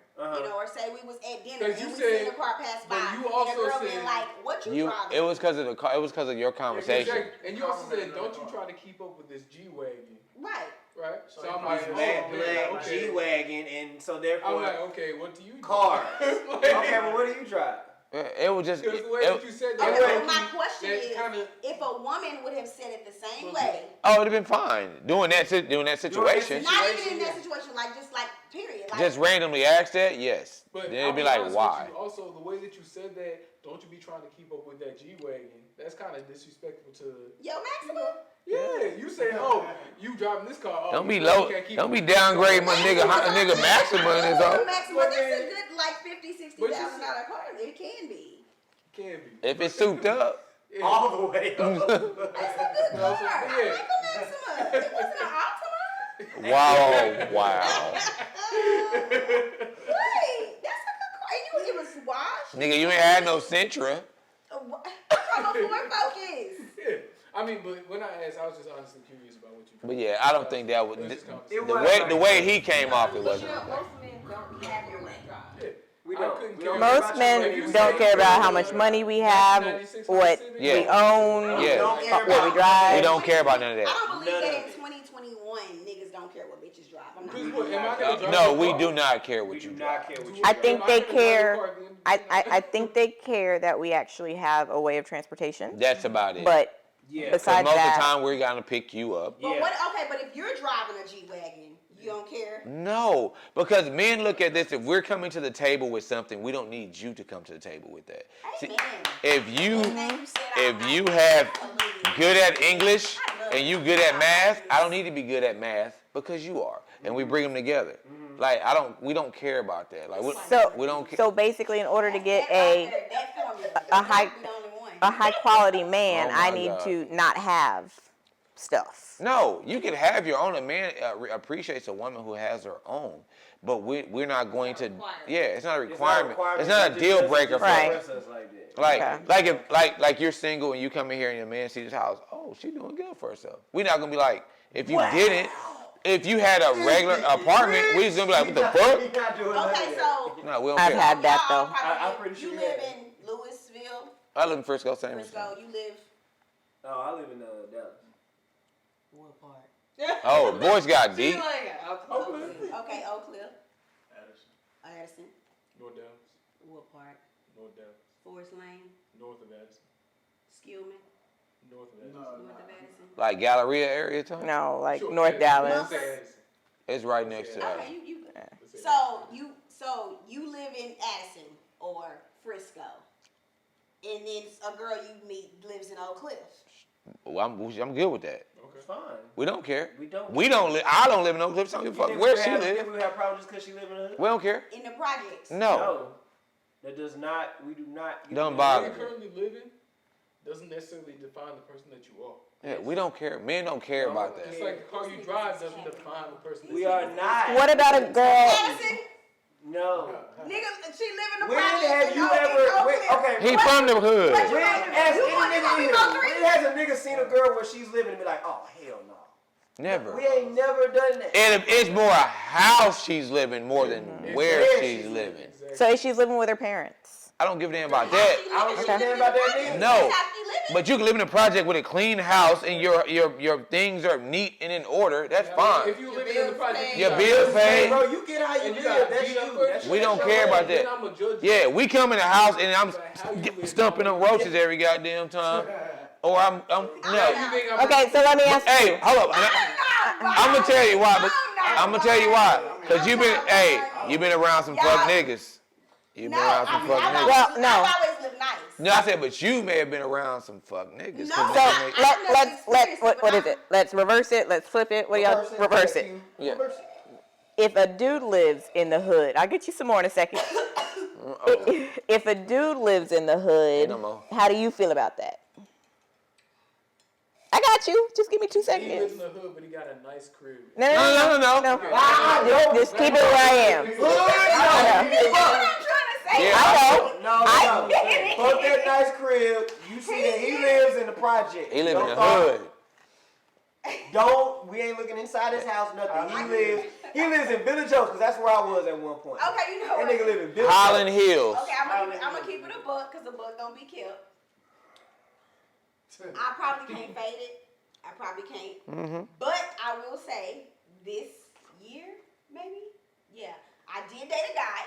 Speaker 4: or say we was at dinner and
Speaker 11: 'Cause you
Speaker 4: we seen
Speaker 11: said-
Speaker 4: the car pass by,
Speaker 11: but you
Speaker 4: and
Speaker 11: also
Speaker 4: the girl being
Speaker 11: said-
Speaker 4: like, "What you driving?"
Speaker 2: It was because of the car. It was because of your conversation.
Speaker 11: Exactly. And you also said, don't you try to keep up with this G-Wagon,
Speaker 4: Right.
Speaker 11: right? So
Speaker 12: you
Speaker 11: I'm
Speaker 12: probably
Speaker 11: like,
Speaker 12: just
Speaker 3: Matte
Speaker 11: oh,
Speaker 3: black
Speaker 11: okay.
Speaker 3: G-Wagon, and so
Speaker 11: I'm
Speaker 3: therefore
Speaker 11: like, okay, what do you do?
Speaker 3: car.
Speaker 11: Like-
Speaker 3: Okay, but what do you drive?
Speaker 2: It was just.
Speaker 11: Because the way
Speaker 2: it-
Speaker 11: that you said
Speaker 4: Okay,
Speaker 11: that,
Speaker 4: but my question
Speaker 11: that
Speaker 4: is,
Speaker 11: kinda-
Speaker 4: if a woman would have said it the same way,
Speaker 2: oh, it'd have been fine doing that situation.
Speaker 4: not even in that situation, like just like period, like
Speaker 2: Just randomly ask that, yes.
Speaker 11: But
Speaker 2: Then it'd be
Speaker 11: I'll
Speaker 2: like,
Speaker 11: honest with
Speaker 2: why?
Speaker 11: you, also, the way that you said that, don't you be trying to keep up with that G-Wagon. That's kind of disrespectful to.
Speaker 4: yo maximum.
Speaker 11: Yeah, you say, oh, you driving this car. Oh,
Speaker 2: Don't be
Speaker 11: you
Speaker 2: low.
Speaker 11: can't keep
Speaker 2: Don't
Speaker 11: up
Speaker 2: be
Speaker 11: with this car.
Speaker 2: downgrading my nigga Maxima in his own.
Speaker 4: Maximum, that's a good like $50,000,
Speaker 11: But you
Speaker 4: $60,000 car. It can be.
Speaker 11: Can be.
Speaker 2: If it's souped up.
Speaker 11: Yeah.
Speaker 3: All the way up.
Speaker 4: That's a good
Speaker 11: No,
Speaker 4: car.
Speaker 11: so-
Speaker 4: I
Speaker 11: yeah.
Speaker 4: like a Maxima. It wasn't an Altima.
Speaker 2: Wow.
Speaker 4: Wait, that's a good car. And it was washed.
Speaker 2: Nigga, you ain't had no Sentra.
Speaker 4: I'm a Ford Focus.
Speaker 11: Yeah. I mean, but when I asked, I was just honestly curious about what you.
Speaker 2: But yeah, I don't think that would.
Speaker 11: It was just
Speaker 3: It
Speaker 11: conversation.
Speaker 2: The way he came off, it wasn't.
Speaker 7: Most men don't have your way drive.
Speaker 11: Yeah.
Speaker 3: We
Speaker 11: I
Speaker 3: don't.
Speaker 11: couldn't
Speaker 3: We
Speaker 11: care
Speaker 3: don't
Speaker 11: less.
Speaker 9: Most
Speaker 11: If
Speaker 9: men
Speaker 11: you
Speaker 9: don't
Speaker 11: say-
Speaker 9: care about how much money we have,
Speaker 11: 1996
Speaker 9: what
Speaker 11: Civic,
Speaker 2: Yeah.
Speaker 9: we own,
Speaker 2: Yeah.
Speaker 3: Don't care
Speaker 9: what we
Speaker 3: about-
Speaker 9: drive.
Speaker 2: We don't care about none of
Speaker 4: I
Speaker 2: that.
Speaker 4: don't believe
Speaker 3: None
Speaker 4: that
Speaker 3: of
Speaker 4: in
Speaker 3: it.
Speaker 4: 2021 niggas don't care what bitches drive. I'm not.
Speaker 11: Because what, am I gonna drive
Speaker 2: No,
Speaker 11: your
Speaker 2: we
Speaker 11: car?
Speaker 2: do not care
Speaker 3: We
Speaker 2: what
Speaker 3: do
Speaker 2: you
Speaker 3: not
Speaker 2: drive.
Speaker 3: care what you
Speaker 9: I
Speaker 3: drive.
Speaker 9: think
Speaker 11: Am
Speaker 9: they
Speaker 11: gonna drive your
Speaker 9: care.
Speaker 11: car at the end of the
Speaker 9: I
Speaker 11: day?
Speaker 9: think they care that we actually have a way of transportation.
Speaker 2: That's about it.
Speaker 9: But
Speaker 3: Yeah.
Speaker 9: besides
Speaker 2: most of
Speaker 9: that,
Speaker 2: the time we're gonna pick you up.
Speaker 4: But
Speaker 3: Yeah.
Speaker 4: what? Okay, but if you're driving a G-Wagon, you don't care.
Speaker 2: No, because men look at this. If we're coming to the table with something, we don't need you to come to the table with that. See,
Speaker 4: Amen.
Speaker 2: if you
Speaker 4: Everything you said, I
Speaker 2: if you
Speaker 4: like.
Speaker 2: have
Speaker 4: I believe you.
Speaker 2: good at English and you good at math, I don't need to be good at math because you are, and we bring them together. Like we don't care about that. Like we don't care.
Speaker 9: so basically, in order to get
Speaker 4: That
Speaker 9: a
Speaker 4: right there, that formula,
Speaker 9: a high-
Speaker 4: you be the only one.
Speaker 9: a high quality man,
Speaker 2: Oh my
Speaker 9: I need
Speaker 2: God.
Speaker 9: to not have stuff.
Speaker 2: No, you can have your own. A man appreciates a woman who has her own, but we're not going to.
Speaker 7: requirement.
Speaker 2: Yeah, it's not a requirement. It's
Speaker 3: not
Speaker 2: not a deal breaker for
Speaker 9: Right.
Speaker 2: us.
Speaker 9: Okay.
Speaker 2: Like you're single and you come in here and your man sees this house. Oh, she's doing good for herself. We're not gonna be like, if you didn't, if you had a regular apartment, we just gonna be like, what the fuck?
Speaker 6: Okay, so
Speaker 2: No, we don't
Speaker 9: I've
Speaker 2: care.
Speaker 9: had that
Speaker 6: y'all
Speaker 9: though.
Speaker 6: probably
Speaker 3: I'm pretty sure
Speaker 6: you
Speaker 3: you
Speaker 6: live
Speaker 3: have.
Speaker 6: in Louisville,
Speaker 2: I live in Frisco, same.
Speaker 6: Frisco. You live
Speaker 3: No, I live in Dallas.
Speaker 6: what part?
Speaker 2: Oh, boys got deep.
Speaker 6: Okay, Oak Cliff, Addison.
Speaker 11: North Dallas.
Speaker 6: What part?
Speaker 11: North Dallas.
Speaker 6: Forest Lane,
Speaker 11: North of Addison.
Speaker 6: Skillman,
Speaker 11: North of Addison.
Speaker 6: north of Addison.
Speaker 2: Like Galleria area time?
Speaker 9: No, like
Speaker 11: Sure,
Speaker 9: North
Speaker 11: Addison.
Speaker 9: Dallas.
Speaker 11: Say Addison.
Speaker 2: It's right next to that.
Speaker 6: Okay, you.
Speaker 11: Let's say
Speaker 6: So you live in Addison or Frisco, and then a girl you meet lives in Oak Cliff.
Speaker 2: Well, I'm good with that.
Speaker 3: It's fine.
Speaker 2: We don't care.
Speaker 3: We don't.
Speaker 2: We don't live. I don't live in Oak Cliff. So I don't give a fuck where she
Speaker 3: You
Speaker 2: lives.
Speaker 3: think we have problems just because she live in the hood?
Speaker 2: We don't care.
Speaker 6: In the projects.
Speaker 2: No.
Speaker 3: That does not. We do not.
Speaker 2: Don't
Speaker 11: where
Speaker 2: bother
Speaker 11: you
Speaker 2: me.
Speaker 11: currently live in doesn't necessarily define the person that you are.
Speaker 2: Yeah, we don't care. Men don't care about
Speaker 11: It's
Speaker 2: that.
Speaker 11: like the car you drive doesn't define the person that
Speaker 3: We
Speaker 11: you
Speaker 3: are not.
Speaker 9: What about a girl?
Speaker 6: Addison,
Speaker 3: No.
Speaker 6: nigga, she live in the
Speaker 3: When
Speaker 6: projects.
Speaker 3: have
Speaker 6: in
Speaker 3: you
Speaker 6: Oak
Speaker 3: ever?
Speaker 6: Cliff.
Speaker 3: Okay.
Speaker 2: He from the hood.
Speaker 3: When has
Speaker 6: You
Speaker 3: any
Speaker 6: want
Speaker 3: nigga
Speaker 6: me
Speaker 3: here?
Speaker 6: to go three?
Speaker 3: When has a nigga seen a girl where she's living and be like, oh hell no?
Speaker 2: Never.
Speaker 3: We ain't never done that.
Speaker 2: And it's more a house she's living more than where she's living.
Speaker 9: So if she's living with her parents.
Speaker 2: I don't give a damn about that.
Speaker 3: I don't give a damn about that neither.
Speaker 2: No.
Speaker 6: That's how she living.
Speaker 2: But you can live in a project with a clean house and your things are neat and in order. That's fine.
Speaker 11: If you live in the project,
Speaker 2: Your bills
Speaker 3: Hey,
Speaker 2: paid.
Speaker 3: bro, you get how you
Speaker 11: and you
Speaker 3: live.
Speaker 11: got
Speaker 3: That's
Speaker 11: beat up
Speaker 3: you.
Speaker 11: for
Speaker 3: That's
Speaker 2: We
Speaker 3: your
Speaker 2: don't
Speaker 3: show.
Speaker 2: care about
Speaker 11: then
Speaker 2: that.
Speaker 11: I'm a judge.
Speaker 2: Yeah, we come in the house and I'm
Speaker 11: How you live.
Speaker 2: stumping on roaches every goddamn time. Or I'm no.
Speaker 9: Okay, so let me ask you.
Speaker 2: Hey, hold up. I'm gonna tell you why. But I'm gonna tell you why. Cause you been around some fuck niggas. You been around some fuck niggas.
Speaker 9: Well, no.
Speaker 6: I've always lived nice.
Speaker 2: No, I said, but you may have been around some fuck niggas.
Speaker 6: No,
Speaker 2: 'Cause
Speaker 9: So
Speaker 2: they make-
Speaker 9: let's what is it? Let's reverse it. Let's flip it. What do y'all reverse it?
Speaker 2: Yeah.
Speaker 9: If a dude lives in the hood, I'll get you some more in a second. If a dude lives in the hood,
Speaker 2: No more.
Speaker 9: how do you feel about that? I got you. Just give me 2
Speaker 11: He lives
Speaker 9: seconds.
Speaker 11: in the hood, but he got a nice crib.
Speaker 9: No.
Speaker 3: Ah,
Speaker 9: Just keep it where I am.
Speaker 6: You know what I'm trying to say?
Speaker 2: Yeah.
Speaker 9: I know.
Speaker 3: No. Fuck that nice crib. You see that he lives in the project.
Speaker 2: He live in the
Speaker 3: Don't
Speaker 2: hood.
Speaker 3: We ain't looking inside his house, nothing. He lives in Village Oaks, because that's where I was at one point.
Speaker 6: Okay, you know
Speaker 3: That
Speaker 6: what?
Speaker 3: nigga live in Village
Speaker 2: Highland
Speaker 3: Oaks.
Speaker 2: Hills.
Speaker 6: Okay, I'm gonna keep it a buck because the buck don't be kept. I probably can't fade it. I probably can't.
Speaker 2: Mm-hmm.
Speaker 6: But I will say this year, maybe, yeah, I did date a guy,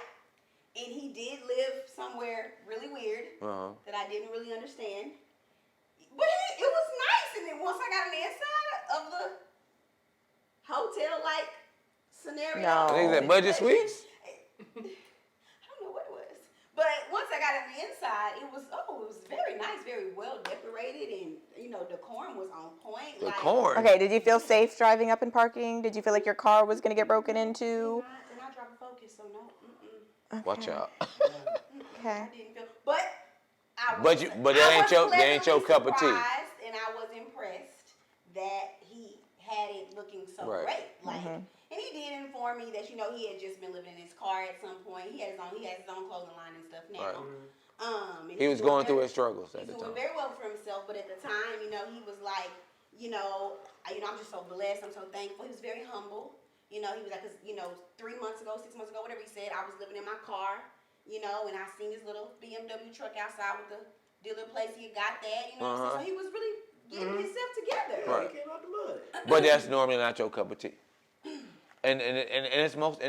Speaker 6: and he did live somewhere really weird that I didn't really understand. But it was nice, and then once I got on the inside of the hotel-like scenario,
Speaker 9: No.
Speaker 2: I think that budget suites.
Speaker 6: I don't know what it was. But once I got on the inside, it was very nice, very well decorated, and decorum was on point.
Speaker 2: The
Speaker 6: like,
Speaker 2: corn.
Speaker 9: Okay, did you feel safe driving up and parking? Did you feel like your car was gonna get broken into?
Speaker 6: And I drive a Focus, so no.
Speaker 2: Watch out.
Speaker 9: Okay.
Speaker 6: I didn't feel, but I was.
Speaker 2: But that ain't your cup of tea.
Speaker 6: Surprised, and I was impressed that he had it looking so
Speaker 2: Right.
Speaker 6: great. Like, and he did inform me that he had just been living in his car at some point. He has his own clothing line and stuff now.
Speaker 2: Right.
Speaker 6: And
Speaker 2: He was
Speaker 6: doing
Speaker 2: going through
Speaker 6: very-
Speaker 2: his struggles at
Speaker 6: He's
Speaker 2: the
Speaker 6: doing
Speaker 2: time.
Speaker 6: very well for himself, but at the time, he was like, I'm just so blessed. I'm so thankful. He was very humble. He was like, 'cause, 3 months ago, 6 months ago, whatever he said, I was living in my car, and I seen his little BMW truck outside with the dealer place. He had got that, so he was really getting himself together.
Speaker 2: Right.
Speaker 3: He came out the mud.
Speaker 2: But that's normally not your cup of tea. And it's not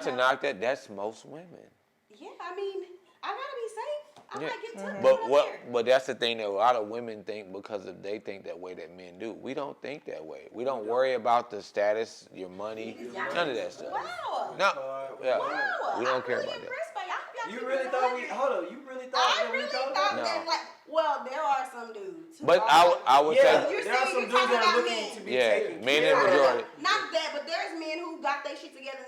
Speaker 2: to knock that. That's most women.
Speaker 6: Yeah, I mean, I gotta be safe. I might get took.
Speaker 2: But that's the thing that a lot of women think because they think that way that men do. We don't think that way. We don't worry about the status, your money, none of that stuff.
Speaker 6: Wow.
Speaker 2: No, yeah,
Speaker 6: Wow.
Speaker 2: we don't care
Speaker 6: I'm
Speaker 2: about
Speaker 6: really
Speaker 2: that.
Speaker 6: impressed by y'all.
Speaker 3: You really thought You really thought
Speaker 6: I
Speaker 3: that we
Speaker 6: really
Speaker 3: thought
Speaker 6: thought
Speaker 3: that?
Speaker 6: that, well, there are some dudes. Who
Speaker 2: But
Speaker 6: are
Speaker 2: I would
Speaker 3: Yeah,
Speaker 2: say,
Speaker 3: there are some dudes that are looking to be taken
Speaker 2: men
Speaker 3: care
Speaker 2: in
Speaker 3: of.
Speaker 2: majority.
Speaker 6: Not that, but there's men who got their shit together and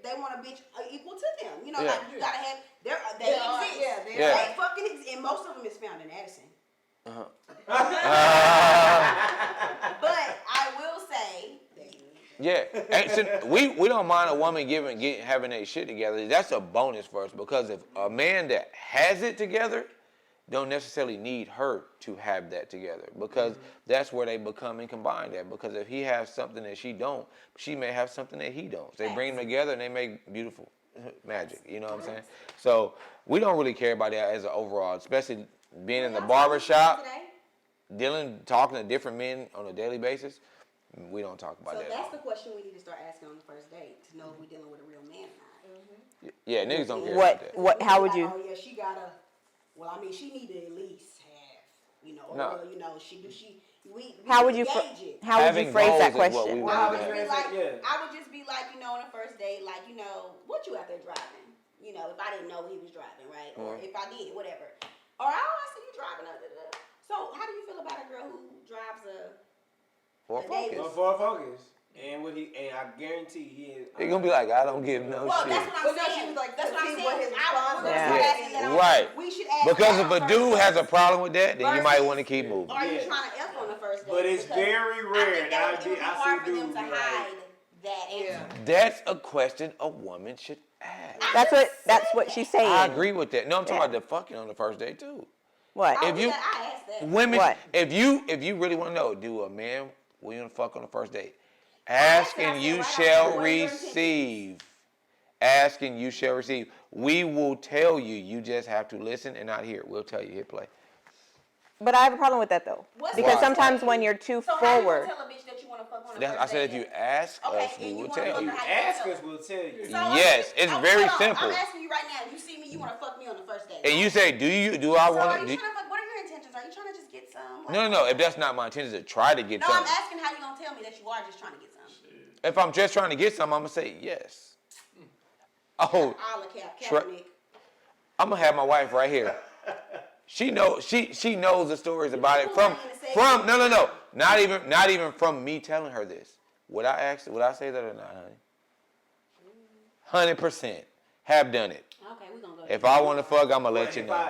Speaker 6: they want a bitch equal to them.
Speaker 2: Yeah.
Speaker 6: Like you gotta have, they exist.
Speaker 2: Yeah.
Speaker 6: They fucking exist, and most of them is found in Addison. But I will say,
Speaker 2: Yeah, And so we don't mind a woman having that shit together. That's a bonus for us because if a man that has it together don't necessarily need her to have that together because that's where they become and combine that. Because if he has something that she don't, she may have something that he don't. They bring them together and they make beautiful magic. You know what I'm saying? So we don't really care about that as an overall, especially being in the barber shop, talking to different men on a daily basis. We don't talk about that.
Speaker 6: So that's the question we need to start asking on the first date to know if we're dealing with a real man or not.
Speaker 2: Yeah, niggas don't care about that.
Speaker 9: What? How would you?
Speaker 6: Oh yeah, she gotta. Well, I mean, she need to at least have,
Speaker 2: No.
Speaker 9: How would you phrase that question?
Speaker 6: I would just be like, on the first date, like, what you out there driving? If I didn't know he was driving, right? Or if I did, whatever. Or I see you driving. So how do you feel about a girl who drives a
Speaker 2: Ford
Speaker 3: Focus. And I guarantee he
Speaker 2: gonna be like, I don't give no shit.
Speaker 6: That's what I'm saying. That's what I'm saying.
Speaker 2: Right.
Speaker 6: We should ask
Speaker 2: because if a dude has a problem with that, then you might want to keep moving.
Speaker 6: Are you trying to F on the first date?
Speaker 3: But it's very rare.
Speaker 6: I think hard for them to hide that answer.
Speaker 2: That's a question a woman should ask.
Speaker 9: That's what she's saying.
Speaker 2: I agree with that. No, I'm talking about the fucking on the first date too.
Speaker 9: What?
Speaker 6: I asked that.
Speaker 2: Women,
Speaker 9: what?
Speaker 2: if you really want to know, do a man will you fuck on the first date? Ask and you shall receive. Ask and you shall receive. We will tell you. You just have to listen and not hear. We'll tell you. Hit play.
Speaker 9: But I have a problem with that though, because sometimes when you're too forward.
Speaker 6: So how you tell a bitch that you want to fuck on the first
Speaker 2: I said
Speaker 6: date?
Speaker 2: if you ask us, we will tell you.
Speaker 3: Ask us, we'll tell you.
Speaker 2: Yes, it's very simple.
Speaker 6: I'm asking you right now. You see me, you want to fuck me on the first date.
Speaker 2: And you say, do I want to?
Speaker 6: Are you trying to fuck? What are your intentions? Are you trying to just get some?
Speaker 2: No. If that's not my intention, to try to get
Speaker 6: No,
Speaker 2: some.
Speaker 6: I'm asking how you gonna tell me that you are just trying to get some.
Speaker 2: If I'm just trying to get some, I'm gonna say yes. Oh, I'm gonna have my wife right here. She knows the stories about it from no, not even from me telling her this. Would I say that or not, honey? 100% have done it.
Speaker 6: Okay, we're gonna go.
Speaker 2: If I want to fuck, I'm gonna let you know.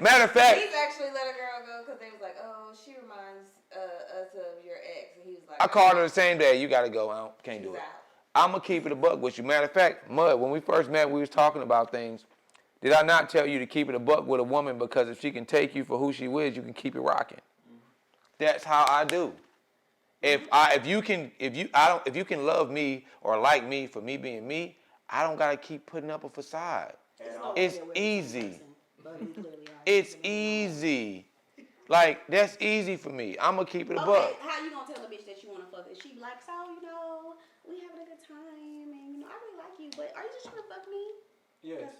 Speaker 2: Matter of fact,
Speaker 7: he's actually let a girl go because they was like, oh, she reminds us of your ex, and he was like,
Speaker 2: I called her the same day. You gotta go. I can't do it. I'm gonna keep it a buck with you. Matter of fact, Mud, when we first met, we was talking about things. Did I not tell you to keep it a buck with a woman because if she can take you for who she is, you can keep it rocking. That's how I do. If you can love me or like me for me being me, I don't gotta keep putting up a facade. It's easy. It's easy. Like that's easy for me. I'm gonna keep it a buck.
Speaker 6: How you gonna tell a bitch that you wanna fuck? Is she like, so we having a good time, and I really like you, but are you just trying to fuck me?
Speaker 3: Yes.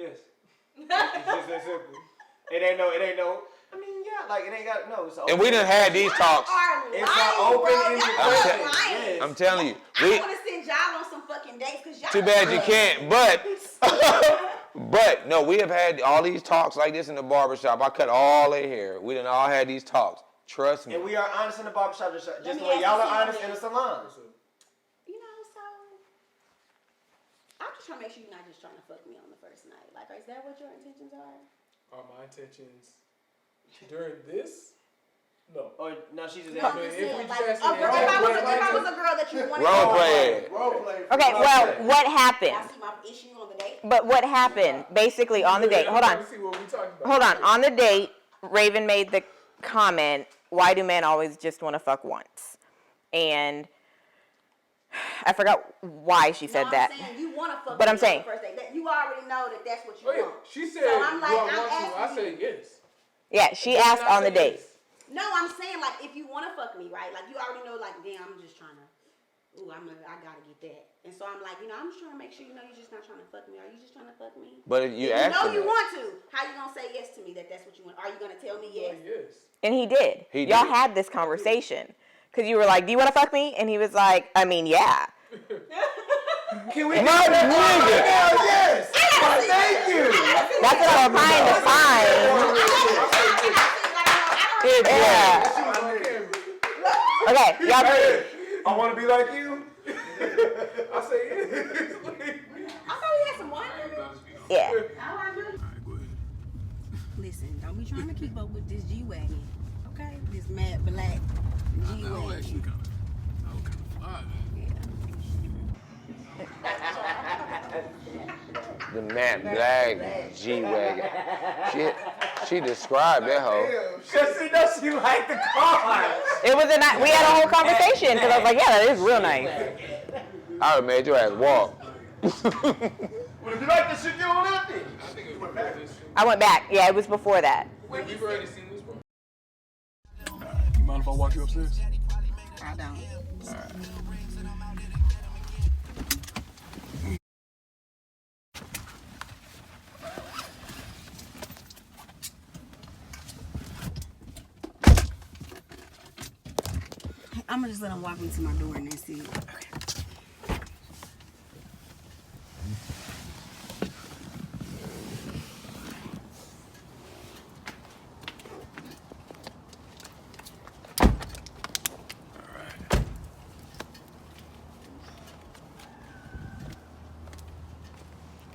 Speaker 3: It's just that simple. It ain't no. I mean, yeah, like it ain't got no. It's
Speaker 2: And we done had these talks.
Speaker 3: It's an open-ended question.
Speaker 6: Yes.
Speaker 2: I'm telling you.
Speaker 6: I want to send y'all on some fucking dates because y'all.
Speaker 2: Too bad you can't. But no, we have had all these talks like this in the barbershop. I cut all their hair. We done all had these talks. Trust me.
Speaker 3: And we are honest in the barbershop, just the way y'all are honest in the salon.
Speaker 6: So I'm just trying to make sure you're not just trying to fuck me on the first night. Like, is that what your intentions are?
Speaker 11: Are my intentions during this? No.
Speaker 3: Or no, she just
Speaker 6: No,
Speaker 3: asked
Speaker 6: I'm
Speaker 3: me.
Speaker 6: just saying, like, if I was a girl that you wanted
Speaker 2: Role play.
Speaker 9: Okay, well, what happened?
Speaker 6: I see my issue on the date.
Speaker 9: But what happened basically on the date? Hold on. Hold on. On the date, Raven made the comment, why do men always just want to fuck once? And I forgot why she said that.
Speaker 6: I'm saying you want to fuck
Speaker 9: but I'm
Speaker 6: me
Speaker 9: saying
Speaker 6: on the first date. That you already know that that's what you want.
Speaker 11: She said,
Speaker 6: so I'm like,
Speaker 11: I said yes.
Speaker 9: Yeah, she asked on the date.
Speaker 6: No, I'm saying like if you want to fuck me, right? Like you already know, like damn, I'm just trying to. Ooh, I gotta get that. And so I'm like, I'm just trying to make sure you're just not trying to fuck me. Are you just trying to fuck me?
Speaker 2: But if you ask
Speaker 6: you want to. How you gonna say yes to me? That's what you want. Are you gonna tell me yes?
Speaker 11: Yes.
Speaker 9: And he did. Y'all had this conversation because you were like, "Do you want to fuck me?" And he was like, "I mean, yeah."
Speaker 3: Can we?
Speaker 2: My nigga.
Speaker 3: Yes. Thank you.
Speaker 9: That's what I'm trying to find. Yeah. Okay, y'all ready?
Speaker 3: I want to be like you.
Speaker 11: I say yes.
Speaker 6: I thought we had some wine.
Speaker 9: Yeah.
Speaker 6: Listen, don't be trying to keep up with this G-Wagon, okay? This mad black G-Wagon.
Speaker 10: That was actually kind of fly.
Speaker 2: The matte black G-Wagon. She described that hoe.
Speaker 3: Cause she knows she liked the car.
Speaker 9: It was we had a whole conversation because I was like, yeah, that is real nice.
Speaker 2: I would've made your ass walk.
Speaker 3: Well, if you like this shit, you don't live it.
Speaker 9: I went back. Yeah, it was before that.
Speaker 11: Wait, we've already seen this one.
Speaker 10: You mind if I walk you upstairs?
Speaker 6: I don't.
Speaker 10: All right.
Speaker 6: I'm gonna just let him walk me to my door and that's it.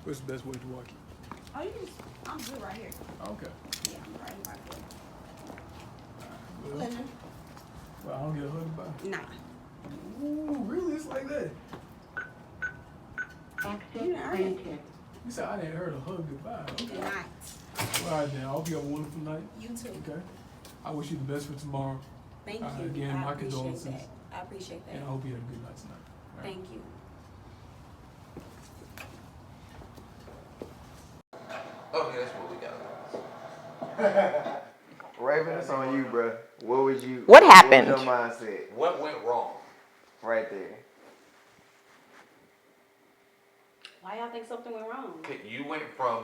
Speaker 10: What's the best way to walk you?
Speaker 6: Oh, you just, I'm good right here.
Speaker 10: Okay.
Speaker 6: Yeah, I'm right
Speaker 10: Well,
Speaker 6: there.
Speaker 10: well, I don't get a hug back.
Speaker 6: Nah.
Speaker 10: Ooh, really? It's like that?
Speaker 6: You didn't earn it.
Speaker 10: You said I didn't heard a hug goodbye.
Speaker 6: You did not.
Speaker 10: All right, then. I hope you have a wonderful night.
Speaker 6: You too.
Speaker 10: Okay. I wish you the best for tomorrow.
Speaker 6: Thank you.
Speaker 10: Again,
Speaker 6: I
Speaker 10: my
Speaker 6: appreciate
Speaker 10: condolences.
Speaker 6: that. I appreciate that.
Speaker 10: And I hope you have a good night tonight. All right.
Speaker 6: Thank you.
Speaker 2: Okay, that's what we got.
Speaker 3: Raven, it's on you, bro. What was you?
Speaker 9: What happened?
Speaker 3: What was your mindset?
Speaker 2: What went wrong?
Speaker 3: Right there.
Speaker 6: Why y'all think something went wrong?
Speaker 2: You went from,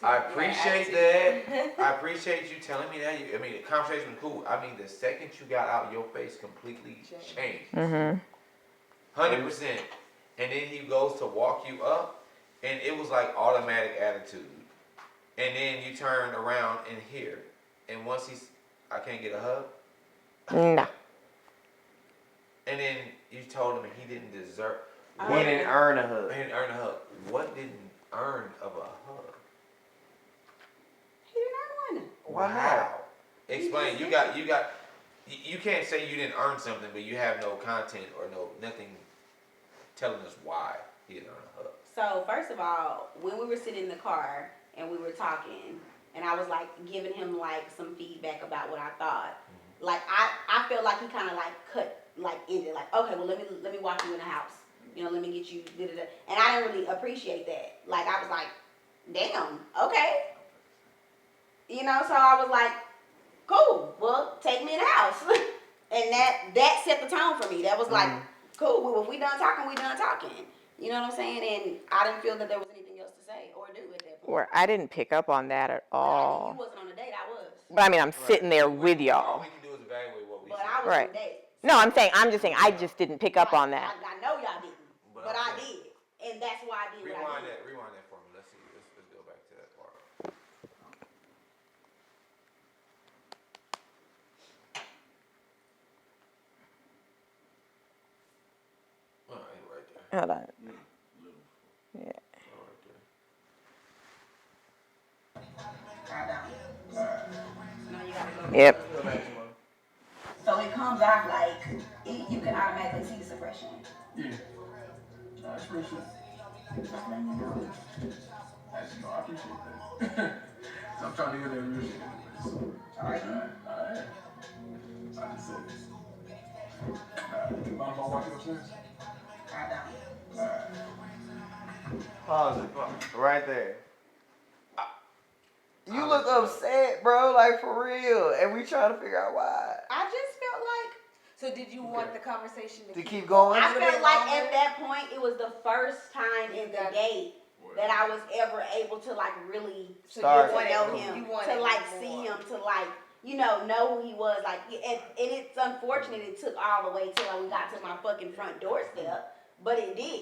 Speaker 2: I appreciate that. I appreciate you telling me that. I mean, the conversation was cool. I mean, the second you got out, your face completely changed. 100%. And then he goes to walk you up, and it was like automatic attitude. And then you turn around and here. And once I can't get a hug?
Speaker 9: No.
Speaker 2: And then you told him he didn't deserve.
Speaker 3: He didn't earn a hug.
Speaker 2: He didn't earn a hug. What didn't earn of a hug?
Speaker 6: He didn't earn one.
Speaker 3: Why not?
Speaker 2: Explain. You can't say you didn't earn something, but you have no content or nothing telling us why he didn't earn a hug.
Speaker 6: So first of all, when we were sitting in the car and we were talking, and I was like giving him like some feedback about what I thought, like I felt like he kind of like ended like, okay, well let me walk you in the house, you know, let me get you, da-da-da. And I didn't really appreciate that. Like I was like, damn, okay, you know. So I was like, cool, well take me in the house, and that set the tone for me. That was like, cool. Well, if we done talking, we done talking. You know what I'm saying? And I didn't feel that there was anything else to say or do at that point.
Speaker 9: Or I didn't pick up on that at all.
Speaker 6: You wasn't on a date, I was.
Speaker 9: But I mean, I'm sitting there with y'all.
Speaker 2: All we can do is evaluate what we
Speaker 6: But
Speaker 2: said.
Speaker 6: I was
Speaker 9: Right.
Speaker 6: on a date.
Speaker 9: No, I'm just saying I just didn't pick up on that.
Speaker 6: I know y'all didn't, but I did. And that's why I did what I did.
Speaker 2: Rewind that for me. Let's see. Let's go back to that part. Oh, right there.
Speaker 9: Hold on. Yeah. Yep.
Speaker 6: So it comes off like you can automatically see the suppression.
Speaker 10: Yeah. No, that's real shit. Actually, no, I appreciate that. So I'm trying to hear that real shit anyways. Alright. I just said this. You mind if I walk you upstairs?
Speaker 3: Pause it. Right there. You look upset, bro, like for real. And we trying to figure out why.
Speaker 6: I just felt like
Speaker 7: So did you want the conversation
Speaker 3: To keep going?
Speaker 6: I felt like at that point it was the first time in the date that I was ever able to like really
Speaker 3: Start.
Speaker 6: get to know him,
Speaker 7: You wanted
Speaker 6: to like
Speaker 7: more.
Speaker 6: see him, to like, you know who he was. Like, and it's unfortunate it took all the way till we got to my fucking front doorstep, but it did.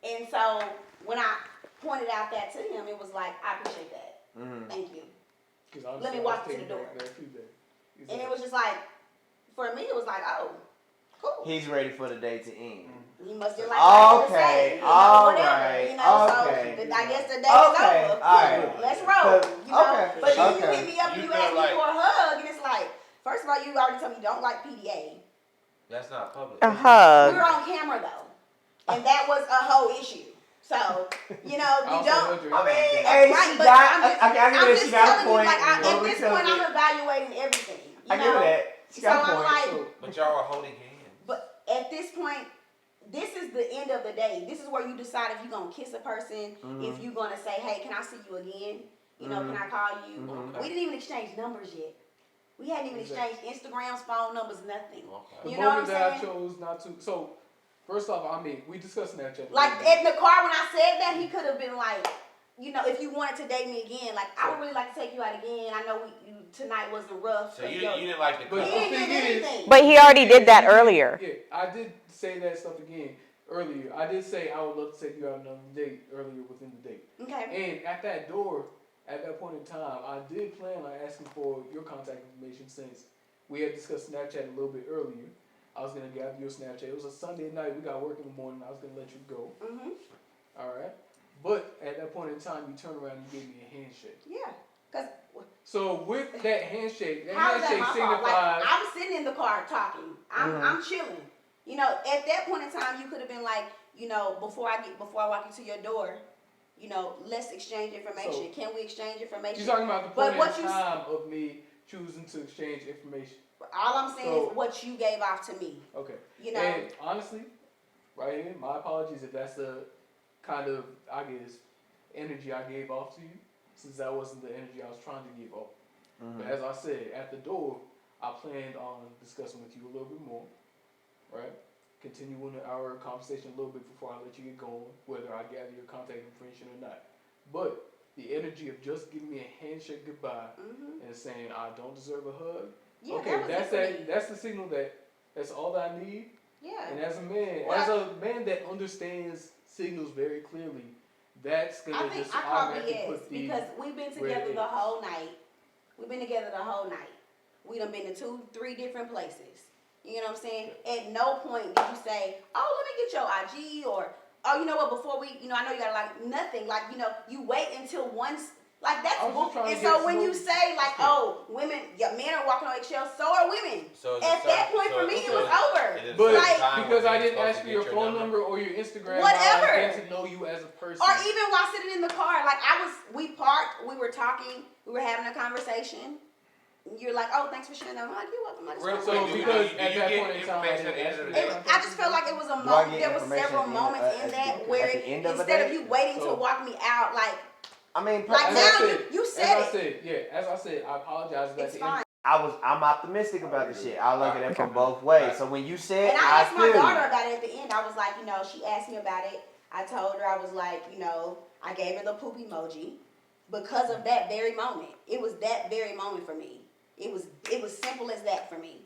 Speaker 6: And so when I pointed out that to him, it was like, I appreciate that. Thank you. Let me walk to the door. And it was just like, for me, it was like, oh, cool.
Speaker 3: He's ready for the day to end.
Speaker 6: He must have like what I had to say,
Speaker 3: Okay,
Speaker 6: you know, whatever,
Speaker 3: alright,
Speaker 6: you know,
Speaker 3: okay.
Speaker 6: so I guess the day is over.
Speaker 3: Alright.
Speaker 6: Let's roll, you know.
Speaker 3: Okay,
Speaker 6: But then you
Speaker 3: okay.
Speaker 6: hit me up and
Speaker 2: You
Speaker 6: you
Speaker 2: feel
Speaker 6: ask me
Speaker 2: like-
Speaker 6: for a hug, and it's like, first of all, you already told me you don't like PDA.
Speaker 2: That's not public.
Speaker 9: A
Speaker 6: We
Speaker 9: hug.
Speaker 6: were on camera though, and that was a whole issue. So, you know, you
Speaker 11: Also,
Speaker 6: don't.
Speaker 11: Audrey,
Speaker 3: I mean,
Speaker 11: think-
Speaker 3: hey,
Speaker 6: Right,
Speaker 3: she
Speaker 6: but
Speaker 3: got.
Speaker 6: I'm just,
Speaker 3: I give
Speaker 6: I'm
Speaker 3: it.
Speaker 6: just
Speaker 3: She got a
Speaker 6: telling you,
Speaker 3: point.
Speaker 6: like, at
Speaker 3: Don't
Speaker 6: this
Speaker 3: tell
Speaker 6: point,
Speaker 3: me.
Speaker 6: I'm evaluating everything. You
Speaker 3: I
Speaker 6: know?
Speaker 3: give her that. She
Speaker 6: So
Speaker 3: got a
Speaker 6: I'm
Speaker 3: point.
Speaker 6: like,
Speaker 13: But y'all are holding hands.
Speaker 6: but at this point, this is the end of the day. This is where you decide if you're gonna kiss a person, if you're gonna say, hey, can I see you again? You know, can I call you? We didn't even exchange numbers yet. We hadn't even exchanged Instagrams, phone numbers, nothing.
Speaker 11: The
Speaker 6: You know what I'm
Speaker 11: moment that I
Speaker 6: saying?
Speaker 11: chose not to. So, first off, I mean, we discussed Snapchat.
Speaker 6: Like in the car when I said that, he could have been like, you know, if you wanted to date me again, like I would really like to take you out again. I know tonight wasn't rough.
Speaker 13: So you didn't like the
Speaker 11: But
Speaker 6: He
Speaker 11: the
Speaker 6: didn't
Speaker 11: thing
Speaker 6: give
Speaker 11: is,
Speaker 6: anything.
Speaker 9: But he already did that earlier.
Speaker 11: Yeah, I did say that stuff again earlier. I did say I would love to take you out on another date earlier within the date.
Speaker 6: Okay.
Speaker 11: And at that door, at that point in time, I did plan on asking for your contact information since we had discussed Snapchat a little bit earlier. I was gonna gather your Snapchat. It was a Sunday night. We got work in the morning. I was gonna let you go. All right. But at that point in time, you turned around and gave me a handshake.
Speaker 6: Yeah. Cause
Speaker 11: So with that handshake,
Speaker 6: how is that
Speaker 11: handshake
Speaker 6: my fault?
Speaker 11: signifies.
Speaker 6: Like I'm sitting in the car talking. I'm chilling. You know, at that point in time, you could have been like, you know, before I walk into your door, you know, let's exchange information.
Speaker 11: So,
Speaker 6: Can we exchange information?
Speaker 11: You're talking about the
Speaker 6: But
Speaker 11: point
Speaker 6: what
Speaker 11: in
Speaker 6: you-
Speaker 11: time of me choosing to exchange information.
Speaker 6: All I'm saying
Speaker 11: So-
Speaker 6: is what you gave off to me.
Speaker 11: Okay.
Speaker 6: You know.
Speaker 11: And honestly, right here, my apologies if that's the kind of, I guess, energy I gave off to you, since that wasn't the energy I was trying to give off. But as I said, at the door, I planned on discussing with you a little bit more, right? Continuing our conversation a little bit before I let you get going, whether I gather your contact information or not. But the energy of just giving me a handshake goodbye and saying I don't deserve a hug.
Speaker 6: Yeah,
Speaker 11: Okay,
Speaker 6: that was
Speaker 11: that's
Speaker 6: it for
Speaker 11: that.
Speaker 6: me.
Speaker 11: That's the signal that's all that I need.
Speaker 6: Yeah.
Speaker 11: And as a man,
Speaker 6: Well,
Speaker 11: that understands signals very clearly, that's gonna
Speaker 6: I think
Speaker 11: just
Speaker 6: I call
Speaker 11: automatically
Speaker 6: BS
Speaker 11: put the
Speaker 6: because we've been
Speaker 11: red
Speaker 6: together the
Speaker 11: edge.
Speaker 6: whole night. We've been together the whole night. We done been to 2-3 different places. You know what I'm saying? At no point did you say, oh, let me get your IG or, oh, you know what, before we, you know, I know you got like nothing. Like, you know, you wait until once, like that's,
Speaker 11: I was just trying to
Speaker 6: and
Speaker 11: get
Speaker 6: so when you
Speaker 11: smooth.
Speaker 6: say like, oh, women, yeah, men are walking on eggshells, so are women.
Speaker 13: So it's
Speaker 6: At
Speaker 13: a
Speaker 6: that
Speaker 13: certain-
Speaker 6: point
Speaker 13: so
Speaker 6: for me,
Speaker 13: it's
Speaker 6: it
Speaker 13: a
Speaker 6: was
Speaker 13: certain-
Speaker 6: over.
Speaker 13: it is a
Speaker 11: But
Speaker 13: certain time
Speaker 11: because
Speaker 13: when
Speaker 11: I
Speaker 13: you're
Speaker 11: didn't
Speaker 13: supposed
Speaker 11: ask
Speaker 13: to
Speaker 11: for your
Speaker 13: get
Speaker 11: phone number or your Instagram,
Speaker 6: Whatever.
Speaker 11: I get to know you as a person.
Speaker 6: Or even while sitting in the car, like we parked, we were talking, we were having a conversation. You're like, oh, thanks for sharing that. I'm like, you're welcome. I just
Speaker 13: Real
Speaker 6: wanna
Speaker 11: So
Speaker 13: quick,
Speaker 6: let you
Speaker 11: because
Speaker 6: know.
Speaker 13: do
Speaker 11: at
Speaker 13: you
Speaker 11: that
Speaker 13: get
Speaker 11: point in time, I
Speaker 13: information at
Speaker 11: didn't
Speaker 13: the
Speaker 11: ask
Speaker 13: end
Speaker 11: for
Speaker 13: of the
Speaker 11: your
Speaker 13: day?
Speaker 6: I just felt like it was a
Speaker 3: Do I
Speaker 6: moment.
Speaker 3: get
Speaker 6: There was
Speaker 3: information
Speaker 6: several
Speaker 3: at the end-
Speaker 6: moments in
Speaker 3: at
Speaker 6: that
Speaker 3: the
Speaker 6: where
Speaker 3: end of the
Speaker 6: instead of
Speaker 3: day?
Speaker 6: you waiting
Speaker 11: So-
Speaker 6: to walk me out, like
Speaker 3: I mean,
Speaker 6: Like
Speaker 11: As
Speaker 6: now
Speaker 11: I said,
Speaker 6: you
Speaker 11: as
Speaker 6: said
Speaker 11: I
Speaker 6: it.
Speaker 11: said, yeah, as I said, I apologize. If
Speaker 6: It's
Speaker 11: that's the end.
Speaker 6: fine.
Speaker 3: I'm optimistic about the shit. I look at it from both ways. So when you said,
Speaker 6: And I asked my
Speaker 3: feel you.
Speaker 6: daughter about it at the end. I was like, you know, she asked me about it. I told her, I was like, you know, I gave her the poop emoji because of that very moment. It was that very moment for me. It was simple as that for me.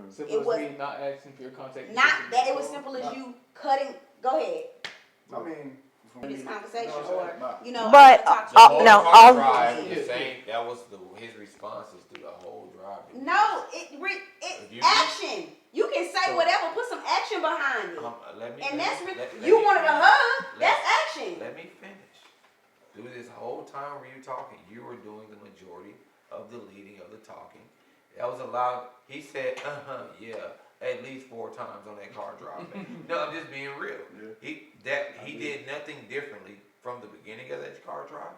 Speaker 11: Simple
Speaker 6: It
Speaker 11: as
Speaker 6: was
Speaker 11: me not asking for your contact.
Speaker 6: Not
Speaker 11: information.
Speaker 6: that it was simple as you cutting. Go ahead.
Speaker 12: I mean,
Speaker 6: This conversation,
Speaker 12: No,
Speaker 6: or
Speaker 12: no.
Speaker 6: you know,
Speaker 9: But,
Speaker 6: I talked
Speaker 13: The
Speaker 6: to
Speaker 13: whole
Speaker 6: you.
Speaker 9: no,
Speaker 13: car
Speaker 9: I'll-
Speaker 13: drive,
Speaker 11: Yeah.
Speaker 13: the same. That was his responses through the whole drive.
Speaker 6: No,
Speaker 13: If
Speaker 6: it's
Speaker 13: you-
Speaker 6: action. You can say
Speaker 13: So-
Speaker 6: whatever, put some action behind it.
Speaker 13: Let me.
Speaker 6: And
Speaker 13: let
Speaker 6: that's
Speaker 13: me-
Speaker 6: really,
Speaker 13: let
Speaker 6: you
Speaker 13: me
Speaker 6: wanted a
Speaker 13: finish.
Speaker 6: hug.
Speaker 13: Let-
Speaker 6: That's action.
Speaker 13: Let me finish. Through this whole time where you're talking, you were doing the majority of the leading of the talking. That was allowed. He said, yeah, at least 4 times on that car drive. No, I'm just being real.
Speaker 12: Yeah.
Speaker 13: He did nothing differently from the beginning of that car drive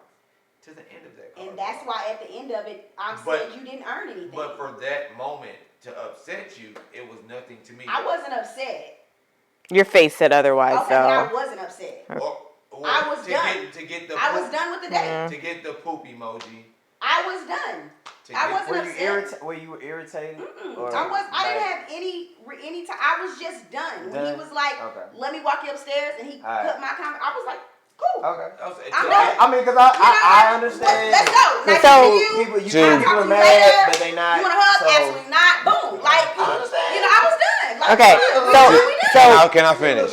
Speaker 13: to the end of that car
Speaker 6: And
Speaker 13: drive.
Speaker 6: that's why at the end of it, I'm
Speaker 13: But-
Speaker 6: saying you didn't earn anything.
Speaker 13: But for that moment to upset you, it was nothing to me.
Speaker 6: I wasn't upset.
Speaker 9: Your face said otherwise,
Speaker 6: Okay, but I
Speaker 9: so.
Speaker 6: wasn't upset.
Speaker 13: Or
Speaker 6: I was
Speaker 13: to
Speaker 6: done.
Speaker 13: to get the
Speaker 6: I was
Speaker 13: poop-
Speaker 6: done with the day.
Speaker 13: to get the poop emoji.
Speaker 6: I was done.
Speaker 13: To
Speaker 6: I
Speaker 13: get,
Speaker 6: wasn't
Speaker 3: Were you
Speaker 6: upset.
Speaker 3: Were you irritated?
Speaker 6: Mm-mm. I didn't have any time. I was just done. When he
Speaker 3: Done?
Speaker 6: was like,
Speaker 3: Okay.
Speaker 6: let me walk you upstairs, and he
Speaker 3: Alright.
Speaker 6: cut my comment, I was like, cool.
Speaker 3: Okay.
Speaker 13: I was,
Speaker 6: I'm
Speaker 13: to
Speaker 6: done.
Speaker 13: get-
Speaker 3: I mean, because
Speaker 6: You know
Speaker 3: I
Speaker 6: what?
Speaker 3: understand.
Speaker 6: Let's go. Nice
Speaker 9: So-
Speaker 6: to meet you.
Speaker 3: People,
Speaker 6: I'll talk
Speaker 3: people
Speaker 6: to
Speaker 3: are
Speaker 6: you
Speaker 3: mad,
Speaker 6: later.
Speaker 3: but they not.
Speaker 6: You want a hug?
Speaker 3: so,
Speaker 6: Absolutely not. Boom. Like,
Speaker 13: I understand.
Speaker 6: you know, I was done. Like,
Speaker 9: Okay,
Speaker 6: fine.
Speaker 9: so-
Speaker 6: We done.
Speaker 9: so-
Speaker 2: Now, can I finish?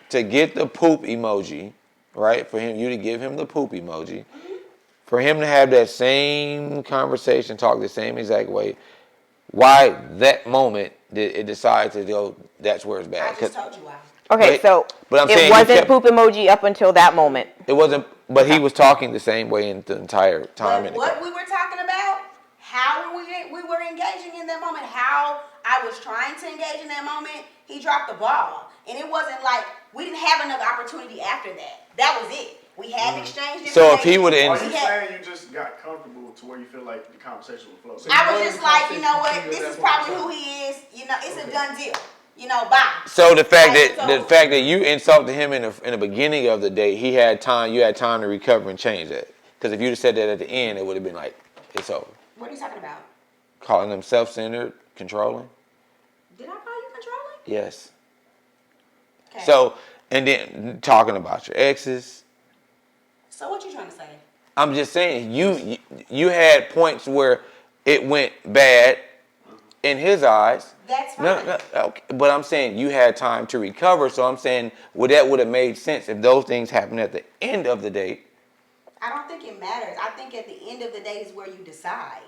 Speaker 2: To get the poop emoji, right? For you to give him the poop emoji, for him to have that same conversation, talk the same exact way, why that moment did it decide to go, that's where it's
Speaker 6: I
Speaker 2: bad?
Speaker 6: just told you why.
Speaker 9: Okay, so
Speaker 2: but I'm
Speaker 9: it
Speaker 2: saying you
Speaker 9: wasn't
Speaker 2: kept-
Speaker 9: poop emoji up until that moment.
Speaker 2: It wasn't, but he was talking the same way in the entire time.
Speaker 6: But
Speaker 2: in the
Speaker 6: what
Speaker 2: car.
Speaker 6: we were talking about, how we were engaging in that moment, how I was trying to engage in that moment, he dropped the ball. And it wasn't like, we didn't have another opportunity after that. That was it. We had exchanged information.
Speaker 2: So if he would've-
Speaker 14: Are you saying you just got comfortable to where you feel like the conversation would flow?
Speaker 11: So
Speaker 6: I was just like, you know what? This is probably who he is. You know, it's a done deal. You know, bye.
Speaker 2: So the fact
Speaker 6: Like,
Speaker 2: that the fact that you insulted him in the beginning of the day, he had time. You had time to recover and change that. Because if you'd have said that at the end, it would have been like, it's over.
Speaker 6: What are you talking about?
Speaker 2: Calling him self-centered, controlling.
Speaker 6: Did I call you controlling?
Speaker 2: Yes.
Speaker 6: Okay.
Speaker 2: So and then talking about your exes.
Speaker 6: So what you trying to say?
Speaker 2: I'm just saying you had points where it went bad in his eyes.
Speaker 6: That's fine.
Speaker 2: No, okay. But I'm saying you had time to recover. So I'm saying that would have made sense if those things happened at the end of the date.
Speaker 6: I don't think it matters. I think at the end of the day is where you decide.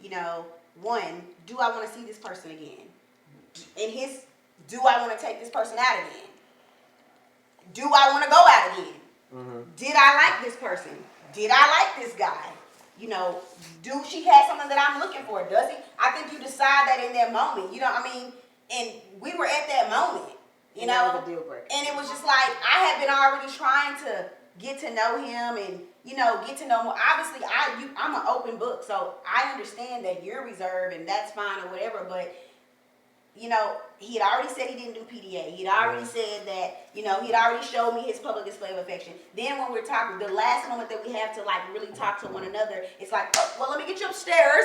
Speaker 6: You know, one, do I want to see this person again? And do I want to take this person out again? Do I want to go out again? Did I like this person? Did I like this guy? You know, do she have something that I'm looking for? Does he? I think you decide that in that moment. You know what I mean? And we were at that moment, you know?
Speaker 7: The deal breaker.
Speaker 6: And it was just like, I had been already trying to get to know him and, you know, get to know more. Obviously, I'm an open book, so I understand that you're reserved and that's fine or whatever, but, you know, he had already said he didn't do PDA. He had already said that, you know, he had already showed me his public display of affection. Then when we're talking, the last moment that we have to, like, really talk to one another, it's like, oh, well, let me get you upstairs.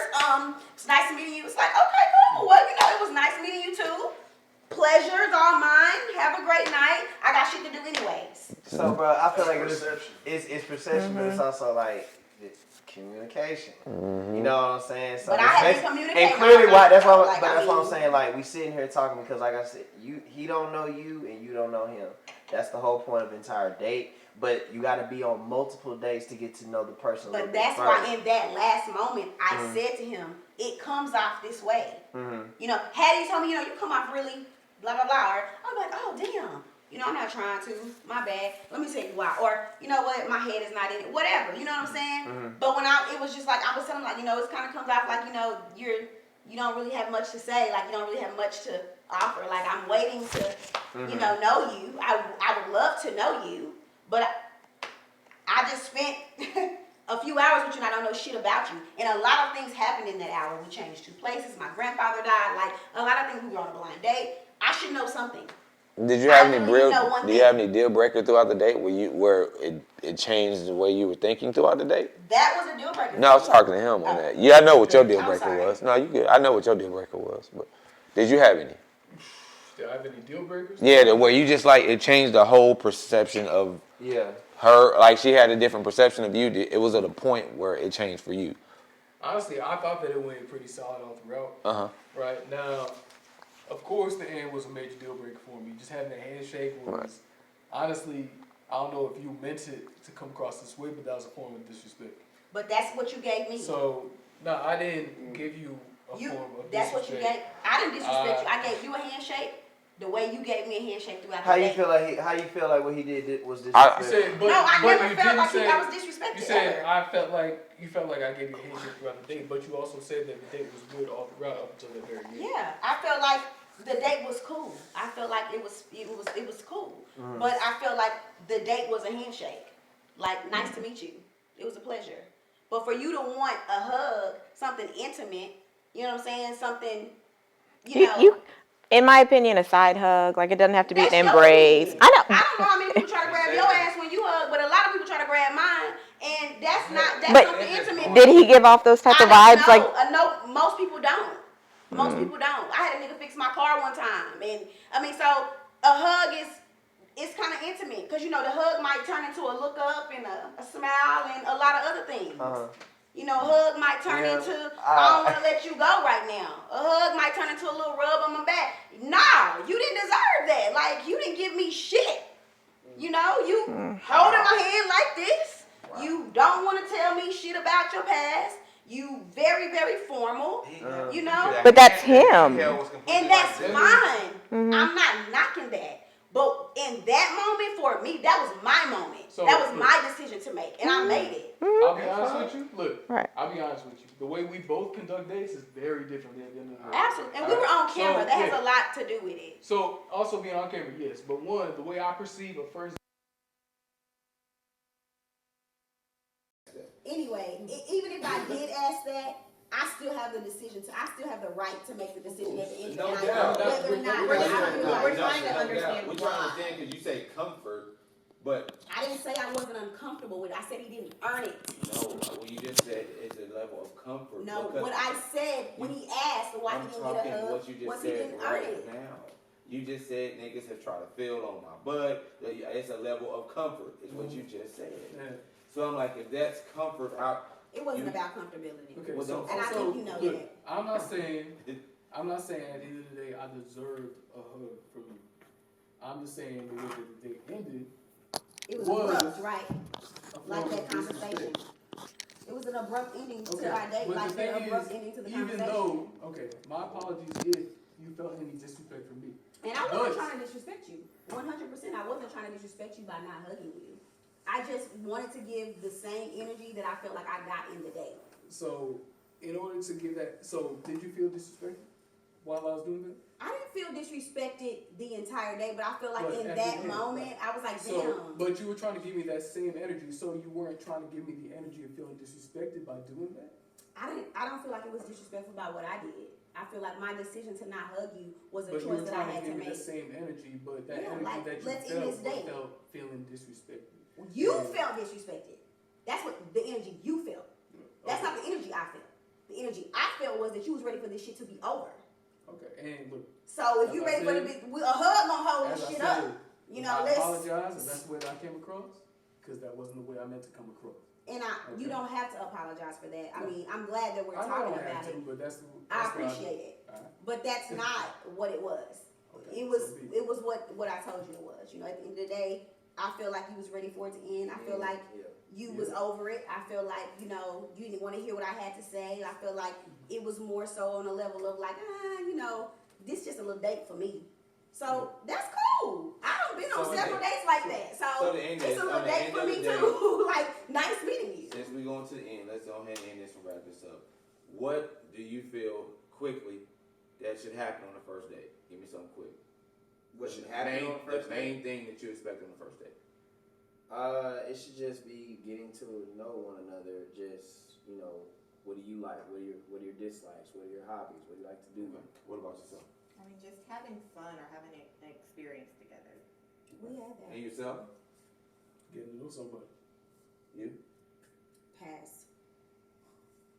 Speaker 6: It's nice meeting you. It's like, okay, cool. Well, you know, it was nice meeting you too. Pleasure's all mine. Have a great night. I got shit to do anyways.
Speaker 3: So, bro, I feel like
Speaker 14: Perception.
Speaker 3: it's perception, but it's also like communication. You know what I'm saying? So
Speaker 6: But I had to
Speaker 3: it's-
Speaker 6: communicate
Speaker 3: And clearly,
Speaker 6: my
Speaker 3: why? That's why.
Speaker 6: like,
Speaker 3: But
Speaker 6: I
Speaker 3: that's what I'm
Speaker 6: mean-
Speaker 3: saying. Like we sitting here talking because, like I said, he don't know you and you don't know him. That's the whole point of the entire date. But you got to be on multiple dates to get to know the person. a little
Speaker 6: But
Speaker 3: bit
Speaker 6: that's
Speaker 3: further.
Speaker 6: why in that last moment, I said to him, it comes off this way.
Speaker 3: Mhm.
Speaker 6: You know, had he told me, you know, you come off really blah, blah, blah, or I'm like, oh, damn. You know, I'm not trying to. My bad. Let me tell you why. Or, you know what, my head is not in it. Whatever. You know what I'm saying? But when it was just like, I was telling him, like, you know, it kind of comes off like, you know, you don't really have much to say. Like, you don't really have much to offer. Like, I'm waiting to, you know you. I would love to know you. But I just spent a few hours with you and I don't know shit about you. And a lot of things happened in that hour. We changed 2 places. My grandfather died. Like, a lot of things. We were on a blind date. I should know something.
Speaker 2: Did you have
Speaker 6: I
Speaker 2: any
Speaker 6: really
Speaker 2: real?
Speaker 6: know one
Speaker 2: Do you
Speaker 6: thing.
Speaker 2: have any deal breaker throughout the date where it changed the way you were thinking throughout the date?
Speaker 6: That was a deal breaker.
Speaker 2: No, I was talking to him on that. Yeah, I know what your deal
Speaker 6: I'm
Speaker 2: breaker
Speaker 6: sorry.
Speaker 2: was. No, you good. I know what your deal breaker was. But did you have any?
Speaker 11: Do I have any deal breakers?
Speaker 2: Yeah, where you just like it changed the whole perception of
Speaker 3: Yeah.
Speaker 2: her. Like she had a different perception of you. It was at a point where it changed for you.
Speaker 11: Honestly, I thought that it went pretty solid all throughout. Right now, of course, the end was a major deal breaker for me. Just having a handshake was, honestly, I don't know if you meant it to come across this way, but that was a form of disrespect.
Speaker 6: But that's what you gave me.
Speaker 11: So, no, I didn't give you a form of
Speaker 6: That's what you
Speaker 11: disrespect.
Speaker 6: gave. I didn't disrespect you. I gave you a handshake the way you gave me a handshake throughout
Speaker 3: How
Speaker 6: the
Speaker 3: you
Speaker 6: day.
Speaker 3: feel like what he did was
Speaker 11: You
Speaker 3: disrespectful?
Speaker 11: said, but,
Speaker 6: No, I
Speaker 11: but
Speaker 6: never
Speaker 11: you
Speaker 6: felt
Speaker 11: didn't
Speaker 6: like
Speaker 11: say,
Speaker 6: I was disrespected
Speaker 11: You said
Speaker 6: ever.
Speaker 11: I felt like I gave you a handshake throughout the day, but you also said that the date was good all throughout up until the very end.
Speaker 6: Yeah, I felt like the date was cool. I felt like it was cool. But I felt like the date was a handshake. Like, nice to meet you. It was a pleasure. But for you to want a hug, something intimate, you know what I'm saying? Something, you know.
Speaker 9: In my opinion, a side hug, like it doesn't have to be
Speaker 6: That's
Speaker 9: an
Speaker 6: your
Speaker 9: embrace.
Speaker 6: opinion.
Speaker 9: I know.
Speaker 6: I don't know how many people try to grab your ass when you hug, but a lot of people try to grab mine, and that's
Speaker 9: But
Speaker 6: something intimate.
Speaker 9: did he give off those type of vibes? Like,
Speaker 6: No, most people don't. Most people don't. I had a nigga fix my car one time, and I mean, so a hug is kind of intimate, because you know the hug might turn into a look up and a smile and a lot of other things. You know, a hug might turn into, I don't want to let you go right now. A hug might turn into a little rub on my back. Nah, you didn't deserve that. Like, you didn't give me shit. You know, you holding my hand like this. You don't want to tell me shit about your past. You very, very formal. You know?
Speaker 9: but that's him.
Speaker 6: And that's fine. I'm not knocking that. But in that moment, for me, that was my moment.
Speaker 11: So,
Speaker 6: that was my decision to make. And I made it.
Speaker 11: I'll be honest with you. Look,
Speaker 9: Right.
Speaker 11: I'll be honest with you. The way we both conduct dates is very different at the end of the day.
Speaker 6: Absolutely. And we were on camera.
Speaker 11: So,
Speaker 6: That
Speaker 11: yeah.
Speaker 6: has a lot to do with it.
Speaker 11: So, also being on camera, yes. But one, the way I perceive a first
Speaker 6: Anyway, even if I did ask that, I still have the decision to. I still have the right to make the decision at the end of the night, whether or not
Speaker 15: We're trying to understand because you say comfort, but
Speaker 6: I didn't say I wasn't uncomfortable with it. I said he didn't earn it.
Speaker 15: no, what you just said is a level of comfort.
Speaker 6: No,
Speaker 15: because
Speaker 6: what I said when he asked why he didn't get a hug
Speaker 15: what you just
Speaker 6: was he
Speaker 15: said
Speaker 6: didn't earn
Speaker 15: right
Speaker 6: it.
Speaker 15: now. You just said niggas have tried to feel on my butt. It's a level of comfort, is what you just said.
Speaker 11: Yeah.
Speaker 15: So I'm like, if that's comfort,
Speaker 6: It wasn't about comfortability.
Speaker 11: Okay,
Speaker 15: Well,
Speaker 11: so,
Speaker 6: and I think you know
Speaker 11: look,
Speaker 6: that.
Speaker 11: I'm not saying at the end of the day I deserved a hug from you. I'm just saying the way that the day ended.
Speaker 6: It was abrupt, right? Like that conversation. It was an abrupt ending to our date,
Speaker 11: but
Speaker 6: like
Speaker 11: the
Speaker 6: an
Speaker 11: thing
Speaker 6: abrupt
Speaker 11: is,
Speaker 6: ending to the
Speaker 11: even
Speaker 6: conversation.
Speaker 11: though, my apologies if you felt any disrespect from me.
Speaker 6: And I wasn't trying to disrespect you. 100%, I wasn't trying to disrespect you by not hugging you. I just wanted to give the same energy that I felt like I got in the day.
Speaker 11: So, in order to give that, did you feel disrespected while I was doing that?
Speaker 6: I didn't feel disrespected the entire day, but I feel like
Speaker 11: But
Speaker 6: in
Speaker 11: at
Speaker 6: that
Speaker 11: the end,
Speaker 6: moment, I was like,
Speaker 11: So,
Speaker 6: damn.
Speaker 11: but you were trying to give me that same energy, so you weren't trying to give me the energy of feeling disrespected by doing that?
Speaker 6: I don't feel like it was disrespectful about what I did. I feel like my decision to not hug you was a
Speaker 11: But you
Speaker 6: choice
Speaker 11: were
Speaker 6: that I
Speaker 11: trying
Speaker 6: had
Speaker 11: to
Speaker 6: to
Speaker 11: give me
Speaker 6: make.
Speaker 11: the same energy, but that
Speaker 6: Yeah,
Speaker 11: energy
Speaker 6: like,
Speaker 11: that
Speaker 6: let's
Speaker 11: you
Speaker 6: end this day.
Speaker 11: felt feeling disrespected.
Speaker 6: You felt disrespected. That's what the energy you felt. That's not the energy I felt. The energy I felt was that you was ready for this shit to be over.
Speaker 11: Okay, and look.
Speaker 6: So if
Speaker 11: as
Speaker 6: you
Speaker 11: I
Speaker 6: ready for
Speaker 11: said-
Speaker 6: a hug gonna hold
Speaker 11: as
Speaker 6: this
Speaker 11: I
Speaker 6: shit
Speaker 11: said,
Speaker 6: up. You know,
Speaker 11: I
Speaker 6: let's.
Speaker 11: apologize if that's the way that I came across, because that wasn't the way I meant to come across.
Speaker 6: And you
Speaker 11: Okay.
Speaker 6: don't have to apologize for that. I mean, I'm glad that we're
Speaker 11: I know I
Speaker 6: talking
Speaker 11: don't
Speaker 6: about
Speaker 11: have to,
Speaker 6: it.
Speaker 11: but that's
Speaker 6: I
Speaker 11: what
Speaker 6: appreciate it.
Speaker 11: All right.
Speaker 6: But that's not what it was.
Speaker 11: Okay,
Speaker 6: It was
Speaker 11: so be it.
Speaker 6: it was what I told you it was. You know, at the end of the day, I feel like you was ready for it to end. I feel like you was over it. I feel like, you know, you didn't want to hear what I had to say. I feel like it was more so on a level of like, you know, this just a little date for me. So that's cool. I done been on
Speaker 15: So
Speaker 6: several
Speaker 15: the-
Speaker 6: dates like that. So
Speaker 15: the end
Speaker 6: it's
Speaker 15: is,
Speaker 6: a
Speaker 15: on
Speaker 6: little
Speaker 15: the
Speaker 6: date
Speaker 15: end
Speaker 6: for
Speaker 15: of
Speaker 6: me
Speaker 15: the day-
Speaker 6: too. Like, nice meeting you.
Speaker 15: Since we're going to the end, let's go ahead and end this and wrap this up. What do you feel quickly that should happen on the first date? Give me something quick.
Speaker 3: What should happen on the first
Speaker 15: The main thing that you expect on the first date.
Speaker 3: It should just be getting to know one another. Just, you know, what do you like? What are your dislikes? What are your hobbies? What do you like to do?
Speaker 15: What about yourself?
Speaker 16: I mean, just having fun or having an experience together.
Speaker 6: We had that.
Speaker 15: And yourself?
Speaker 11: Getting to know somebody.
Speaker 15: You?
Speaker 6: Pass.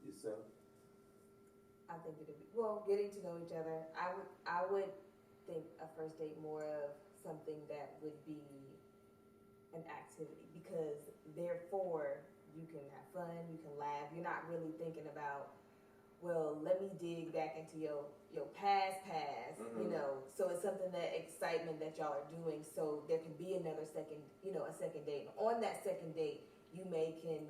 Speaker 15: Yourself?
Speaker 7: I think it'd be getting to know each other. I would think a first date more of something that would be an activity, because therefore you can have fun, you can laugh. You're not really thinking about, well, let me dig back into your past, you know. So it's something, that excitement that y'all are doing, so there can be another second, a second date. And on that second date, you can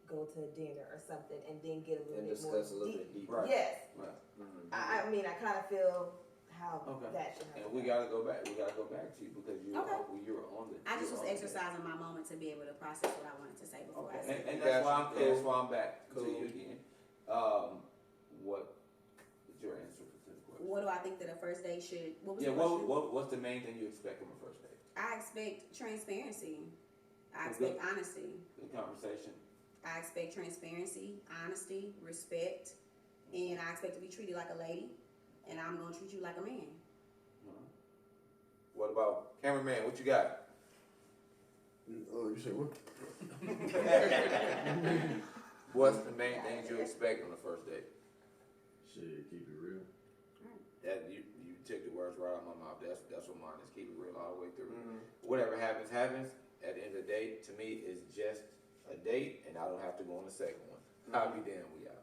Speaker 7: go to dinner or something and then get a little bit more
Speaker 3: discuss a little bit deeper.
Speaker 15: Right.
Speaker 7: Yes.
Speaker 15: Right.
Speaker 7: I mean, I kind of feel how that should happen.
Speaker 15: And we gotta go back. We gotta go back to you because you were on the.
Speaker 6: I just
Speaker 15: you
Speaker 6: was
Speaker 15: were on the-
Speaker 6: exercising my moment to be able to process what I wanted to say before I said
Speaker 15: And
Speaker 6: it.
Speaker 15: that's why I'm back to you again. What is your answer to the question?
Speaker 6: What do I think that a first date should? What was
Speaker 15: Yeah.
Speaker 6: the question?
Speaker 15: What's the main thing you expect from a first date?
Speaker 6: I expect transparency. I
Speaker 15: Well,
Speaker 6: expect
Speaker 15: good.
Speaker 6: honesty.
Speaker 15: The conversation.
Speaker 6: I expect transparency, honesty, respect, and I expect to be treated like a lady, and I'm gonna treat you like a man.
Speaker 15: What about cameraman? What you got?
Speaker 17: Oh, you say what?
Speaker 15: What's the main things you expect on the first date?
Speaker 17: Shit, keep it real.
Speaker 15: That you took the words right out of my mouth. That's what mine is. Keep it real all the way through. Whatever happens, happens. At the end of the day, to me, it's just a date, and I don't have to go on the second one. I'll be damned, we out.